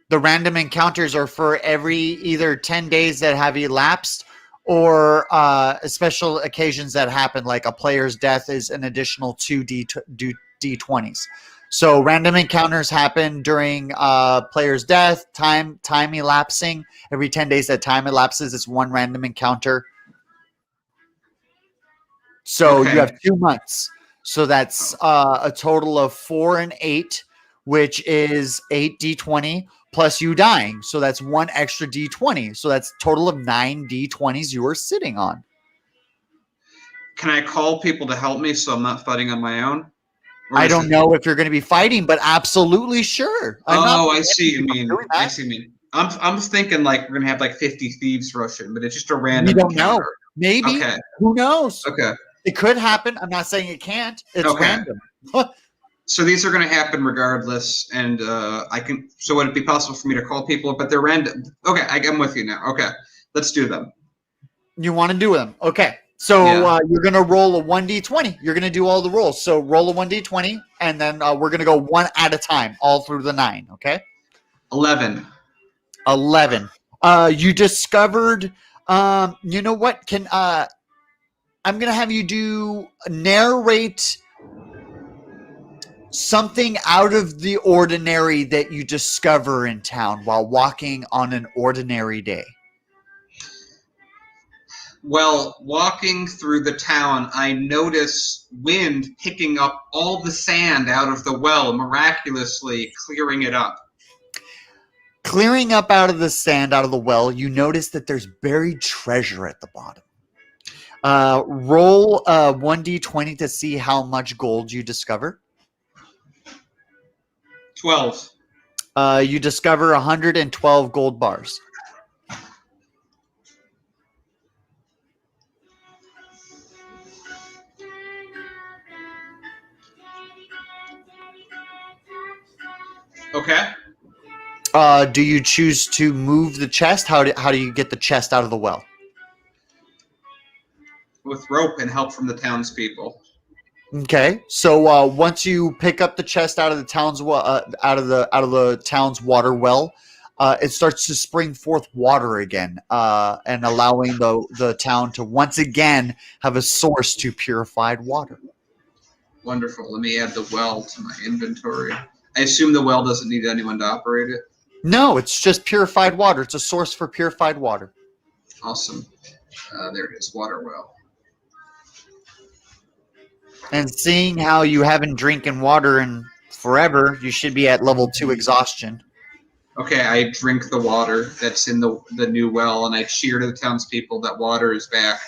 Speaker 1: The random encounters are for every either 10 days that have elapsed or special occasions that happen, like a player's death is an additional 2 D20s. So random encounters happen during player's death, time elapsing. Every 10 days that time elapses, it's 1 random encounter. So you
Speaker 2: Okay.
Speaker 1: have 2 months. So that's a total of 4 and 8, which is 8 d20 plus you dying. So that's 1 extra d20. So that's a total of 9 d20s you are sitting on.
Speaker 2: Can I call people to help me so I'm not fighting on my own? Or
Speaker 1: I
Speaker 2: is
Speaker 1: don't
Speaker 2: it-
Speaker 1: know if you're going to be fighting, but absolutely sure. I'm not
Speaker 2: Oh, I see. You
Speaker 1: doing
Speaker 2: mean I
Speaker 1: that.
Speaker 2: see. You mean I'm thinking like we're gonna have like 50 thieves rushing, but it's just a
Speaker 1: We
Speaker 2: random
Speaker 1: don't know.
Speaker 2: encounter.
Speaker 1: Maybe.
Speaker 2: Okay.
Speaker 1: Who knows?
Speaker 2: Okay.
Speaker 1: It could happen. I'm not saying it can't. It's
Speaker 2: Okay.
Speaker 1: random.
Speaker 2: So these are going to happen regardless, and I can. So would it be possible for me to call people? But they're random. Okay, I'm with you now. Okay, let's do them.
Speaker 1: You want to do them. Okay. So
Speaker 2: Yeah.
Speaker 1: you're going to roll a 1d20. You're going to do all the rolls. So roll a 1d20, and then we're going to go one at a time, all through the 9. Okay.
Speaker 2: 11.
Speaker 1: 11. You discovered. You know what? I'm going to have you narrate something out of the ordinary that you discover in town while walking on an ordinary day.
Speaker 2: Well, walking through the town, I notice wind picking up all the sand out of the well, miraculously clearing it up.
Speaker 1: Clearing up out of the sand out of the well, you notice that there's buried treasure at the bottom. Roll 1d20 to see how much gold you discover.
Speaker 2: 12.
Speaker 1: You discover 112 gold bars.
Speaker 2: Okay.
Speaker 1: Do you choose to move the chest? How do you get the chest out of the well?
Speaker 2: With rope and help from the townspeople.
Speaker 1: Okay, so once you pick up the chest out of the town's out of the town's water well, it starts to spring forth water again, and allowing the town to once again have a source to purified water.
Speaker 2: Wonderful. Let me add the well to my inventory. I assume the well doesn't need anyone to operate it.
Speaker 1: No, it's just purified water. It's a source for purified water.
Speaker 2: Awesome. There it is, water well.
Speaker 1: And seeing how you haven't drinking water in forever, you should be at level 2 exhaustion.
Speaker 2: Okay, I drink the water that's in the new well, and I cheer to the townspeople that water is back.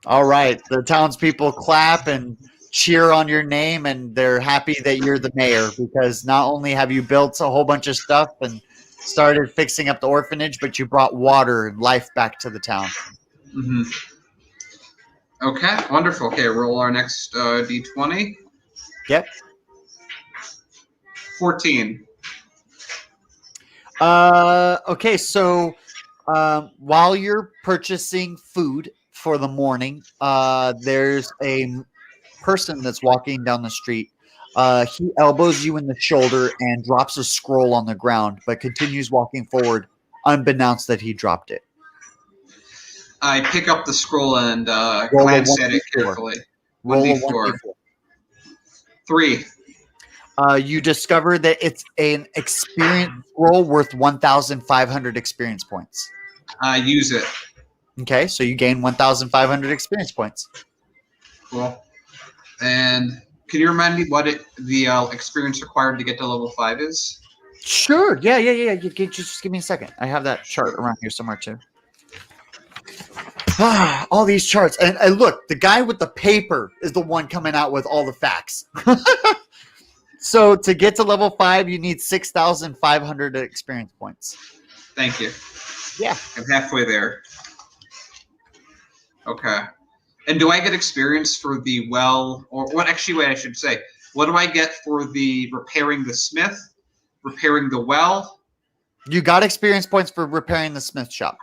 Speaker 1: All right, the townspeople clap and cheer on your name, and they're happy that you're the mayor because not only have you built a whole bunch of stuff and started fixing up the orphanage, but you brought water and life back to the town.
Speaker 2: Mm-hmm. Okay, wonderful. Okay, roll our next d20.
Speaker 1: Yep.
Speaker 2: 14.
Speaker 1: Okay, so while you're purchasing food for the morning, there's a person that's walking down the street. He elbows you in the shoulder and drops a scroll on the ground, but continues walking forward, unbeknownst that he dropped it.
Speaker 2: I pick up the scroll and
Speaker 1: Roll a
Speaker 2: glance at it
Speaker 1: 1d4.
Speaker 2: carefully.
Speaker 1: Roll a
Speaker 2: 1d4.
Speaker 1: 1d4.
Speaker 2: 3.
Speaker 1: You discover that it's an experience scroll worth 1,500 experience points.
Speaker 2: Use it.
Speaker 1: Okay, so you gain 1,500 experience points.
Speaker 2: Cool. And can you remind me what the experience required to get to level 5 is?
Speaker 1: Sure. Yeah. Just give me a second. I have that chart around here somewhere too. All these charts. And look, the guy with the paper is the one coming out with all the facts. So to get to level 5, you need 6,500 experience points.
Speaker 2: Thank you.
Speaker 1: Yeah.
Speaker 2: I'm halfway there. Okay. And do I get experience for the well, or what? Actually, wait, I should say, what do I get for the repairing the smith, repairing the well?
Speaker 1: You got experience points for repairing the smith shop.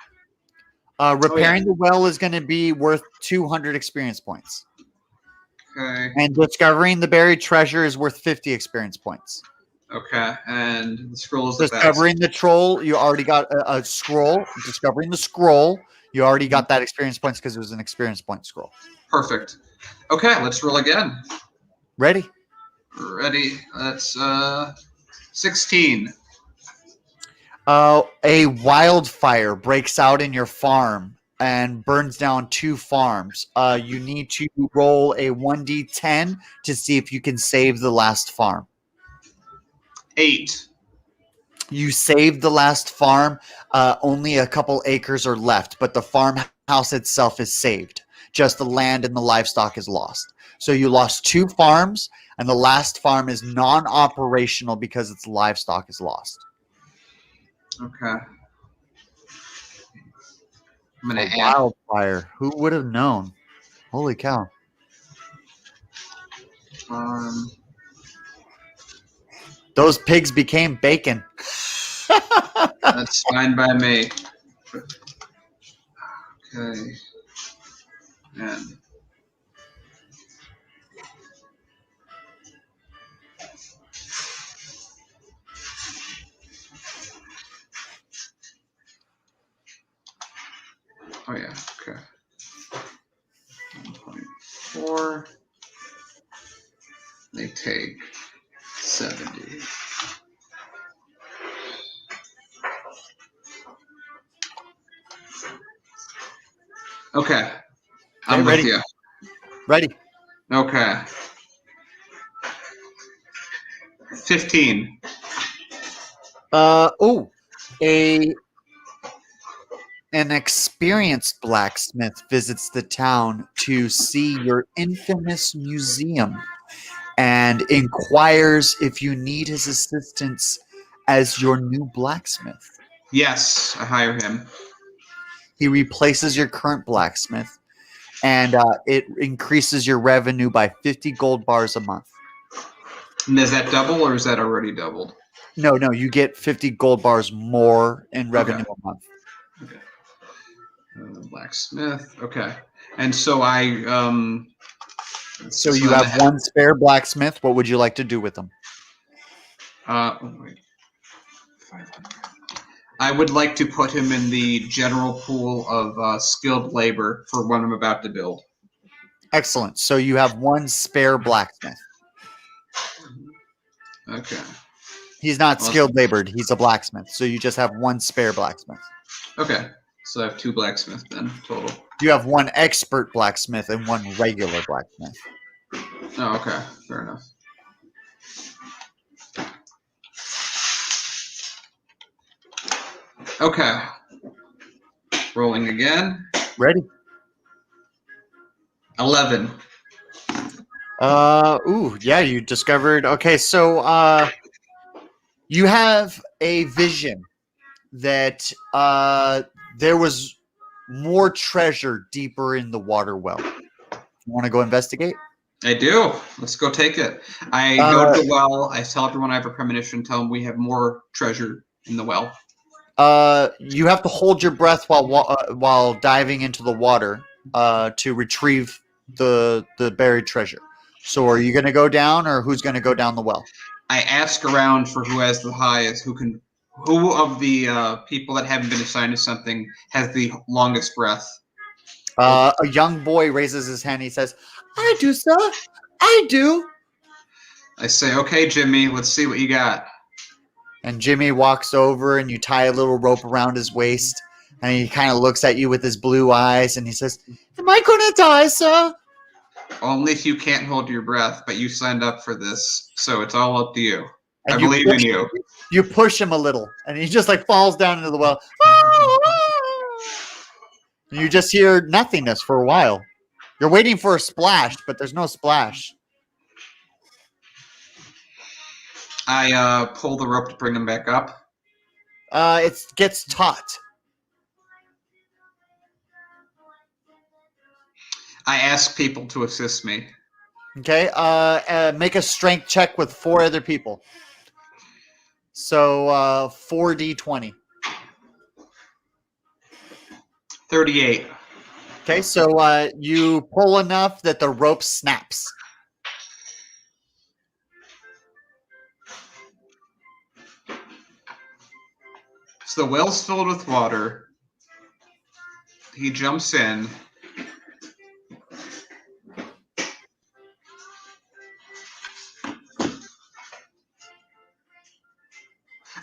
Speaker 1: Repairing the well is going to be worth 200 experience points.
Speaker 2: Okay.
Speaker 1: And discovering the buried treasure is worth 50 experience points.
Speaker 2: Okay. And the scroll is
Speaker 1: Discovering the troll, you already got a scroll. Discovering the scroll, you already got that experience points because it was an experience point scroll.
Speaker 2: Perfect. Okay, let's roll again.
Speaker 1: Ready?
Speaker 2: Ready. That's 16.
Speaker 1: A wildfire breaks out in your farm and burns down 2 farms. You need to roll a 1d10 to see if you can save the last farm.
Speaker 2: 8.
Speaker 1: You saved the last farm. Only a couple acres are left, but the farmhouse itself is saved. Just the land and the livestock is lost. So you lost 2 farms, and the last farm is non-operational because its livestock is lost.
Speaker 2: Okay. I'm gonna
Speaker 1: A
Speaker 2: add.
Speaker 1: wildfire. Who would have known? Holy cow. Those pigs became bacon.
Speaker 2: That's fine by me. Okay. And oh yeah. Okay. 1.4. They take 70. Okay. I'm with
Speaker 1: ready.
Speaker 2: you.
Speaker 1: Ready.
Speaker 2: Okay. 15.
Speaker 1: An experienced blacksmith visits the town to see your infamous museum and inquires if you need his assistance as your new blacksmith.
Speaker 2: Yes, I hire him.
Speaker 1: He replaces your current blacksmith, and it increases your revenue by 50 gold bars a month.
Speaker 2: And is that double or is that already doubled?
Speaker 1: No, you get 50 gold bars more in revenue a month.
Speaker 2: Okay. Blacksmith. Okay. And so I
Speaker 1: So you have one spare blacksmith. What would you like to do with them?
Speaker 2: Wait. 500. I would like to put him in the general pool of skilled labor for what I'm about to build.
Speaker 1: Excellent. So you have one spare blacksmith.
Speaker 2: Okay.
Speaker 1: He's not skilled labored. He's a blacksmith. So you just have one spare blacksmith.
Speaker 2: Okay. So I have 2 blacksmiths then total.
Speaker 1: You have one expert blacksmith and one regular blacksmith.
Speaker 2: Oh, okay. Fair enough. Okay. Rolling again.
Speaker 1: Ready?
Speaker 2: 11.
Speaker 1: Yeah, you discovered. Okay, so you have a vision that there was more treasure deeper in the water well. You want to go investigate?
Speaker 2: I do. Let's go take it. I go to the well. I tell everyone I have a premonition. Tell them we have more treasure in the well.
Speaker 1: You have to hold your breath while diving into the water to retrieve the buried treasure. So, are you going to go down, or who's going to go down the well?
Speaker 2: I ask around for who has the highest, who of the people that haven't been assigned to something has the longest breath.
Speaker 1: A young boy raises his hand. He says, "I do, sir. I do."
Speaker 2: I say, "Okay, Jimmy, let's see what you got."
Speaker 1: And Jimmy walks over, and you tie a little rope around his waist, and he kind of looks at you with his blue eyes, and he says, "Am I going to die, sir?"
Speaker 2: Only if you can't hold your breath, but you signed up for this, so it's all up to you.
Speaker 1: And
Speaker 2: I believe in you.
Speaker 1: You push him a little, and he just like falls down into the well. And you just hear nothingness for a while. You're waiting for a splash, but there's no splash.
Speaker 2: I pull the rope to bring him back up.
Speaker 1: It gets taut.
Speaker 2: I ask people to assist me.
Speaker 1: Okay. Make a strength check with 4 other people. So 4d20.
Speaker 2: 38.
Speaker 1: Okay. So you pull enough that the rope snaps.
Speaker 2: So the well's filled with water. He jumps in.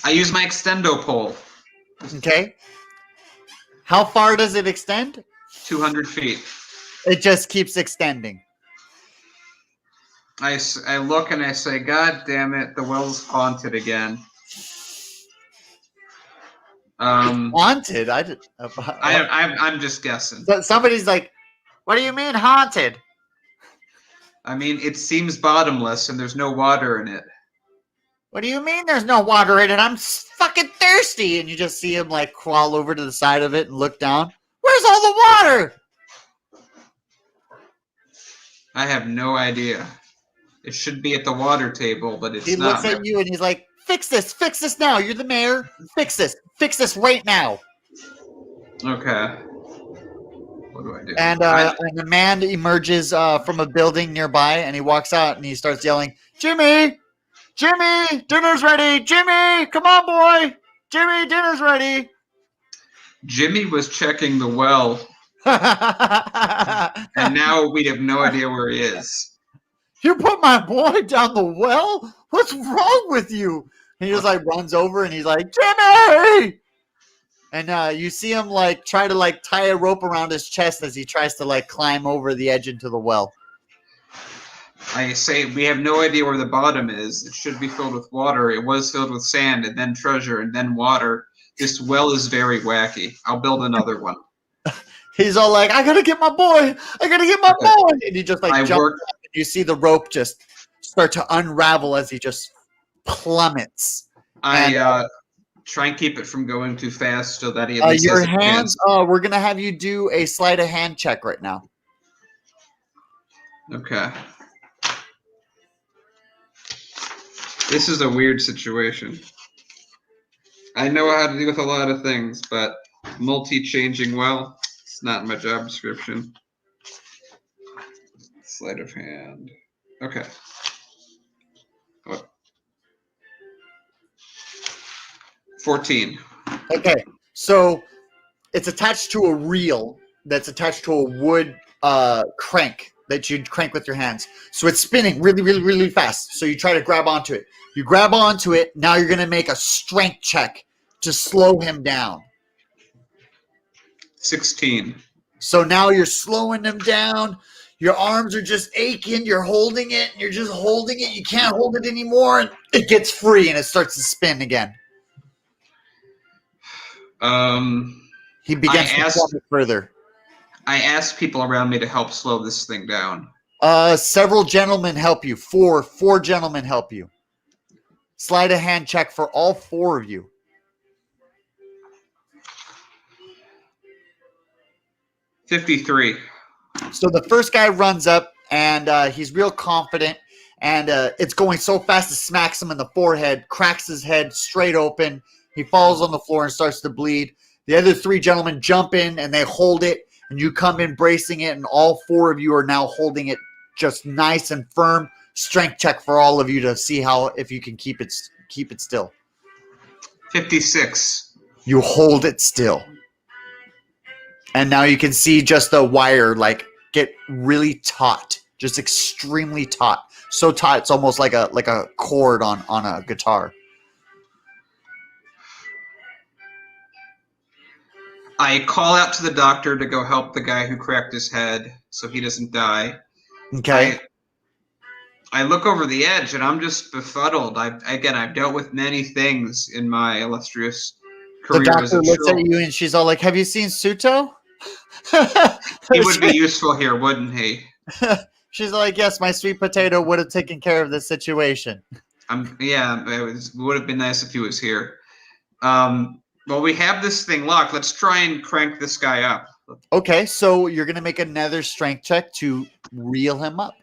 Speaker 2: I use my extendo pole.
Speaker 1: Okay. How far does it extend?
Speaker 2: 200 feet.
Speaker 1: It just keeps extending.
Speaker 2: I look and I say, God damn it, the well's haunted again.
Speaker 1: Haunted?
Speaker 2: I'm just guessing.
Speaker 1: Somebody's like, what do you mean haunted?
Speaker 2: I mean, it seems bottomless and there's no water in it.
Speaker 1: What do you mean there's no water in it? I'm fucking thirsty. And you just see him like crawl over to the side of it and look down. Where's all the water?
Speaker 2: I have no idea. It should be at the water table, but it's not.
Speaker 1: He looks at you and he's like, fix this now. You're the mayor. Fix this right now.
Speaker 2: Okay. What do I do?
Speaker 1: And a man emerges from a building nearby and he walks out and he starts yelling, Jimmy, dinner's ready. Jimmy, come on, boy. Jimmy, dinner's ready.
Speaker 2: Jimmy was checking the well, and now we have no idea where he is.
Speaker 1: You put my boy down the well? What's wrong with you? And he just like runs over and he's like, Jimmy! And you see him like try to like tie a rope around his chest as he tries to like climb over the edge into the well.
Speaker 2: I say we have no idea where the bottom is. It should be filled with water. It was filled with sand and then treasure and then water. This well is very wacky. I'll build another one.
Speaker 1: He's all like, I gotta get my boy. Boy. And he just like jumps up and you see the rope just start to unravel as he just plummets.
Speaker 2: I try and keep it from going too fast so that he at least
Speaker 1: your
Speaker 2: has a
Speaker 1: hands,
Speaker 2: chance.
Speaker 1: we're gonna have you do a sleight of hand check right now.
Speaker 2: Okay. This is a weird situation. I know how to deal with a lot of things, but multi-changing well, it's not in my job description. Sleight of hand. Okay. What? 14.
Speaker 1: Okay, so it's attached to a reel that's attached to a wood crank that you crank with your hands. So it's spinning really, really, really fast. So you try to grab onto it. You grab onto it. Now you're going to make a strength check to slow him down.
Speaker 2: 16.
Speaker 1: So now you're slowing him down. Your arms are just aching. You're holding it. And you're just holding it. You can't hold it anymore. And it gets free and it starts to spin again. He begins to plummet further.
Speaker 2: I asked people around me to help slow this thing down.
Speaker 1: Several gentlemen help you. Four gentlemen help you. Sleight of hand check for all four of you.
Speaker 2: 53.
Speaker 1: So the first guy runs up and he's real confident and it's going so fast it smacks him in the forehead, cracks his head straight open. He falls on the floor and starts to bleed. The other three gentlemen jump in and they hold it and you come in bracing it and all four of you are now holding it just nice and firm. Strength check for all of you to see if you can keep it still.
Speaker 2: 56.
Speaker 1: You hold it still. And now you can see just the wire like get really taut, just extremely taut. So taut it's almost like a chord on a guitar.
Speaker 2: I call out to the doctor to go help the guy who cracked his head so he doesn't die.
Speaker 1: Okay.
Speaker 2: I look over the edge and I'm just befuddled. I've dealt with many things in my illustrious career.
Speaker 1: The doctor
Speaker 2: as a
Speaker 1: looks
Speaker 2: troll.
Speaker 1: at you and she's all like, "Have you seen Suto?"
Speaker 2: He would be useful here, wouldn't he?
Speaker 1: She's like, "Yes, my sweet potato would have taken care of this situation."
Speaker 2: It would have been nice if he was here. Well, we have this thing locked. Let's try and crank this guy up.
Speaker 1: Okay, so you're going to make another strength check to reel him up.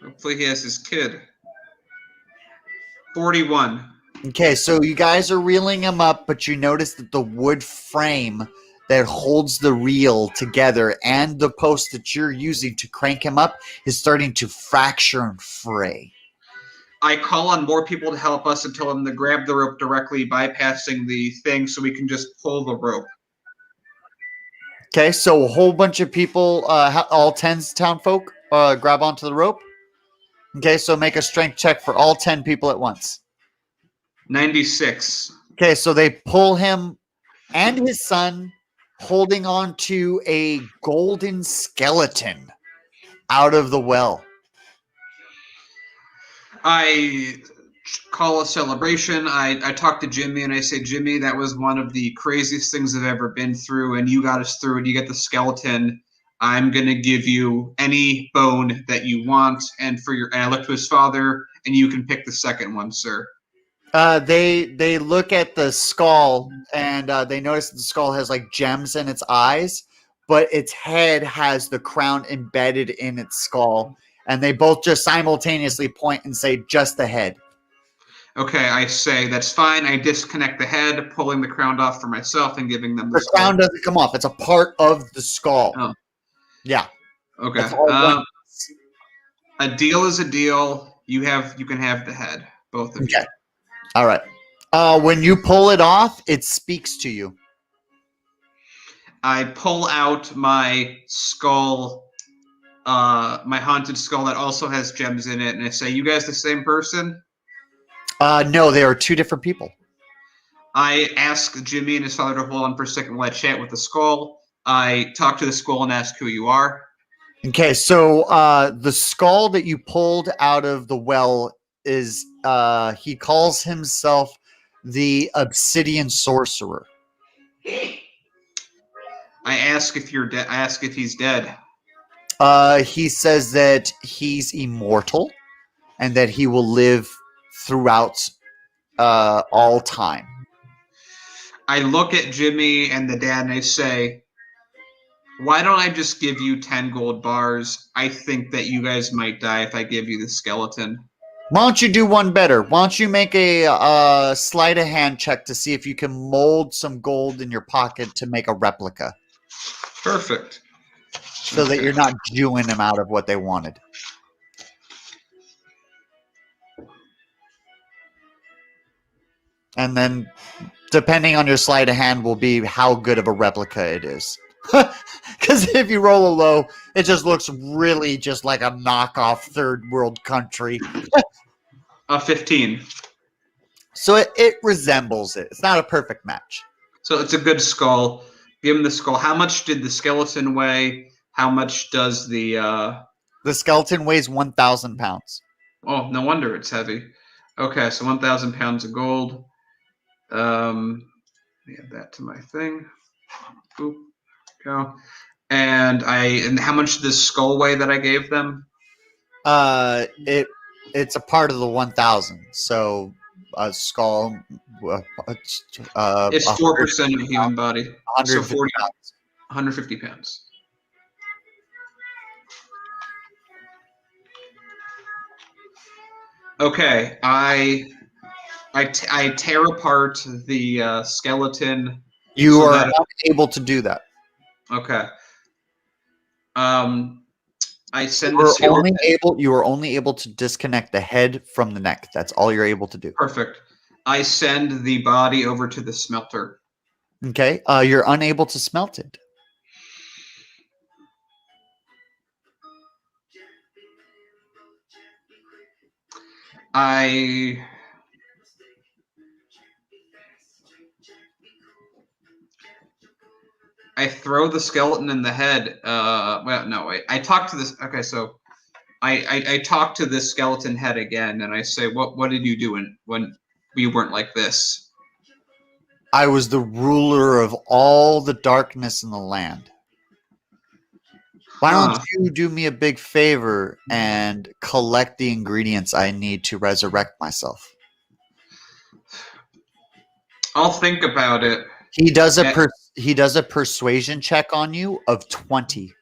Speaker 2: Hopefully he has his kid. 41.
Speaker 1: Okay, so you guys are reeling him up, but you notice that the wood frame that holds the reel together and the post that you're using to crank him up is starting to fracture and fray.
Speaker 2: I call on more people to help us and tell them to grab the rope directly, bypassing the thing so we can just pull the rope.
Speaker 1: Okay, so a whole bunch of people, all 10 town folk, grab onto the rope. Okay, so make a strength check for all 10 people at once.
Speaker 2: 96.
Speaker 1: Okay, so they pull him and his son holding on to a golden skeleton out of the well.
Speaker 2: I call a celebration. I talk to Jimmy and I say, Jimmy, that was one of the craziest things I've ever been through, and you got us through it. You get the skeleton. I'm gonna give you any bone that you want, and I look to his father, and you can pick the second one, sir.
Speaker 1: They look at the skull and they notice that the skull has like gems in its eyes, but its head has the crown embedded in its skull, and they both just simultaneously point and say, "Just the head."
Speaker 2: Okay, I say that's fine. I disconnect the head, pulling the crown off for myself and giving them the
Speaker 1: The
Speaker 2: skull.
Speaker 1: crown doesn't come off; it's a part of the skull.
Speaker 2: Oh,
Speaker 1: Yeah,
Speaker 2: okay.
Speaker 1: it's all one.
Speaker 2: A deal is a deal. You can have the head, both of you.
Speaker 1: Okay. All right. When you pull it off, it speaks to you.
Speaker 2: I pull out my skull, my haunted skull that also has gems in it, and I say, "You guys the same person?"
Speaker 1: No, they are two different people.
Speaker 2: I ask Jimmy and his father to hold on for a second while I chat with the skull. I talk to the skull and ask who you are.
Speaker 1: Okay, so the skull that you pulled out of the well is he calls himself the Obsidian Sorcerer.
Speaker 2: I ask if you're dead. I ask if he's dead.
Speaker 1: He says that he's immortal and that he will live throughout all time.
Speaker 2: I look at Jimmy and the dad and I say, "Why don't I just give you 10 gold bars? I think that you guys might die if I give you the skeleton."
Speaker 1: Why don't you do one better? Why don't you make a sleight of hand check to see if you can mold some gold in your pocket to make a replica,
Speaker 2: Perfect.
Speaker 1: so that you're not Jewing them out of what they wanted. And then, depending on your sleight of hand, will be how good of a replica it is. Because if you roll a low, it just looks really just like a knockoff third world country.
Speaker 2: 15.
Speaker 1: So it resembles it. It's not a perfect match.
Speaker 2: So it's a good skull. Give him the skull. How much did the skeleton weigh? How much does the
Speaker 1: The skeleton weighs 1,000 pounds.
Speaker 2: Oh, no wonder it's heavy. Okay, so 1,000 pounds of gold. Add that to my thing. Boop. Go. And how much did this skull weigh that I gave them?
Speaker 1: It's a part of the 1,000. So a skull.
Speaker 2: It's 4% of a human body. So
Speaker 1: 150 pounds.
Speaker 2: 150 pounds. Okay, I tear apart the skeleton.
Speaker 1: You
Speaker 2: so
Speaker 1: are
Speaker 2: that,
Speaker 1: unable to do that.
Speaker 2: Okay. I send
Speaker 1: You
Speaker 2: the
Speaker 1: are
Speaker 2: skeleton.
Speaker 1: only able to disconnect the head from the neck. That's all you're able to do.
Speaker 2: Perfect. I send the body over to the smelter.
Speaker 1: Okay. You're unable to smelt it.
Speaker 2: I throw the skeleton in the head. Well, no, wait. I talk to this. Okay, so I talk to this skeleton head again, and I say, "What did you do when we weren't like this?"
Speaker 1: I was the ruler of all the darkness in the land. Why don't you do me a big favor and collect the ingredients I need to resurrect myself?
Speaker 2: I'll think about it.
Speaker 1: He does a persuasion check on you of 20.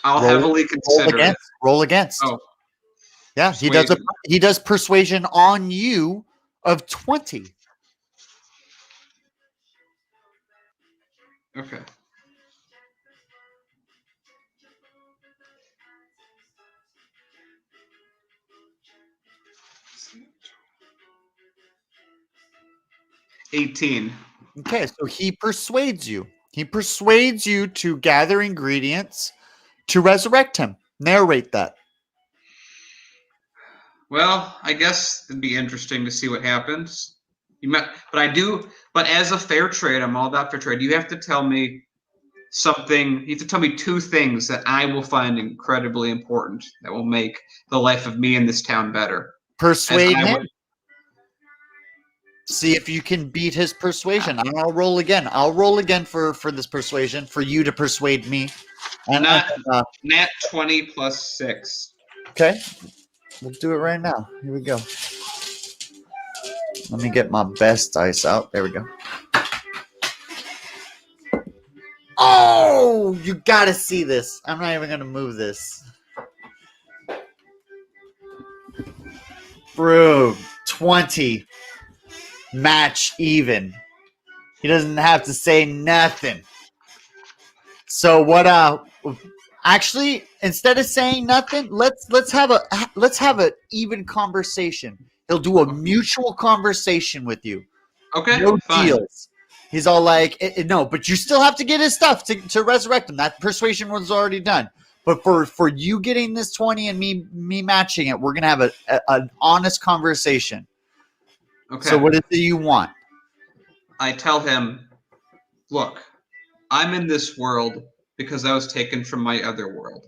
Speaker 2: I'll heavily consider it.
Speaker 1: Roll against.
Speaker 2: Oh,
Speaker 1: yeah, he does persuasion on you of 20.
Speaker 2: Okay. $18.
Speaker 1: Okay, so he persuades you. He persuades you to gather ingredients to resurrect him. Narrate that.
Speaker 2: Well, I guess it'd be interesting to see what happens. But I do. But as a fair trade, I'm all about fair trade. You have to tell me something. You have to tell me two things that I will find incredibly important that will make the life of me in this town better. As
Speaker 1: Persuade
Speaker 2: I
Speaker 1: him.
Speaker 2: would.
Speaker 1: See if you can beat his persuasion. And I'll roll again. I'll roll again for this persuasion for you to persuade me. And
Speaker 2: Nat 20 plus 6.
Speaker 1: okay, we'll do it right now. Here we go. Let me get my best dice out. There we go. Oh, you gotta see this. I'm not even gonna move this. Bro, 20. Match even. He doesn't have to say nothing. So what actually instead of saying nothing, let's have an even conversation. He'll do a mutual conversation with you.
Speaker 2: Okay,
Speaker 1: No
Speaker 2: fine.
Speaker 1: deals. He's all like, no, but you still have to get his stuff to resurrect him. That persuasion was already done. But for you getting this 20 and me matching it, we're gonna have an honest conversation.
Speaker 2: Okay.
Speaker 1: So what is it you want?
Speaker 2: I tell him, look, I'm in this world because I was taken from my other world.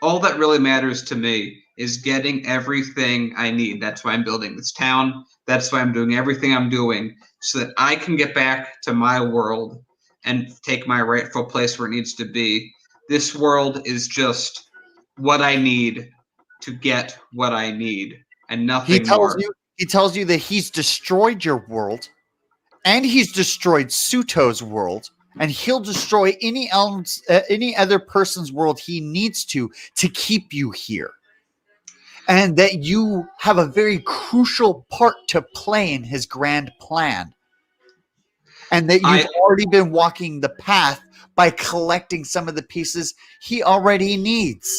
Speaker 2: All that really matters to me is getting everything I need. That's why I'm building this town. That's why I'm doing everything I'm doing so that I can get back to my world and take my rightful place where it needs to be. This world is just what I need to get what I need and nothing more.
Speaker 1: He tells you that he's destroyed your world and he's destroyed Suto's world, and he'll destroy any other person's world he needs to keep you here. And that you have a very crucial part to play in his grand plan. And that you've already been walking the path by collecting some of the pieces he already needs.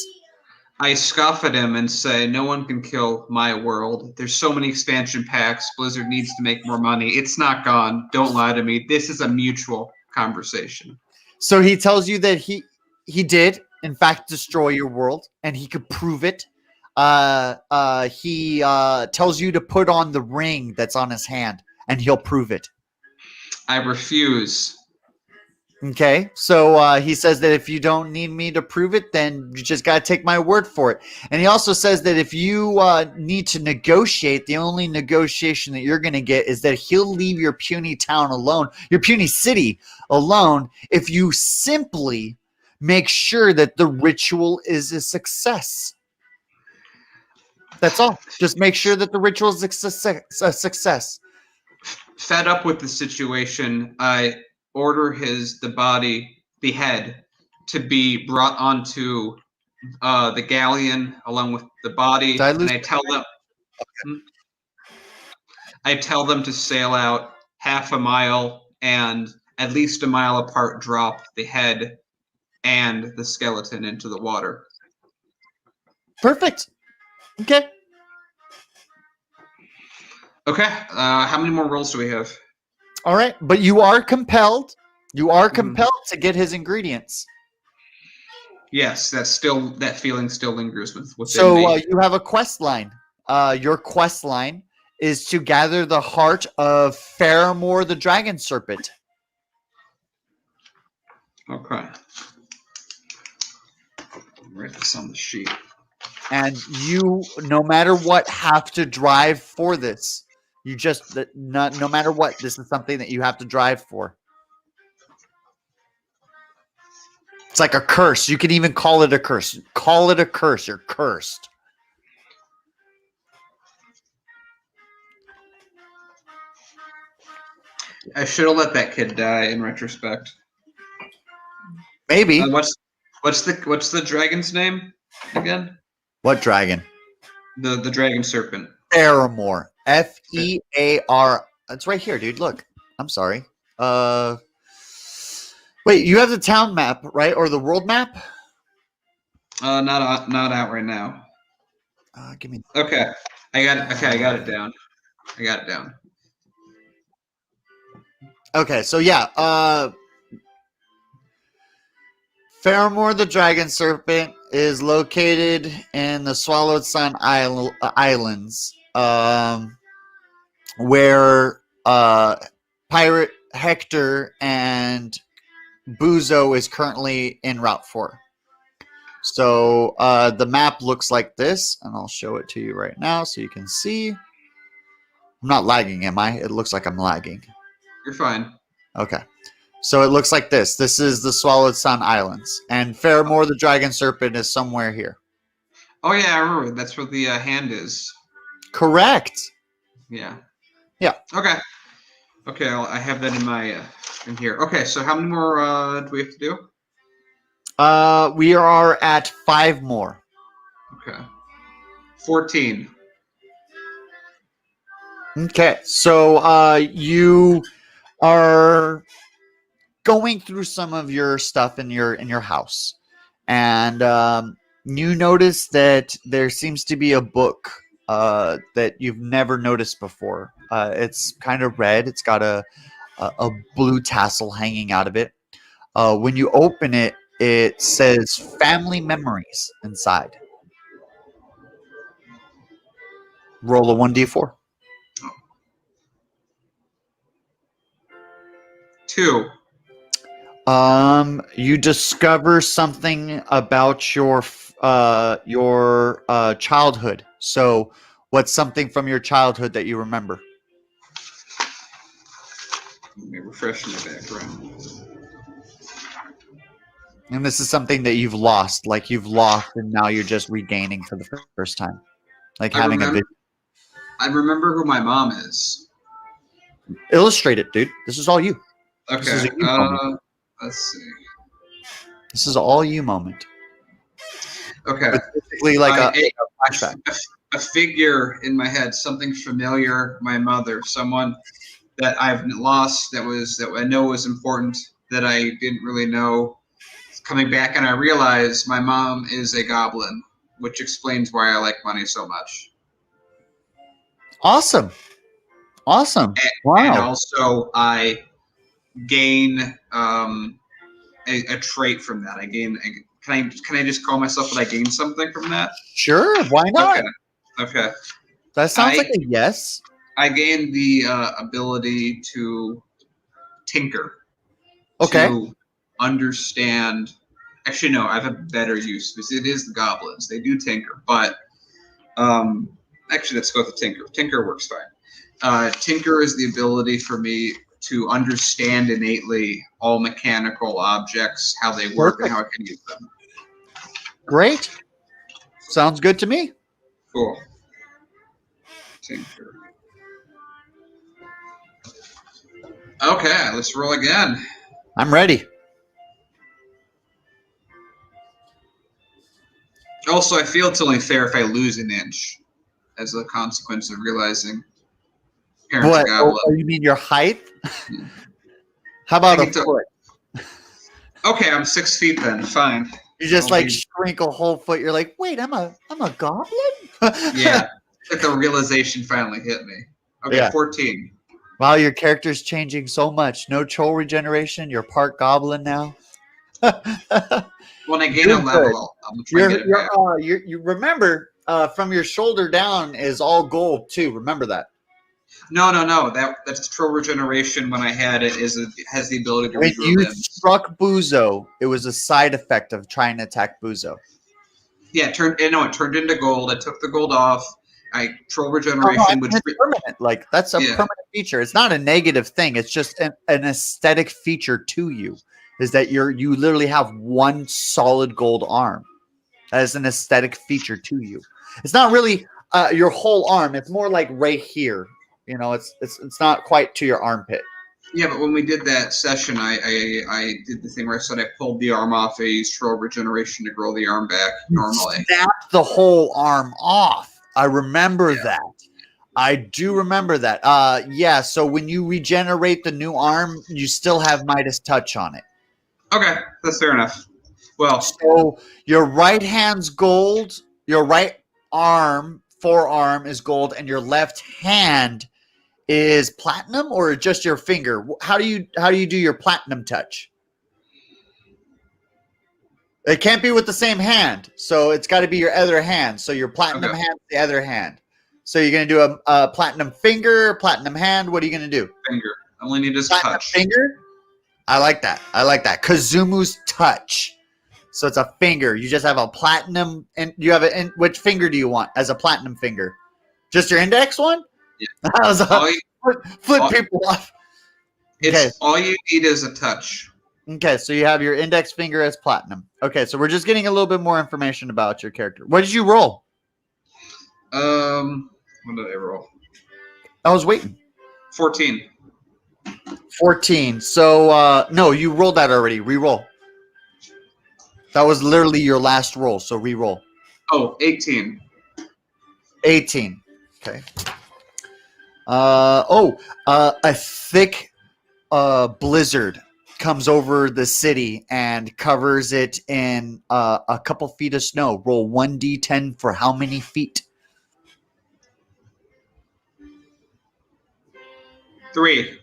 Speaker 2: I scoff at him and say, no one can kill my world. There's so many expansion packs. Blizzard needs to make more money. It's not gone. Don't lie to me. This is a mutual conversation.
Speaker 1: So he tells you that he did, in fact, destroy your world, and he could prove it. He tells you to put on the ring that's on his hand, and he'll prove it.
Speaker 2: I refuse.
Speaker 1: Okay, so he says that if you don't need me to prove it, then you just got to take my word for it. And he also says that if you need to negotiate, the only negotiation that you're going to get is that he'll leave your puny town alone, your puny city alone, if you simply make sure that the ritual is a success. That's all. Just make sure that the ritual is a success.
Speaker 2: Fed up with the situation, I order the head, to be brought onto the galleon along with the body, and I tell them to sail out half a mile and at least a mile apart drop the head and the skeleton into the water.
Speaker 1: Perfect. Okay.
Speaker 2: Okay. How many more rolls do we have?
Speaker 1: All right, but you are compelled. You are compelled to get his ingredients.
Speaker 2: Yes, that feeling still lingers within
Speaker 1: me. You have a quest line. Your quest line is to gather the heart of Faramore the Dragon Serpent.
Speaker 2: Okay. Write this on the sheet.
Speaker 1: And you, no matter what, have to drive for this. You just, no matter what, this is something that you have to drive for. It's like a curse. You can even call it a curse. Call it a curse. You're cursed.
Speaker 2: I should have let that kid die in retrospect.
Speaker 1: Maybe.
Speaker 2: What's the dragon's name again?
Speaker 1: What dragon?
Speaker 2: The dragon serpent.
Speaker 1: Faramore. Fear. It's right here, dude. Look. I'm sorry. Wait, you have the town map, right? Or the world map?
Speaker 2: Not out right now.
Speaker 1: Give me.
Speaker 2: Okay, I got it. Okay, I got it down.
Speaker 1: Okay, so yeah, Faramore the Dragon Serpent is located in the Swallowed Sun Islands, where Pirate Hector and Buzo is currently en route for. So the map looks like this, and I'll show it to you right now so you can see. I'm not lagging, am I? It looks like I'm lagging.
Speaker 2: You're fine.
Speaker 1: Okay. So it looks like this. This is the Swallowed Sun Islands. And Fairmore the Dragon Serpent is somewhere here.
Speaker 2: Oh yeah, I remember. That's where the hand is.
Speaker 1: Correct.
Speaker 2: Yeah.
Speaker 1: Yeah.
Speaker 2: Okay. Okay, I have that in my in here. Okay, so how many more do we have to do?
Speaker 1: We are at 5 more.
Speaker 2: Okay. 14.
Speaker 1: Okay. So you are going through some of your stuff in your house, and you notice that there seems to be a book that you've never noticed before. It's kind of red. It's got a blue tassel hanging out of it. When you open it, it says "Family Memories" inside. Roll a 1d4.
Speaker 2: 2.
Speaker 1: You discover something about your childhood. So, what's something from your childhood that you remember?
Speaker 2: Let me refresh my background.
Speaker 1: And this is something that you've lost, like you've lost, and now you're just regaining for the first time, like having a vision.
Speaker 2: I remember who my mom is.
Speaker 1: Illustrate it, dude. This is all you. This is
Speaker 2: Okay.
Speaker 1: a you moment.
Speaker 2: Let's see.
Speaker 1: This is all you moment.
Speaker 2: Okay.
Speaker 1: It's basically like a flashback.
Speaker 2: A figure in my head, something familiar. My mother, someone that I've lost that I know was important that I didn't really know. Coming back, and I realize my mom is a goblin, which explains why I like money so much.
Speaker 1: Awesome. Awesome. Wow.
Speaker 2: And also, I gain a trait from that. Can I just call myself that I gain something from that?
Speaker 1: Sure. Why not?
Speaker 2: Okay.
Speaker 1: That sounds like a yes.
Speaker 2: I gained the ability to tinker.
Speaker 1: Okay.
Speaker 2: To understand. Actually, no, I have a better use because it is the goblins. They do tinker, but actually, let's go with the tinker. Tinker works fine. Tinker is the ability for me to understand innately all mechanical objects, how they work, and how I can use them.
Speaker 1: Great. Sounds good to me.
Speaker 2: Cool. Tinker. Okay, let's roll again.
Speaker 1: I'm ready.
Speaker 2: Also, I feel it's only fair if I lose an inch as a consequence of realizing parents are goblin.
Speaker 1: Oh, you mean your height? How about a foot?
Speaker 2: Okay, I'm 6 feet then. Fine.
Speaker 1: You just shrink a whole foot. You're like, wait, I'm a goblin?
Speaker 2: Yeah. Like the realization finally hit me. Okay, yeah. 14.
Speaker 1: Wow, your character's changing so much. No troll regeneration. You're part goblin now.
Speaker 2: When I gain a level, I'm trying to get it back.
Speaker 1: You remember from your shoulder down is all gold too. Remember that.
Speaker 2: No. That's troll regeneration. When I had it, has the ability to
Speaker 1: regrow limbs. When you struck Buzo, it was a side effect of trying to attack Buzo.
Speaker 2: Yeah, it turned into gold. I took the gold off. Troll regeneration, which
Speaker 1: permanent. Like that's a permanent feature. It's not a negative thing. It's just an aesthetic feature to you. Is that you literally have one solid gold arm. That is an aesthetic feature to you. It's not really your whole arm. It's more like right here. You know, it's not quite to your armpit.
Speaker 2: Yeah, but when we did that session, I did the thing where I said I pulled the arm off. I used troll regeneration to grow the arm back normally.
Speaker 1: Snapped the whole arm off. I remember that. I do remember that. Yeah. So when you regenerate the new arm, you still have Midas touch on it.
Speaker 2: Okay, that's fair enough. Well,
Speaker 1: so your right hand's gold, your right forearm is gold, and your left hand is platinum, or just your finger? How do you do your platinum touch? It can't be with the same hand, so it's got to be your other hand. So your platinum hand, the other hand. So you're going to do a platinum finger, platinum hand. What are you going to do?
Speaker 2: Finger. I only need his
Speaker 1: Platinum
Speaker 2: touch.
Speaker 1: finger? I like that. Kazumu's touch. So it's a finger. You just have a platinum, and you have it. Which finger do you want as a platinum finger? Just your index one?
Speaker 2: Yeah.
Speaker 1: Flip people off.
Speaker 2: All you need is a touch.
Speaker 1: Okay, so you have your index finger as platinum. Okay, so we're just getting a little bit more information about your character. What did you roll?
Speaker 2: What did I roll?
Speaker 1: I was waiting.
Speaker 2: 14.
Speaker 1: 14. So no, you rolled that already. Reroll. That was literally your last roll, so re-roll.
Speaker 2: Oh, 18.
Speaker 1: 18. Okay. A thick blizzard comes over the city and covers it in a couple feet of snow. Roll 1d10 for how many feet?
Speaker 2: 3.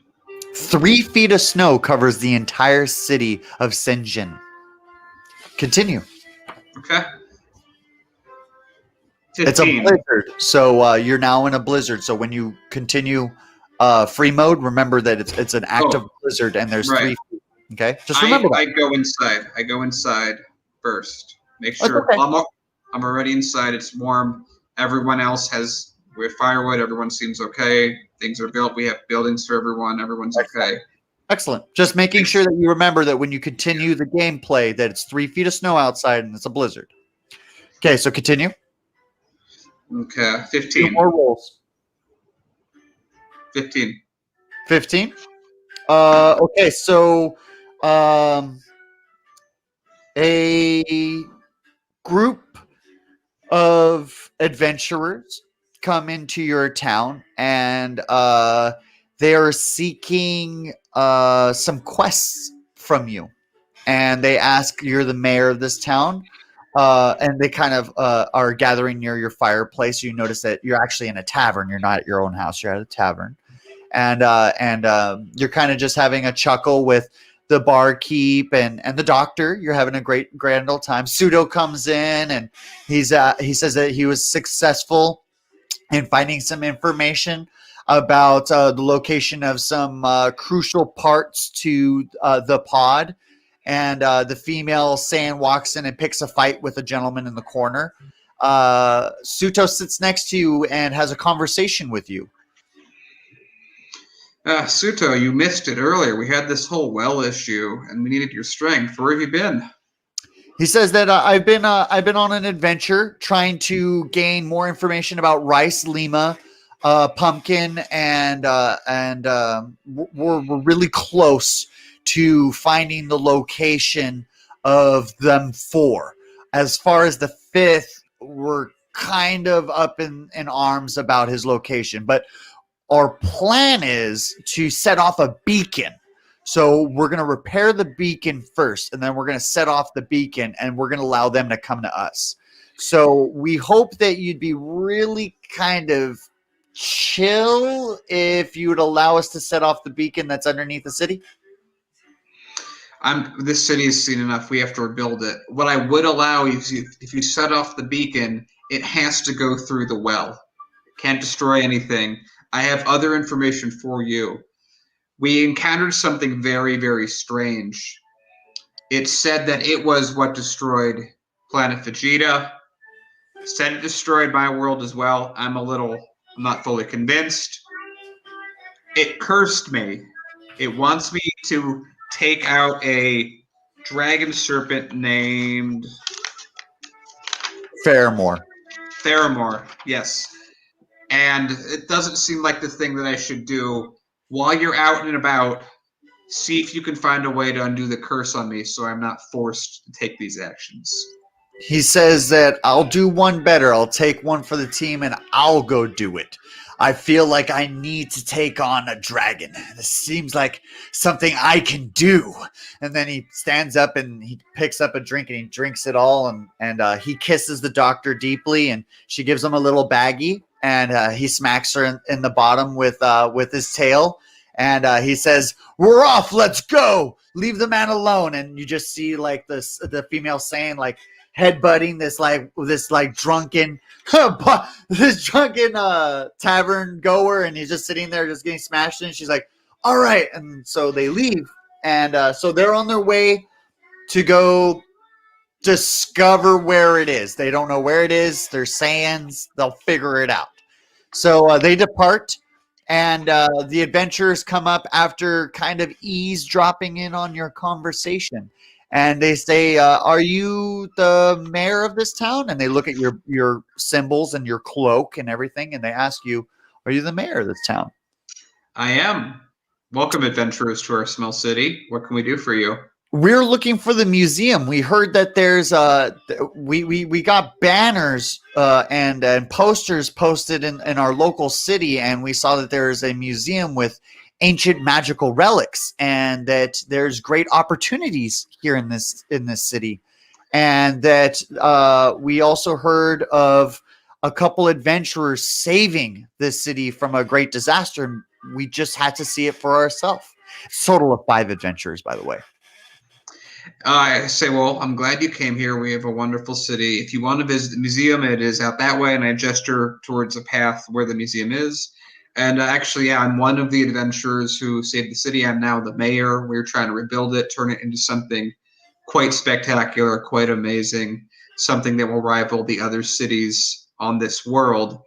Speaker 1: 3 feet of snow covers the entire city of Senjin. Continue.
Speaker 2: Okay. 15.
Speaker 1: It's a blizzard, so you're now in a blizzard. So when you continue free mode, remember that it's an active blizzard, and there's 3 feet. Okay, just remember that.
Speaker 2: I go inside. I go inside first. Make sure
Speaker 1: okay.
Speaker 2: I'm already inside. It's warm. Everyone else has with firewood. Everyone seems okay. Things are built. We have buildings for everyone. Everyone's okay.
Speaker 1: Excellent. Just making sure that you remember that when you continue the gameplay, that it's 3 feet of snow outside and it's a blizzard. Okay, so continue.
Speaker 2: Okay, 15.
Speaker 1: 2 more rolls.
Speaker 2: 15.
Speaker 1: 15. Okay, so a group of adventurers come into your town, and they are seeking some quests from you. And they ask, you're the mayor of this town, and they kind of are gathering near your fireplace. You notice that you're actually in a tavern. You're not at your own house. You're at a tavern. And you're kind of just having a chuckle with the barkeep and the doctor. You're having a grand old time. Pseudo comes in, and he says that he was successful in finding some information about the location of some crucial parts to the pod. And the female San walks in and picks a fight with a gentleman in the corner. Suto sits next to you and has a conversation with you.
Speaker 2: Suto, you missed it earlier. We had this whole well issue, and we needed your strength. Where have you been?
Speaker 1: He says that I've been on an adventure trying to gain more information about rice, lima, pumpkin, and we're really close to finding the location of them 4. As far as the 5th, we're kind of up in arms about his location, but our plan is to set off a beacon. So we're going to repair the beacon first, and then we're going to set off the beacon, and we're going to allow them to come to us. So we hope that you'd be really kind of chill if you would allow us to set off the beacon that's underneath the city.
Speaker 2: This city has seen enough. We have to rebuild it. What I would allow is if you set off the beacon, it has to go through the well. Can't destroy anything. I have other information for you. We encountered something very, very strange. It said that it was what destroyed planet Vegeta. It said it destroyed my world as well. I'm not fully convinced. It cursed me. It wants me to take out a dragon serpent named
Speaker 1: Fairmore,
Speaker 2: yes. And it doesn't seem like the thing that I should do. While you're out and about, see if you can find a way to undo the curse on me so I'm not forced to take these actions.
Speaker 1: he says that I'll do one better. I'll take one for the team, and I'll go do it. I feel like I need to take on a dragon. This seems like something I can do. And then he stands up and he picks up a drink and he drinks it all. And he kisses the doctor deeply, and she gives him a little baggie, and he smacks her in the bottom with his tail. And he says, "We're off. Let's go. Leave the man alone." And you just see like the female saying like headbutting this drunken this drunken tavern goer, and he's just sitting there just getting smashed. And she's like, "All right." And so they leave, and so they're on their way to go discover where it is. They don't know where it is. They're sands. They'll figure it out. So they depart, and the adventurers come up after kind of eavesdropping in on your conversation. And they say, "Are you the mayor of this town?" And they look at your symbols and your cloak and everything, and they ask you, "Are you the mayor of this town?"
Speaker 2: I am. Welcome, adventurers, to our small city. What can we do for you?
Speaker 1: We're looking for the museum. We heard that there's we got banners and posters posted in our local city, and we saw that there is a museum with ancient magical relics, and that there's great opportunities here in this city, and that we also heard of a couple adventurers saving this city from a great disaster, and we just had to see it for ourselves. Total of 5 adventurers, by the way.
Speaker 2: I say, well, I'm glad you came here. We have a wonderful city. If you want to visit the museum, it is out that way. And I gesture towards a path where the museum is. And actually, yeah, I'm one of the adventurers who saved the city. I'm now the mayor. We're trying to rebuild it, turn it into something quite spectacular, quite amazing, something that will rival the other cities on this world.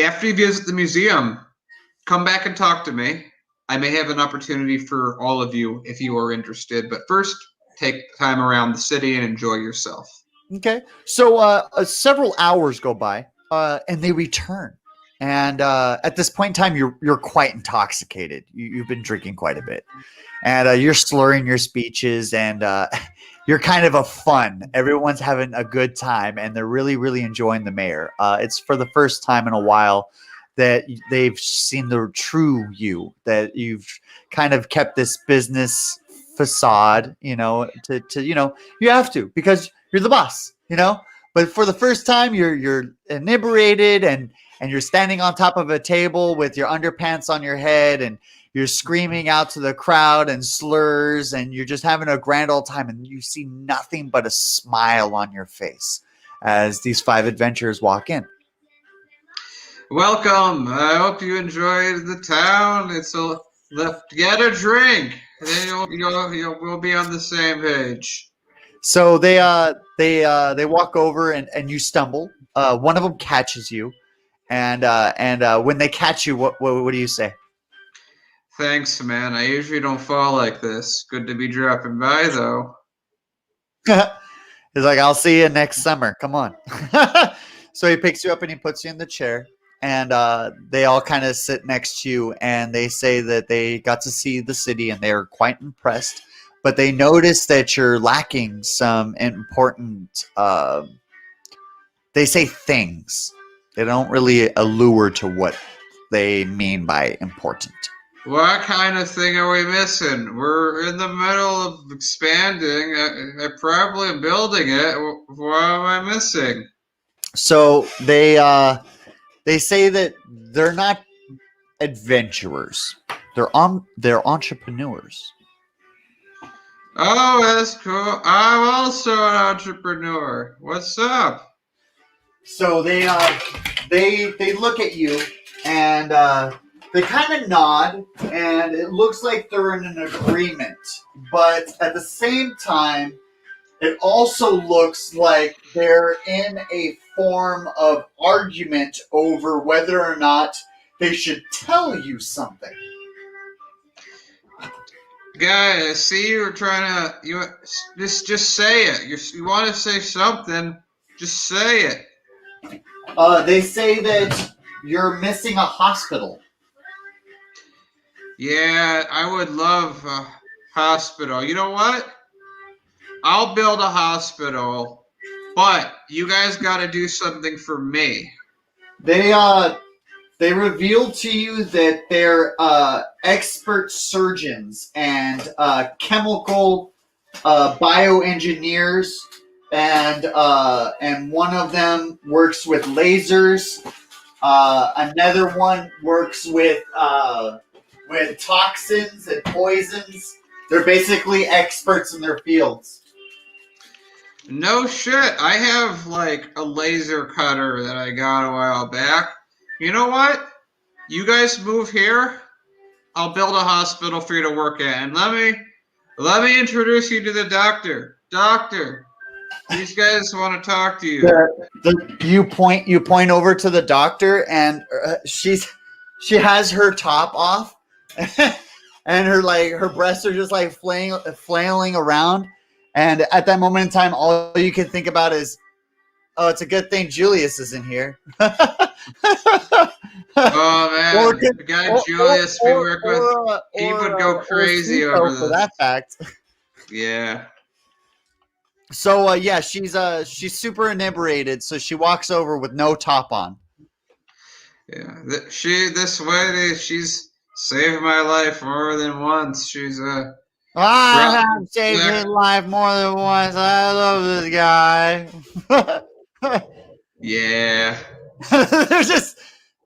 Speaker 2: After you visit the museum, come back and talk to me. I may have an opportunity for all of you if you are interested. But first, take time around the city and enjoy yourself.
Speaker 1: Okay. So several hours go by, and they return. And at this point in time, you're quite intoxicated. You've been drinking quite a bit, and you're slurring your speeches, and you're kind of a fun. Everyone's having a good time, and they're really, really enjoying the mayor. It's for the first time in a while that they've seen the true you, that you've kind of kept this business facade, to you have to, because you're the boss, but for the first time you're inebriated, and you're standing on top of a table with your underpants on your head, and you're screaming out to the crowd and slurs, and you're just having a grand old time, and you see nothing but a smile on your face as these 5 adventurers walk in.
Speaker 2: Welcome. I hope you enjoyed the town. Get a drink. Then we'll be on the same page.
Speaker 1: So they walk over, and you stumble. One of them catches you, and when they catch you, what do you say?
Speaker 2: Thanks, man. I usually don't fall like this. Good to be dropping by, though.
Speaker 1: He's like, "I'll see you next summer. Come on." So he picks you up and he puts you in the chair, and they all kind of sit next to you, and they say that they got to see the city and they're quite impressed, but they notice that you're lacking some important, they say things. They don't really allure to what they mean by important.
Speaker 2: What kind of thing are we missing? We're in the middle of expanding. I probably am building it. What am I missing?
Speaker 1: So they say that they're not adventurers. They're entrepreneurs.
Speaker 2: Oh, that's cool. I'm also an entrepreneur. What's up?
Speaker 1: So they look at you, and they kind of nod, and it looks like they're in an agreement. But at the same time, it also looks like they're in a form of argument over whether or not they should tell you something.
Speaker 2: Guys, I see you were trying to just say it. You want to say something, just say it.
Speaker 1: They say that you're missing a hospital.
Speaker 2: Yeah, I would love a hospital. You know what? I'll build a hospital, but you guys got to do something for me.
Speaker 1: They reveal to you that they're expert surgeons and chemical bioengineers, and one of them works with lasers. Another one works with with toxins and poisons. They're basically experts in their fields.
Speaker 2: No shit. I have like a laser cutter that I got a while back. You know what? You guys move here. I'll build a hospital for you to work at. And let me introduce you to the doctor. Doctor, these guys want to talk to you.
Speaker 1: You point over to the doctor, and she has her top off, and her breasts are just like flailing around. And at that moment in time, all you can think about is, oh, it's a good thing Julius isn't here.
Speaker 2: Oh man, the guy Julius we work with, he would go crazy over
Speaker 1: for
Speaker 2: this.
Speaker 1: that fact.
Speaker 2: Yeah.
Speaker 1: So yeah, she's super inebriated, so she walks over with no top on.
Speaker 2: Yeah. This lady, she's saved my life more than once. She's
Speaker 1: I have saved his life more than once. I love this guy.
Speaker 2: Yeah.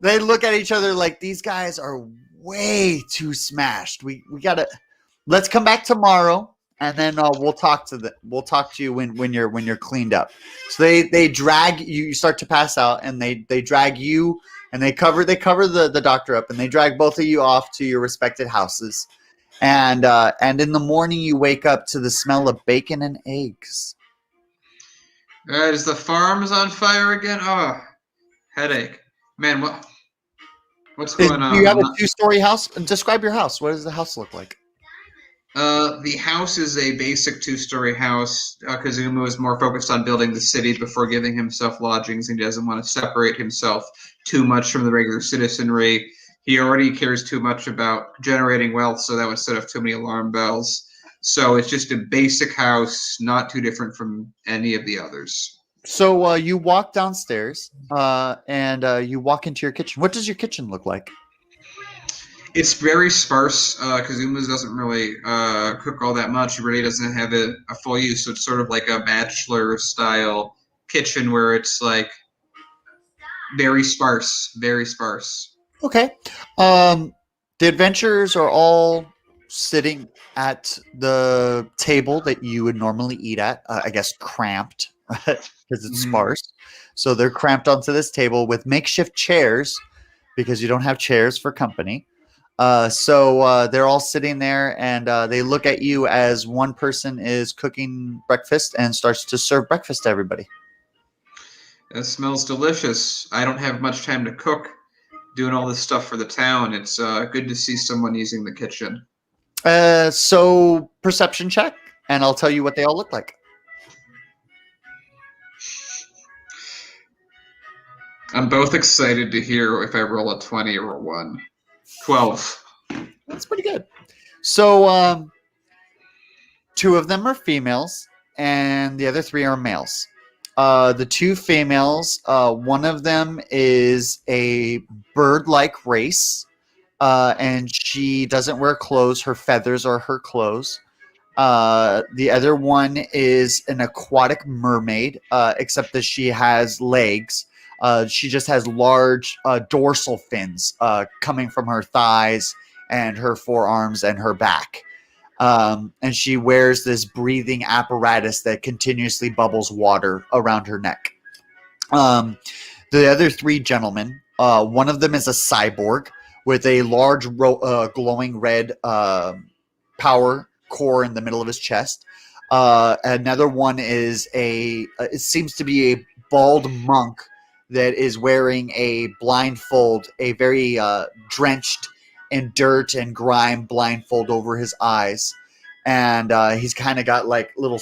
Speaker 1: They look at each other like these guys are way too smashed. We gotta let's come back tomorrow, and then we'll talk to you when you're cleaned up. So they drag you. You start to pass out, and they drag you, and they cover the doctor up, and they drag both of you off to your respected houses. And in the morning you wake up to the smell of bacon and eggs.
Speaker 2: All right, is the farm's on fire again? Oh, headache. Man, what's going on?
Speaker 1: Do you have a 2-story house? Describe your house. What does the house look like?
Speaker 2: The house is a basic 2-story house. Kazuma is more focused on building the city before giving himself lodgings. He doesn't want to separate himself too much from the regular citizenry. He already cares too much about generating wealth, so that would set off too many alarm bells. So it's just a basic house, not too different from any of the others.
Speaker 1: So you walk downstairs and you walk into your kitchen. What does your kitchen look like?
Speaker 2: It's very sparse. Kazuma doesn't really cook all that much. He really doesn't have a full use. So it's sort of like a bachelor style kitchen where it's like very sparse, very sparse.
Speaker 1: Okay. The adventurers are all sitting at the table that you would normally eat at. I guess cramped because it's sparse. So they're cramped onto this table with makeshift chairs because you don't have chairs for company. So they're all sitting there, and they look at you as one person is cooking breakfast and starts to serve breakfast to everybody.
Speaker 2: It smells delicious. I don't have much time to cook, doing all this stuff for the town. It's good to see someone using the kitchen.
Speaker 1: So perception check, and I'll tell you what they all look like.
Speaker 2: I'm both excited to hear if I roll a 20 or a 1. 12.
Speaker 1: That's pretty good. So 2 of them are females, and the other 3 are males. The 2 females, one of them is a bird-like race, and she doesn't wear clothes. Her feathers are her clothes. The other one is an aquatic mermaid, except that she has legs. She just has large dorsal fins coming from her thighs and her forearms and her back. And she wears this breathing apparatus that continuously bubbles water around her neck. The other 3 gentlemen, one of them is a cyborg with a large glowing red power core in the middle of his chest. Another one is it seems to be a bald monk that is wearing a blindfold, a very drenched in dirt and grime blindfold over his eyes. And he's kind of got like little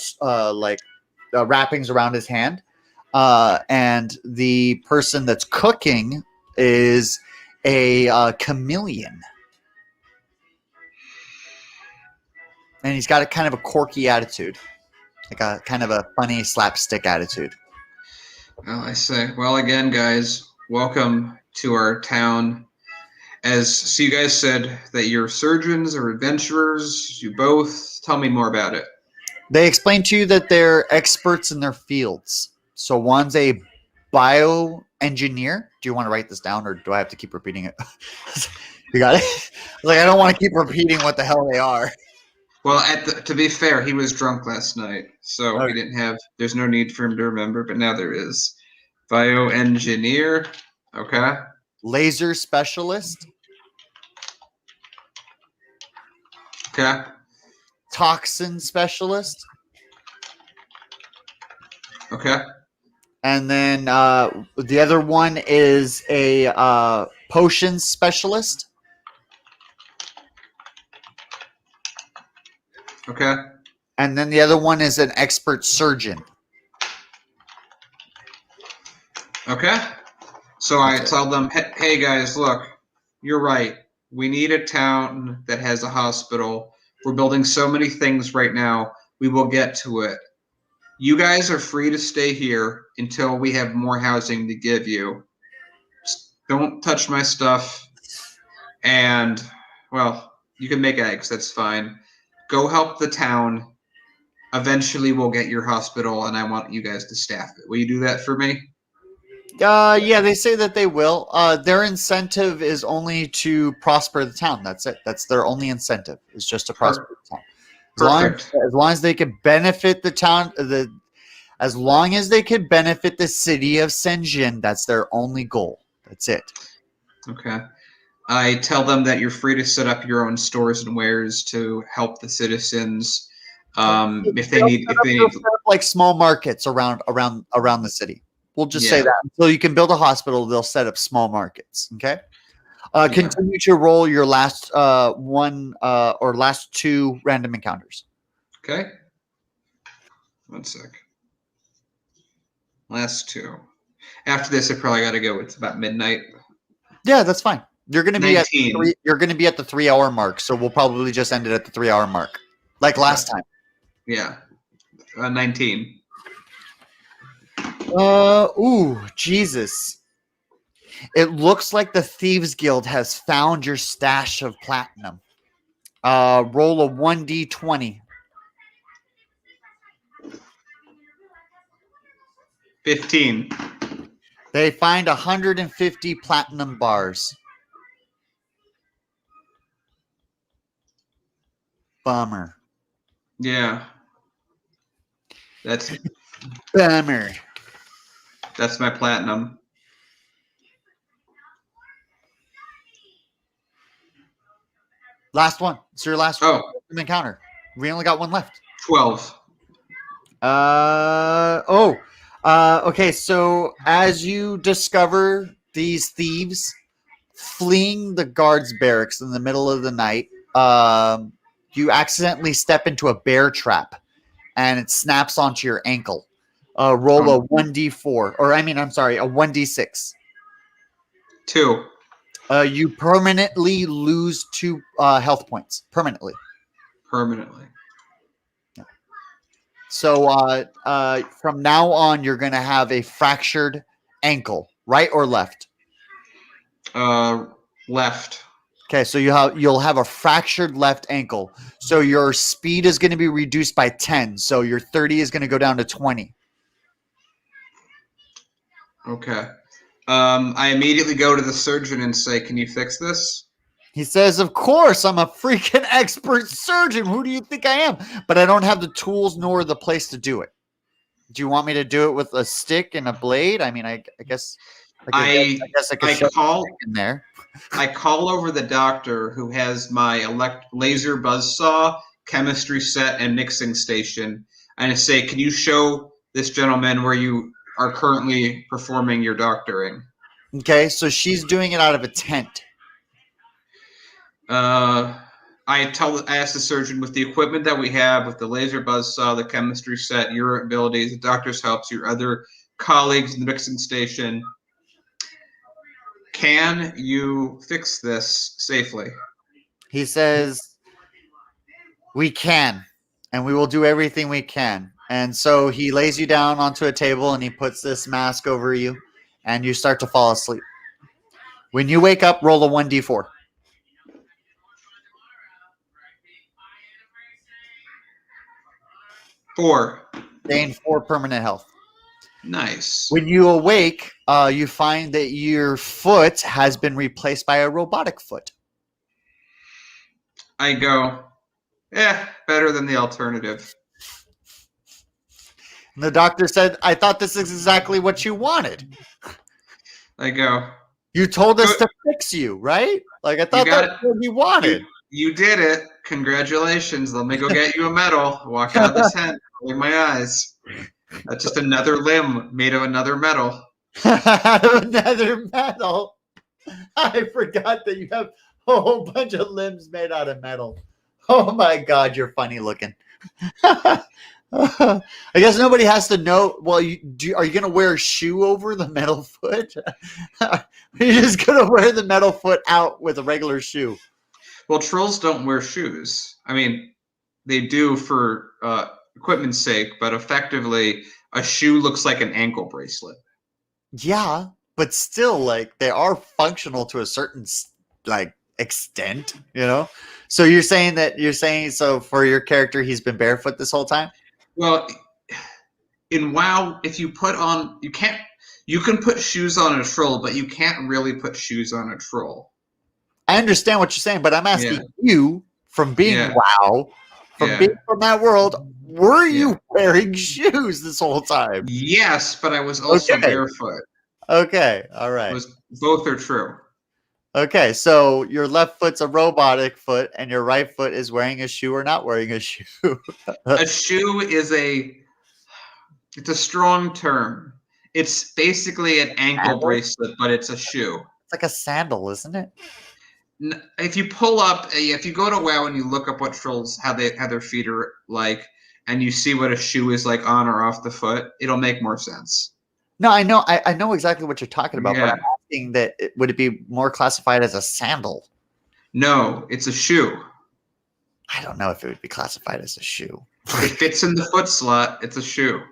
Speaker 1: wrappings around his hand. And the person that's cooking is a chameleon. And he's got a kind of a quirky attitude, like a kind of a funny slapstick attitude.
Speaker 2: Well, I say, well, again, guys, welcome to our town. So you guys said that you're surgeons or adventurers. You both. Tell me more about it.
Speaker 1: They explain to you that they're experts in their fields. So one's a bioengineer. Do you want to write this down, or do I have to keep repeating it? You got it. Like, I don't want to keep repeating what the hell they are.
Speaker 2: Well, to be fair, he was drunk last night, so
Speaker 1: Okay.
Speaker 2: he didn't have. There's no need for him to remember, but now there is. Bioengineer. Okay.
Speaker 1: Laser specialist,
Speaker 2: Okay.
Speaker 1: toxin specialist,
Speaker 2: Okay.
Speaker 1: and then the other one is a potion specialist.
Speaker 2: Okay.
Speaker 1: And then the other one is an expert surgeon.
Speaker 2: Okay. So I
Speaker 1: That's it.
Speaker 2: tell them, hey guys, look, you're right. We need a town that has a hospital. We're building so many things right now. We will get to it. You guys are free to stay here until we have more housing to give you. Just don't touch my stuff. And, well, you can make eggs. That's fine. Go help the town. Eventually, we'll get your hospital, and I want you guys to staff it. Will you do that for me?
Speaker 1: Yeah, they say that they will. Their incentive is only to prosper the town. That's it. That's their only incentive, is just to prosper the town.
Speaker 2: Perfect.
Speaker 1: As long as they can benefit the town, as long as they can benefit the city of Senjin, that's their only goal. That's it.
Speaker 2: Okay. I tell them that you're free to set up your own stores and wares to help the citizens. If they need,
Speaker 1: They'll set up like small markets around the city. We'll just say
Speaker 2: Yeah.
Speaker 1: that. So you can build a hospital, they'll set up small markets. Okay.
Speaker 2: Yeah.
Speaker 1: Continue to roll your last one or last two random encounters.
Speaker 2: Okay. 1 sec. Last two. After this, I probably got to go. It's about midnight.
Speaker 1: Yeah, that's fine. You're gonna be
Speaker 2: 19.
Speaker 1: you're gonna be at the 3 hour mark, so we'll probably just end it at the 3 hour mark, like last time.
Speaker 2: Yeah. 19.
Speaker 1: Ooh, Jesus! It looks like the Thieves Guild has found your stash of platinum. Roll a 1d20.
Speaker 2: 15.
Speaker 1: They find 150 platinum bars. Bummer.
Speaker 2: Yeah. That's
Speaker 1: Bummer.
Speaker 2: my platinum.
Speaker 1: Last one. It's your last encounter. We only got one left.
Speaker 2: 12.
Speaker 1: Okay. So as you discover these thieves fleeing the guards' barracks in the middle of the night, you accidentally step into a bear trap, and it snaps onto your ankle. Roll a 1d4, or I'm sorry, a 1d6.
Speaker 2: 2.
Speaker 1: You permanently lose 2 health points. Permanently. So from now on, you're going to have a fractured ankle, right or left?
Speaker 2: Left.
Speaker 1: Okay, so you'll have a fractured left ankle. So your speed is going to be reduced by 10. So your 30 is going to go down to 20.
Speaker 2: Okay. I immediately go to the surgeon and say, "Can you fix this?"
Speaker 1: He says, "Of course, I'm a freaking expert surgeon. Who do you think I am? But I don't have the tools nor the place to do it. Do you want me to do it with a stick and a blade? I mean, I guess I could shove a stick in there."
Speaker 2: I call over the doctor who has my laser buzzsaw, chemistry set, and mixing station, and I say, "Can you show this gentleman where you are currently performing your doctoring?"
Speaker 1: Okay, so she's doing it out of a tent.
Speaker 2: I ask the surgeon, with the equipment that we have, with the laser buzzsaw, the chemistry set, your abilities, the doctor's helps, your other colleagues in the mixing station, can you fix this safely?
Speaker 1: He says, "We can, and we will do everything we can." And so he lays you down onto a table and he puts this mask over you, and you start to fall asleep. When you wake up, roll a 1d4.
Speaker 2: 4.
Speaker 1: Gain 4 permanent health.
Speaker 2: Nice.
Speaker 1: When you awake, you find that your foot has been replaced by a robotic foot.
Speaker 2: I go, better than the alternative.
Speaker 1: And the doctor said, I thought this is exactly what you wanted.
Speaker 2: I go,
Speaker 1: You told us
Speaker 2: Good.
Speaker 1: to fix you, right? Like, I
Speaker 2: You
Speaker 1: thought
Speaker 2: got
Speaker 1: that's what you wanted.
Speaker 2: You did it. Congratulations. Let me go get you a medal. Walk out of the tent, rolling my eyes. That's just another limb made of another metal.
Speaker 1: Another metal. I forgot that you have a whole bunch of limbs made out of metal. Oh my God, you're funny looking. I guess nobody has to know. Well, are you going to wear a shoe over the metal foot? You're just going to wear the metal foot out with a regular shoe.
Speaker 2: Well, trolls don't wear shoes. I mean, they do for equipment's sake, but effectively, a shoe looks like an ankle bracelet.
Speaker 1: Yeah, but still, like, they are functional to a certain like extent, you know. So you're saying so for your character, he's been barefoot this whole time.
Speaker 2: Well, in WoW, if you put on, you can put shoes on a troll, but you can't really put shoes on a troll.
Speaker 1: I understand what you're saying, but I'm asking you, from being WoW, being from that world, were you wearing shoes this whole time?
Speaker 2: Yes, but I was also barefoot.
Speaker 1: Okay, all right.
Speaker 2: Both are true.
Speaker 1: Okay, so your left foot's a robotic foot, and your right foot is wearing a shoe or not wearing a shoe.
Speaker 2: A shoe is it's a strong term. It's basically an ankle bracelet, but it's a shoe.
Speaker 1: It's like a sandal, isn't it?
Speaker 2: If you pull up, if you go to WoW and you look up what trolls, how their feet are like, and you see what a shoe is like on or off the foot, it'll make more sense.
Speaker 1: No, I know exactly what you're talking about, but I'm asking that would it be more classified as a sandal?
Speaker 2: No, it's a shoe.
Speaker 1: I don't know if it would be classified as a shoe.
Speaker 2: It fits in the foot slot. It's a shoe.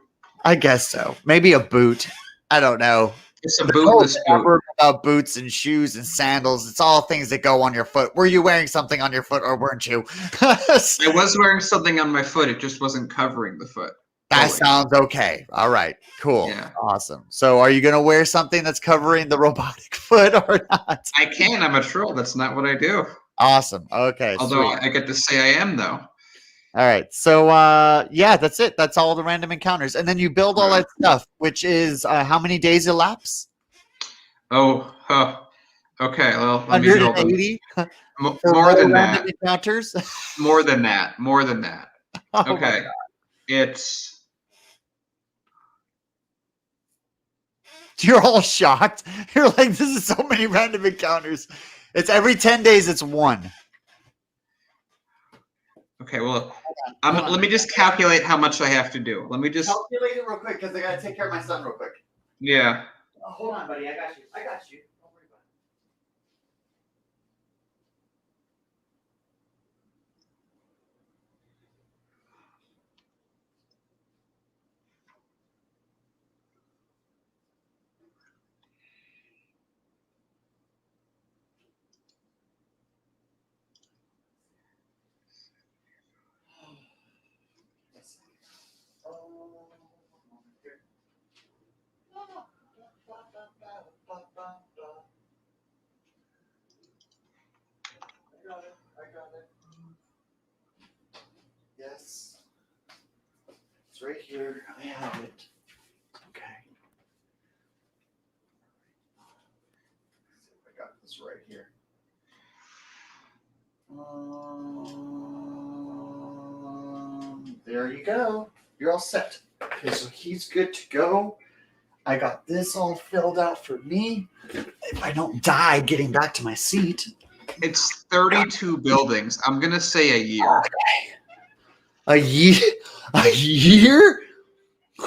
Speaker 1: I guess so. Maybe a boot. I don't know.
Speaker 2: It's a bootless boot.
Speaker 1: About boots and shoes and sandals. It's all things that go on your foot. Were you wearing something on your foot or weren't you?
Speaker 2: I was wearing something on my foot. It just wasn't covering the foot.
Speaker 1: That sounds okay. All right. Cool.
Speaker 2: Yeah.
Speaker 1: Awesome. So are you going to wear something that's covering the robotic foot or not?
Speaker 2: I can. I'm a troll. That's not what I do.
Speaker 1: Awesome. Okay.
Speaker 2: Although I get to say I am, though.
Speaker 1: All right. So, yeah, that's it. That's all the random encounters. And then you build all that stuff, which is how many days elapse?
Speaker 2: Oh, okay. Well, let me build them. More than that.
Speaker 1: Encounters?
Speaker 2: More than that. More than that.
Speaker 1: Oh
Speaker 2: okay. It's...
Speaker 1: You're all shocked. You're like, this is so many random encounters. It's every 10 days, it's one.
Speaker 2: Okay, well, let me just calculate how much I have to do. Let me just
Speaker 1: calculate it real quick because I gotta take care of my son real quick.
Speaker 2: Yeah.
Speaker 1: Hold on, buddy. I got you. Don't worry about it. I got it. Yes. It's right here. I have it. Okay. I got this right here. There you go. You're all set. Okay, so he's good to go. I got this all filled out for me. If I don't die getting back to my seat.
Speaker 2: It's 32 buildings. I'm going to say a year.
Speaker 1: A year? A year?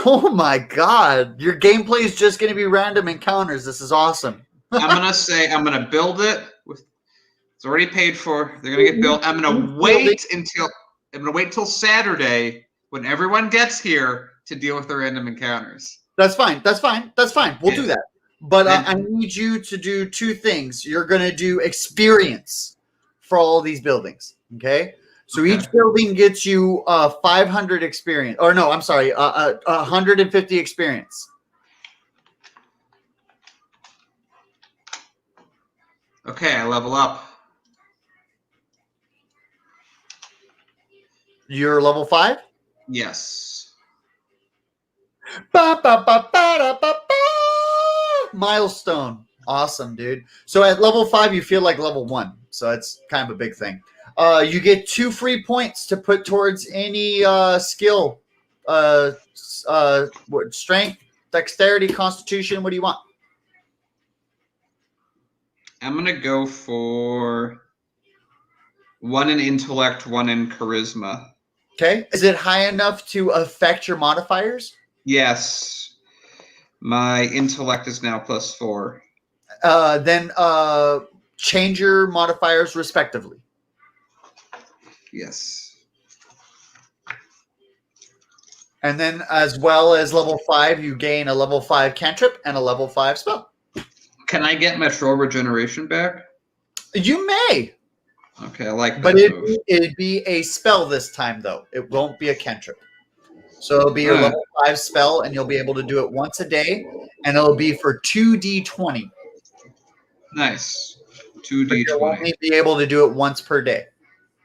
Speaker 1: Oh my God. Your gameplay is just going to be random encounters. This is awesome.
Speaker 2: I'm going to build it. It's already paid for. They're going to get built. I'm going to wait till Saturday when everyone gets here to deal with the random encounters.
Speaker 1: That's fine. We'll do that. But I need you to do two things. You're going to do experience for all these buildings. Okay? So each building gets you 500 experience. Or no, I'm sorry, 150 experience.
Speaker 2: Okay, I level up.
Speaker 1: You're level 5?
Speaker 2: Yes.
Speaker 1: Ba, ba, ba, ba, da, ba, ba. Milestone. Awesome, dude. So at level 5, you feel like level 1. So it's kind of a big thing. You get 2 free points to put towards any skill. Strength, dexterity, constitution. What do you want?
Speaker 2: I'm gonna go for 1 in intellect, 1 in charisma.
Speaker 1: Okay. Is it high enough to affect your modifiers?
Speaker 2: Yes. My intellect is now +4.
Speaker 1: Then change your modifiers respectively.
Speaker 2: Yes.
Speaker 1: And then, as well as level 5, you gain a level 5 cantrip and a level 5 spell.
Speaker 2: Can I get my troll regeneration back?
Speaker 1: You may,
Speaker 2: Okay, I like that
Speaker 1: but
Speaker 2: move.
Speaker 1: it'd be a spell this time, though. It won't be a cantrip. So it'll be your
Speaker 2: Alright.
Speaker 1: level 5 spell, and you'll be able to do it once a day, and it'll be for 2d20.
Speaker 2: Nice.
Speaker 1: But you'll
Speaker 2: 2d20.
Speaker 1: only be able to do it once per day.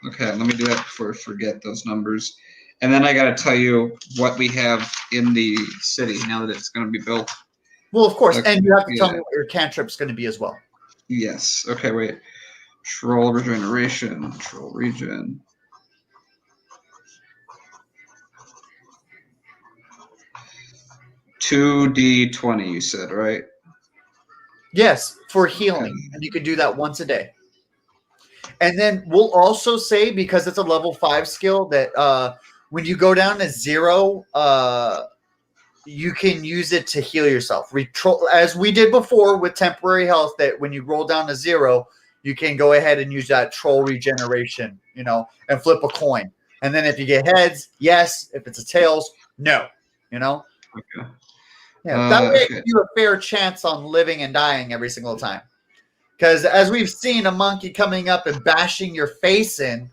Speaker 2: Okay, let me do that before I forget those numbers. And then I got to tell you what we have in the city now that it's going to be built.
Speaker 1: Well, of course,
Speaker 2: Okay,
Speaker 1: and you have to tell
Speaker 2: yeah.
Speaker 1: me what your cantrip's going to be as well.
Speaker 2: Yes. Okay, wait. Troll regeneration. Troll regen. Two D20, you said, right?
Speaker 1: Yes, for healing, and you can do that once a day. And then we'll also say, because it's a level 5 skill, that when you go down to 0, you can use it to heal yourself. As we did before with temporary health, that when you roll down to 0, you can go ahead and use that troll regeneration, and flip a coin. And then if you get heads, yes. If it's a tails, no.
Speaker 2: Okay.
Speaker 1: Yeah, that way it
Speaker 2: Okay.
Speaker 1: gives you a fair chance on living and dying every single time. Because as we've seen, a monkey coming up and bashing your face in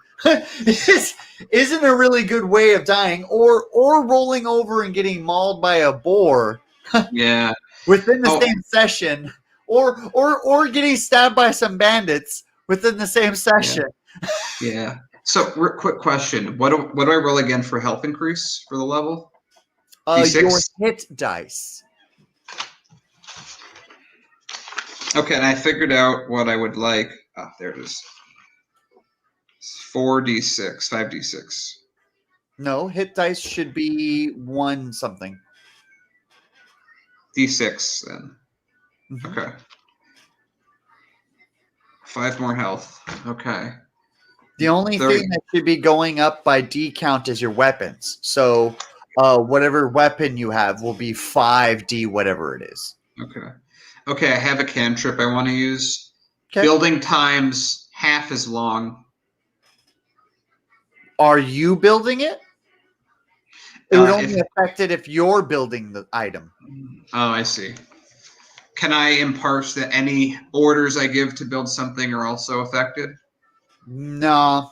Speaker 1: isn't a really good way of dying, or rolling over and getting mauled by a boar
Speaker 2: Yeah.
Speaker 1: within the same session, or getting stabbed by some bandits within the same session.
Speaker 2: Yeah. So, quick question: what do I roll again for health increase for the level?
Speaker 1: Your
Speaker 2: D6?
Speaker 1: hit dice.
Speaker 2: Okay, and I figured out what I would like. Ah, there it is. 4d6, 5d6.
Speaker 1: No, hit dice should be 1 something.
Speaker 2: D6 then.
Speaker 1: Mhm.
Speaker 2: Okay. 5 more health. Okay.
Speaker 1: The only
Speaker 2: 30.
Speaker 1: thing that should be going up by D count is your weapons. So whatever weapon you have will be 5D, whatever it is.
Speaker 2: Okay. Okay, I have a cantrip I want to use.
Speaker 1: Okay.
Speaker 2: Building times half as long.
Speaker 1: Are you building it? It would only affect it if you're building the item.
Speaker 2: Oh, I see. Can I impart that any orders I give to build something are also affected?
Speaker 1: No.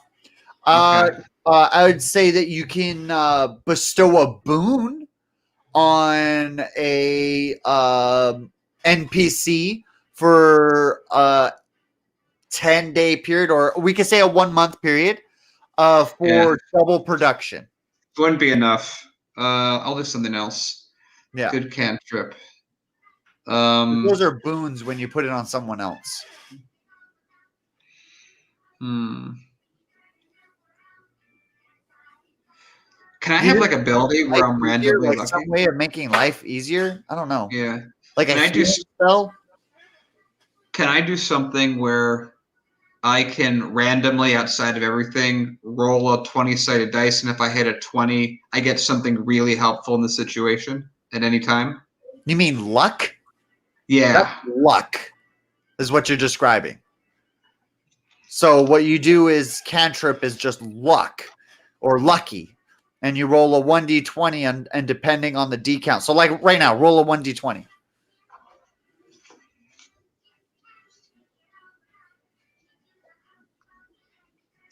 Speaker 2: Okay.
Speaker 1: I would say that you can bestow a boon on a NPC for a 10-day period, or we could say a 1-month period for double production.
Speaker 2: Wouldn't be enough. I'll do something else.
Speaker 1: Yeah.
Speaker 2: Good cantrip.
Speaker 1: Those are boons when you put it on someone else.
Speaker 2: Can I have like a ability where I'm randomly
Speaker 1: like
Speaker 2: lucky?
Speaker 1: some way of making life easier? I don't know.
Speaker 2: Yeah.
Speaker 1: Like a healing spell?
Speaker 2: Can I do something where I can randomly, outside of everything, roll a 20-sided dice, and if I hit a 20, I get something really helpful in the situation at any time?
Speaker 1: You mean luck?
Speaker 2: Yeah.
Speaker 1: That's luck is what you're describing. So what you do is cantrip is just luck or lucky. And you roll a 1d20 and depending on the D count. So like right now, roll a 1d20.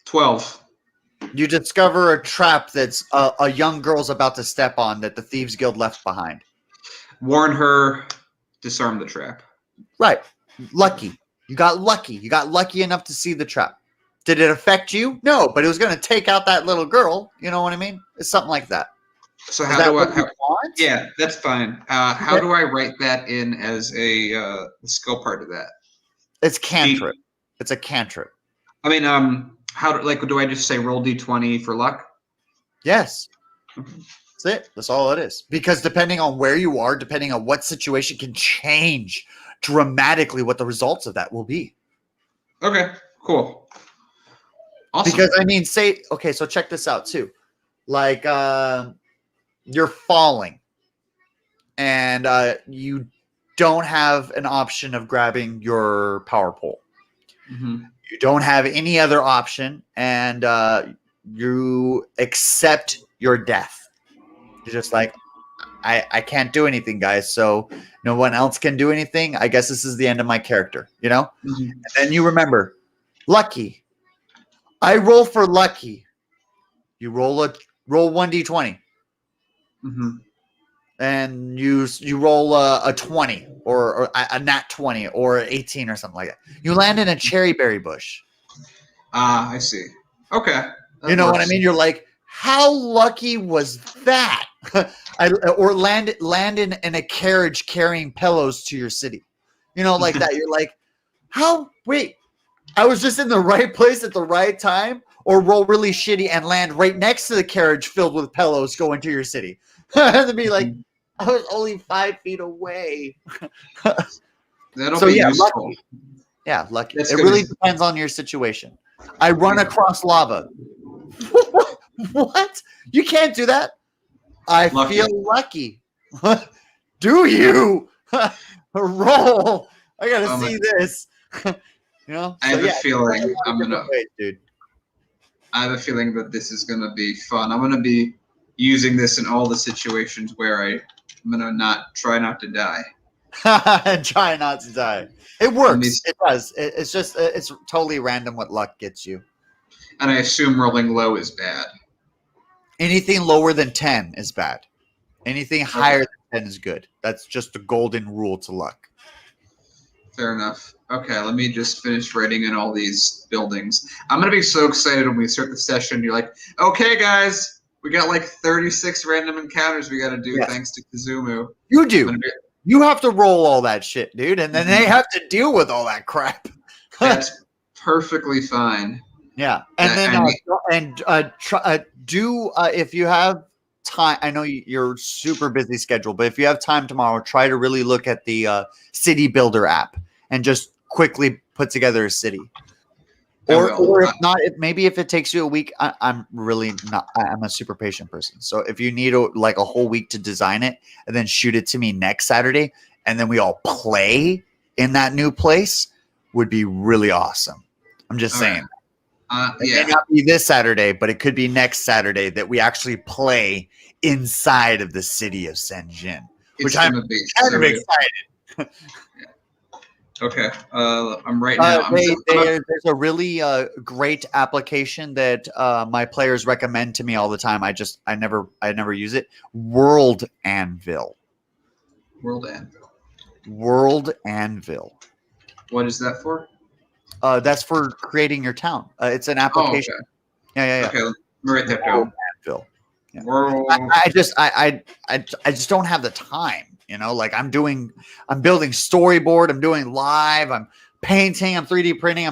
Speaker 2: $12.
Speaker 1: You discover a trap that's a young girl's about to step on that the Thieves Guild left behind.
Speaker 2: Warn her, disarm the trap.
Speaker 1: Right. Lucky. You got lucky. You got lucky enough to see the trap. Did it affect you? No, but it was going to take out that little girl. You know what I mean? It's something like that.
Speaker 2: So
Speaker 1: Is
Speaker 2: how
Speaker 1: that
Speaker 2: do I?
Speaker 1: what you want?
Speaker 2: Yeah, that's fine. How do I write that in as a skill part of that?
Speaker 1: It's cantrip. It's a cantrip.
Speaker 2: I mean, how do I just say roll d20 for luck?
Speaker 1: Yes. That's it. That's all it is. Because depending on where you are, depending on what situation, can change dramatically what the results of that will be.
Speaker 2: Okay, cool. Awesome.
Speaker 1: Because I mean, so check this out too. Like you're falling and you don't have an option of grabbing your power pole.
Speaker 2: Mm-hmm.
Speaker 1: You don't have any other option, and you accept your death. You're just like, I can't do anything, guys. So no one else can do anything. I guess this is the end of my character, you know?
Speaker 2: Mm-hmm.
Speaker 1: And then you remember, lucky. I roll for lucky. You roll 1d20.
Speaker 2: Mm-hmm.
Speaker 1: And you roll a 20 or a nat 20 or 18 or something like that. You land in a cherry berry bush.
Speaker 2: I see. Okay.
Speaker 1: You know what I mean? You're like, how lucky was that? Or land in a carriage carrying pillows to your city. You know, like that. You're like, wait, I was just in the right place at the right time, or roll really shitty and land right next to the carriage filled with pillows going to your city. And be like, I was only 5 feet away.
Speaker 2: That'll be useful.
Speaker 1: Lucky. Yeah, lucky.
Speaker 2: That's
Speaker 1: it
Speaker 2: good.
Speaker 1: really depends on your situation. I run across lava. What? You can't do that. I feel lucky. Do you? Roll. I gotta see this. You know.
Speaker 2: I have a feeling I'm gonna.
Speaker 1: Wait, dude.
Speaker 2: I have a feeling that this is gonna be fun. I'm gonna be using this in all the situations where I'm gonna try not to die.
Speaker 1: Try not to die. It works. It does. It's just it's totally random what luck gets you.
Speaker 2: And I assume rolling low is bad.
Speaker 1: Anything lower than 10 is bad. Anything higher than 10 is good. That's just the golden rule to luck.
Speaker 2: Fair enough. Okay, let me just finish writing in all these buildings. I'm going to be so excited when we start the session. You're like, okay, guys, we got like 36 random encounters we got to do thanks to Kazumu.
Speaker 1: You do. You have to roll all that shit, dude, and then they have to deal with all that crap.
Speaker 2: That's perfectly fine.
Speaker 1: Yeah, and if you have time. I know you're super busy schedule, but if you have time tomorrow, try to really look at the City Builder app and just quickly put together a city. Or if not, maybe if it takes you a week, I'm really not. I'm a super patient person, so if you need a whole week to design it and then shoot it to me next Saturday, and then we all play in that new place, would be really awesome. I'm just saying. It may not be this Saturday, but it could be next Saturday that we actually play inside of the city of Senjin, which I'm kind of excited.
Speaker 2: Okay, I'm right now.
Speaker 1: There's a really great application that my players recommend to me all the time. I never use it. World Anvil. World Anvil.
Speaker 2: What is that for?
Speaker 1: That's for creating your town. It's an application.
Speaker 2: Oh,
Speaker 1: okay. Yeah.
Speaker 2: Okay, let me write that down.
Speaker 1: Anvil. Yeah.
Speaker 2: World.
Speaker 1: I just don't have the time. You know, like I'm building storyboard. I'm doing live. I'm painting. I'm 3D printing.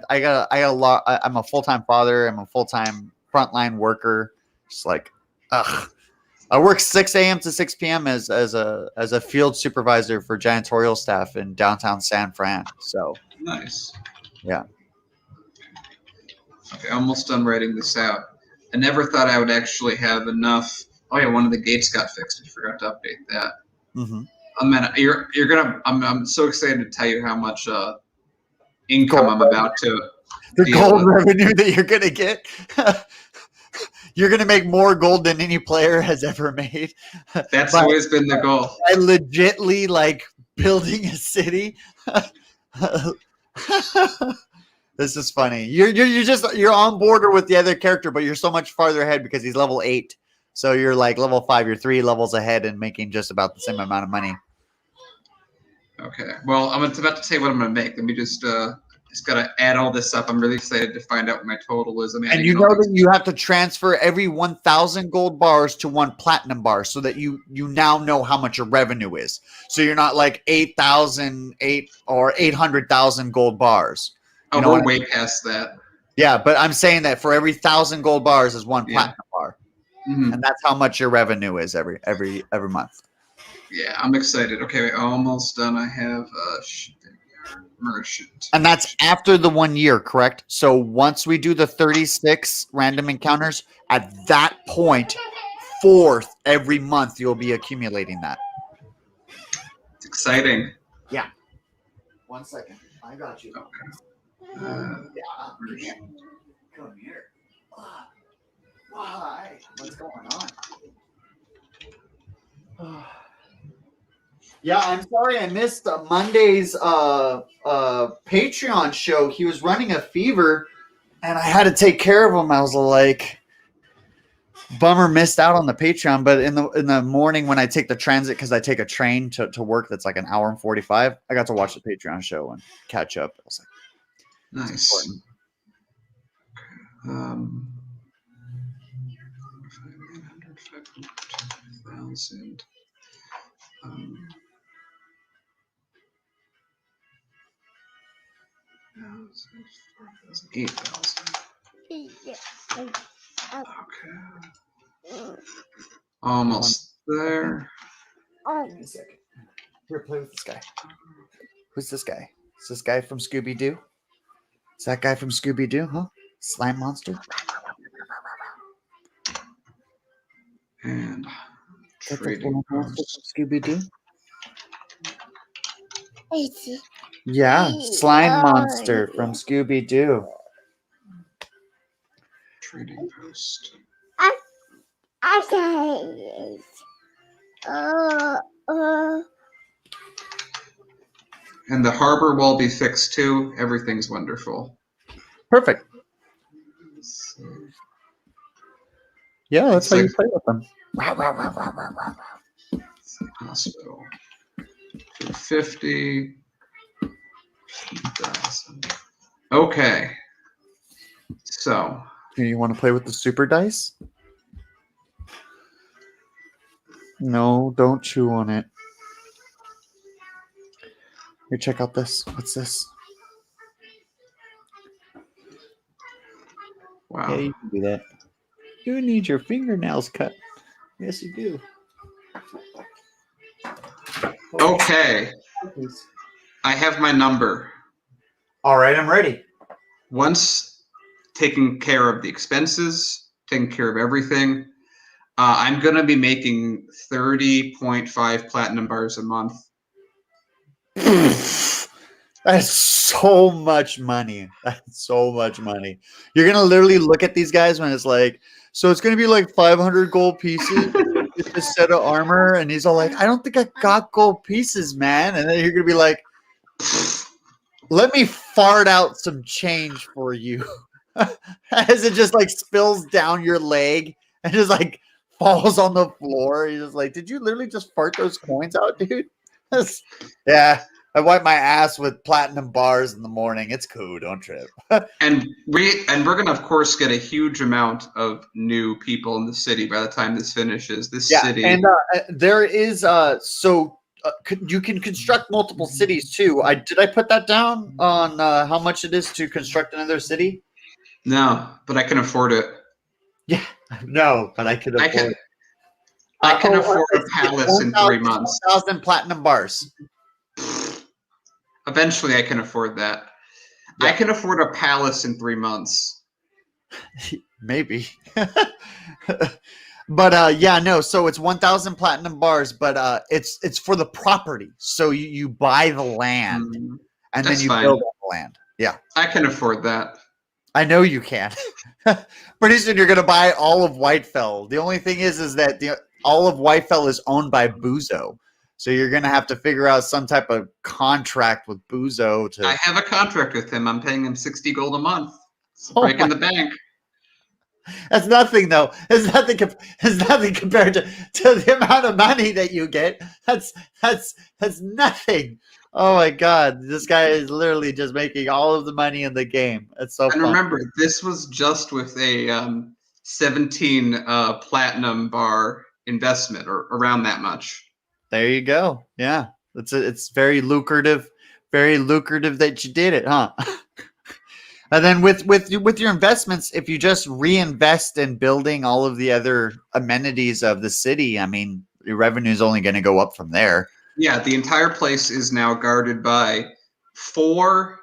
Speaker 1: I got a lot. I'm a full-time father. I'm a full-time frontline worker. Just like, ugh. I work 6 a.m. to 6 p.m. as a field supervisor for janitorial staff in downtown San Fran. So
Speaker 2: nice.
Speaker 1: Yeah.
Speaker 2: Okay, almost done writing this out. I never thought I would actually have enough. Oh yeah, one of the gates got fixed. I forgot to update that.
Speaker 1: Mm-hmm.
Speaker 2: I'm so excited to tell you how much income I'm about to.
Speaker 1: The gold revenue that you're gonna get. You're gonna make more gold than any player has ever made.
Speaker 2: That's always been the goal.
Speaker 1: I legitly like building a city. This is funny. You're on border with the other character, but you're so much farther ahead because he's level 8. So you're like level 5. You're 3 levels ahead and making just about the same amount of money.
Speaker 2: Okay. Well, I'm about to say what I'm going to make. Let me just got to add all this up. I'm really excited to find out what my total is. I'm
Speaker 1: And
Speaker 2: adding
Speaker 1: you
Speaker 2: in all
Speaker 1: know
Speaker 2: these.
Speaker 1: that you have to transfer every 1,000 gold bars to 1 platinum bar so that you now know how much your revenue is. So you're not like 800,000 gold bars.
Speaker 2: Oh,
Speaker 1: You know
Speaker 2: we're
Speaker 1: what I
Speaker 2: way
Speaker 1: mean?
Speaker 2: past that.
Speaker 1: Yeah, but I'm saying that for every 1,000 gold bars is 1
Speaker 2: Yeah.
Speaker 1: platinum bar.
Speaker 2: Mhm.
Speaker 1: And that's how much your revenue is every month.
Speaker 2: Yeah, I'm excited. Okay, wait, almost done. I have merchant.
Speaker 1: And that's after the 1 year, correct? So once we do the 36 random encounters, at that point, fourth every month, you'll be accumulating that.
Speaker 2: It's exciting.
Speaker 1: Yeah. 1 second. I got you.
Speaker 2: Okay.
Speaker 1: Yeah. Come here. Why? What's going on? Yeah, I'm sorry I missed Monday's Patreon show. He was running a fever, and I had to take care of him. I was like, bummer, missed out on the Patreon. But in the morning when I take the transit, because I take a train to work, that's like an hour and 45. I got to watch the Patreon show and catch up. I was like,
Speaker 2: Nice. Um, 5,000. 8,000. Okay. Almost there.
Speaker 1: Give me a second. Here, play with this guy. Who's this guy? Is this guy from Scooby Doo? Is that guy from Scooby Doo? Huh? Slime monster.
Speaker 2: And
Speaker 1: That's the
Speaker 2: trading
Speaker 1: slime monster
Speaker 2: post.
Speaker 1: from Scooby Doo. Yeah, slime monster from Scooby Doo.
Speaker 2: Trading post. And the harbor will be fixed too. Everything's wonderful.
Speaker 1: Perfect. Yeah, that's
Speaker 2: It's
Speaker 1: how
Speaker 2: like-
Speaker 1: you play with them.
Speaker 2: Hospital. 250. 1,000. Okay. So.
Speaker 1: Here, you want to play with the super dice? No, don't chew on it. Here, check out this. What's this?
Speaker 2: Wow.
Speaker 1: Yeah, you can do that. You need your fingernails cut. Yes, you do.
Speaker 2: Okay. I have my number.
Speaker 1: All right, I'm ready.
Speaker 2: Once taking care of the expenses, taking care of everything, I'm going to be making 30.5 platinum bars a month.
Speaker 1: That's so much money. That's so much money. You're gonna literally look at these guys when it's like, so it's gonna be like 500 gold pieces, get this set of armor, and he's all like, I don't think I got gold pieces, man. And then you're gonna be like, let me fart out some change for you, as it just like spills down your leg and just like falls on the floor. You're just like, did you literally just fart those coins out, dude? Yeah. I wipe my ass with platinum bars in the morning. It's cool. Don't trip.
Speaker 2: And we're gonna of course get a huge amount of new people in the city by the time this finishes. This city.
Speaker 1: And there is you can construct multiple cities too. Did I put that down on how much it is to construct another city?
Speaker 2: No, but I can afford it.
Speaker 1: Yeah, no, but I could afford.
Speaker 2: I can afford a palace in 3 months.
Speaker 1: 1,000 platinum bars.
Speaker 2: Eventually, I can afford that. Yeah. I can afford a palace in 3 months.
Speaker 1: Maybe. But yeah, no. So it's 1,000 platinum bars, but it's for the property. So you buy the land, and then you build on the land. Yeah,
Speaker 2: I can afford that.
Speaker 1: I know you can. Pretty soon you're gonna buy all of Whitefell. The only thing is that all of Whitefell is owned by Buzo. So you're going to have to figure out some type of contract with Buzo
Speaker 2: I have a contract with him. I'm paying him 60 gold a month. It's breaking the bank.
Speaker 1: That's nothing, though. It's nothing compared to the amount of money that you get. That's nothing. Oh my god, this guy is literally just making all of the money in the game. It's so
Speaker 2: And
Speaker 1: fun.
Speaker 2: remember, this was just with a 17 platinum bar investment, or around that much.
Speaker 1: There you go. Yeah, it's very lucrative that you did it, huh? And then with your investments, if you just reinvest in building all of the other amenities of the city, I mean, your revenue is only going to go up from there.
Speaker 2: Yeah, the entire place is now guarded by four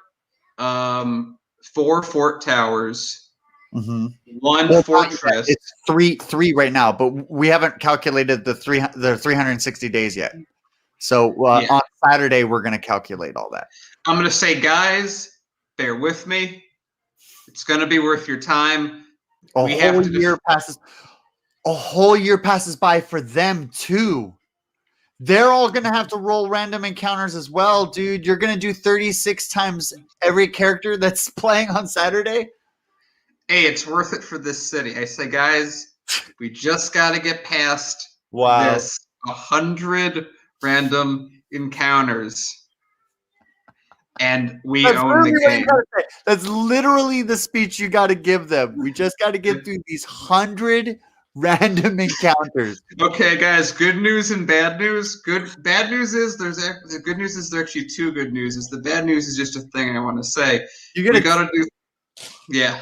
Speaker 2: four fort towers,
Speaker 1: Mm-hmm.
Speaker 2: one
Speaker 1: Well,
Speaker 2: fortress.
Speaker 1: it's three right now, but we haven't calculated the 360 days yet. So
Speaker 2: Yeah.
Speaker 1: on Saturday, we're going to calculate all that.
Speaker 2: I'm going to say, guys, bear with me. It's going to be worth your time.
Speaker 1: A whole year passes by for them too. They're all going to have to roll random encounters as well, dude. You're going to do 36 times every character that's playing on Saturday?
Speaker 2: Hey, it's worth it for this city. I say, guys, we just got to get past this 100 random encounters, and we own the game.
Speaker 1: That's literally the speech you got to give them. We just got to get through these 100 random encounters.
Speaker 2: Okay, guys. Good news and bad news. Bad news is the good news is there's actually two good news. The bad news is just a thing I want to say. We gotta do. Yeah.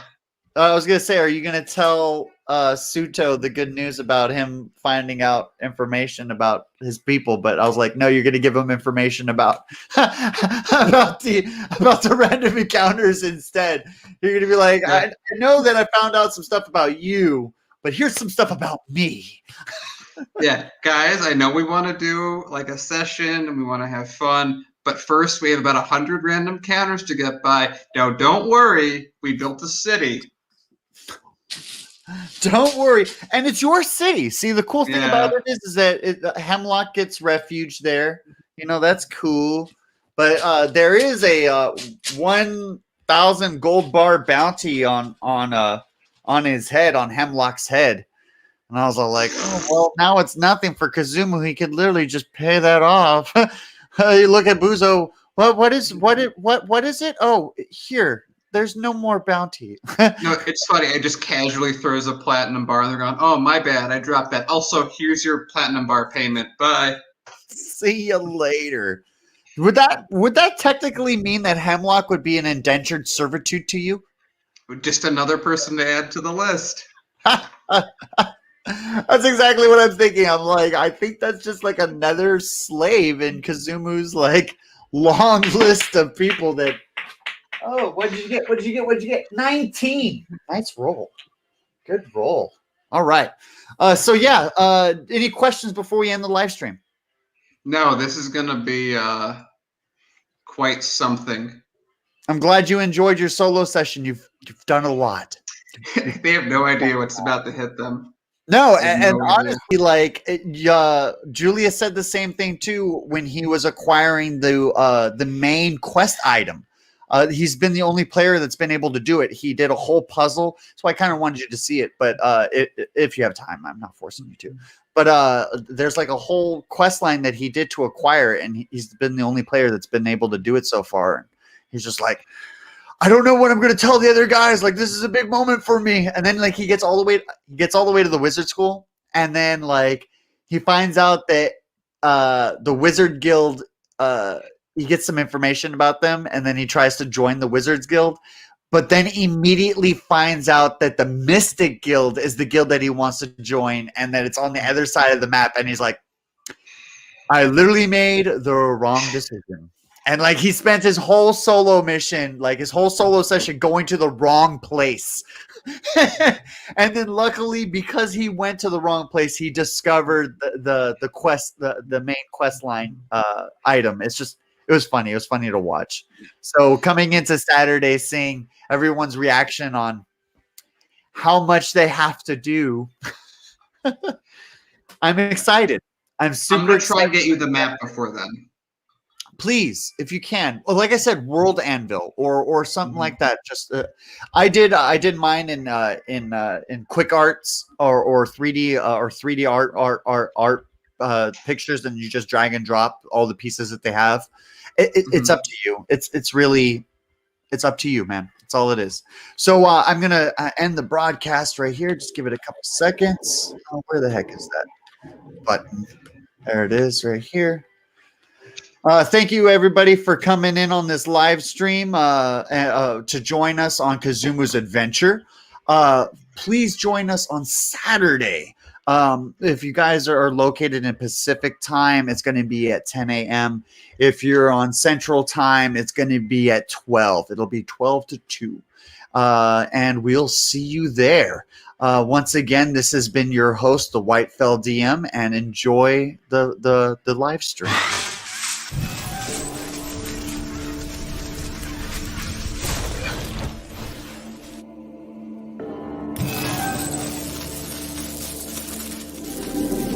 Speaker 1: I was gonna say, are you gonna tell Suto the good news about him finding out information about his people? But I was like, no, you're gonna give him information about about the random encounters instead. You're gonna be like, I know that I found out some stuff about you, but here's some stuff about me.
Speaker 2: Yeah, guys, I know we want to do like a session and we want to have fun, but first we have about 100 random counters to get by. Now, don't worry, we built a city.
Speaker 1: Don't worry, and it's your city. See, the cool thing about it is that Hemlock gets refuge there. You know, that's cool. But there is a 1,000 gold bar bounty on his head, on Hemlock's head. And I was all like, oh, well, now it's nothing for Kazumu. He could literally just pay that off. You look at Buzo. What is it? Oh, here. There's no more bounty.
Speaker 2: No, it's funny. I just casually throws a platinum bar and they're going, oh, my bad. I dropped that. Also, here's your platinum bar payment. Bye.
Speaker 1: See you later. Would that technically mean that Hemlock would be an indentured servitude to you?
Speaker 2: Just another person to add to the list.
Speaker 1: That's exactly what I'm thinking. I'm like, I think that's just like another slave in Kazumu's like long list of people that. Oh, what did you get? 19. Nice roll. Good roll. All right. So yeah. Any questions before we end the live stream?
Speaker 2: No, this is gonna be quite something.
Speaker 1: I'm glad you enjoyed your solo session. You've done a lot.
Speaker 2: They have no idea what's about to hit them.
Speaker 1: No, and honestly, like Julia said the same thing too when he was acquiring the main quest item. He's been the only player that's been able to do it. He did a whole puzzle, so I kind of wanted you to see it. But if you have time, I'm not forcing you to. But there's like a whole quest line that he did to acquire, and he's been the only player that's been able to do it so far. He's just like, I don't know what I'm going to tell the other guys. Like, this is a big moment for me. And then like he gets all the way to the wizard school, and then like he finds out that the wizard guild. He gets some information about them, and then he tries to join the Wizards Guild, but then immediately finds out that the Mystic Guild is the guild that he wants to join, and that it's on the other side of the map. And he's like, I literally made the wrong decision. And like he spent his whole solo mission, like his whole solo session going to the wrong place. And then luckily, because he went to the wrong place, he discovered the quest, the main quest line item. It was funny. It was funny to watch. So coming into Saturday, seeing everyone's reaction on how much they have to do, I'm excited. I'm super excited.
Speaker 2: I'm going to try and get you the map before then.
Speaker 1: please, if you can, well, like I said, World Anvil or something
Speaker 2: Mhm.
Speaker 1: like that. Just I did mine in Quick Arts or 3D art pictures, and you just drag and drop all the pieces that they have. It's
Speaker 2: Mhm.
Speaker 1: up to you. It's really it's up to you, man. That's all it is. So I'm gonna end the broadcast right here. Just give it a couple seconds. Oh, where the heck is that button? There it is, right here. Thank you, everybody, for coming in on this live stream to join us on Kazumu's Adventure. Please join us on Saturday. If you guys are located in Pacific time, it's going to be at 10 a.m. If you're on Central time, it's going to be at 12. It'll be 12 to 2. And we'll see you there. Once again, this has been your host, the Whitefell DM, and enjoy the live stream.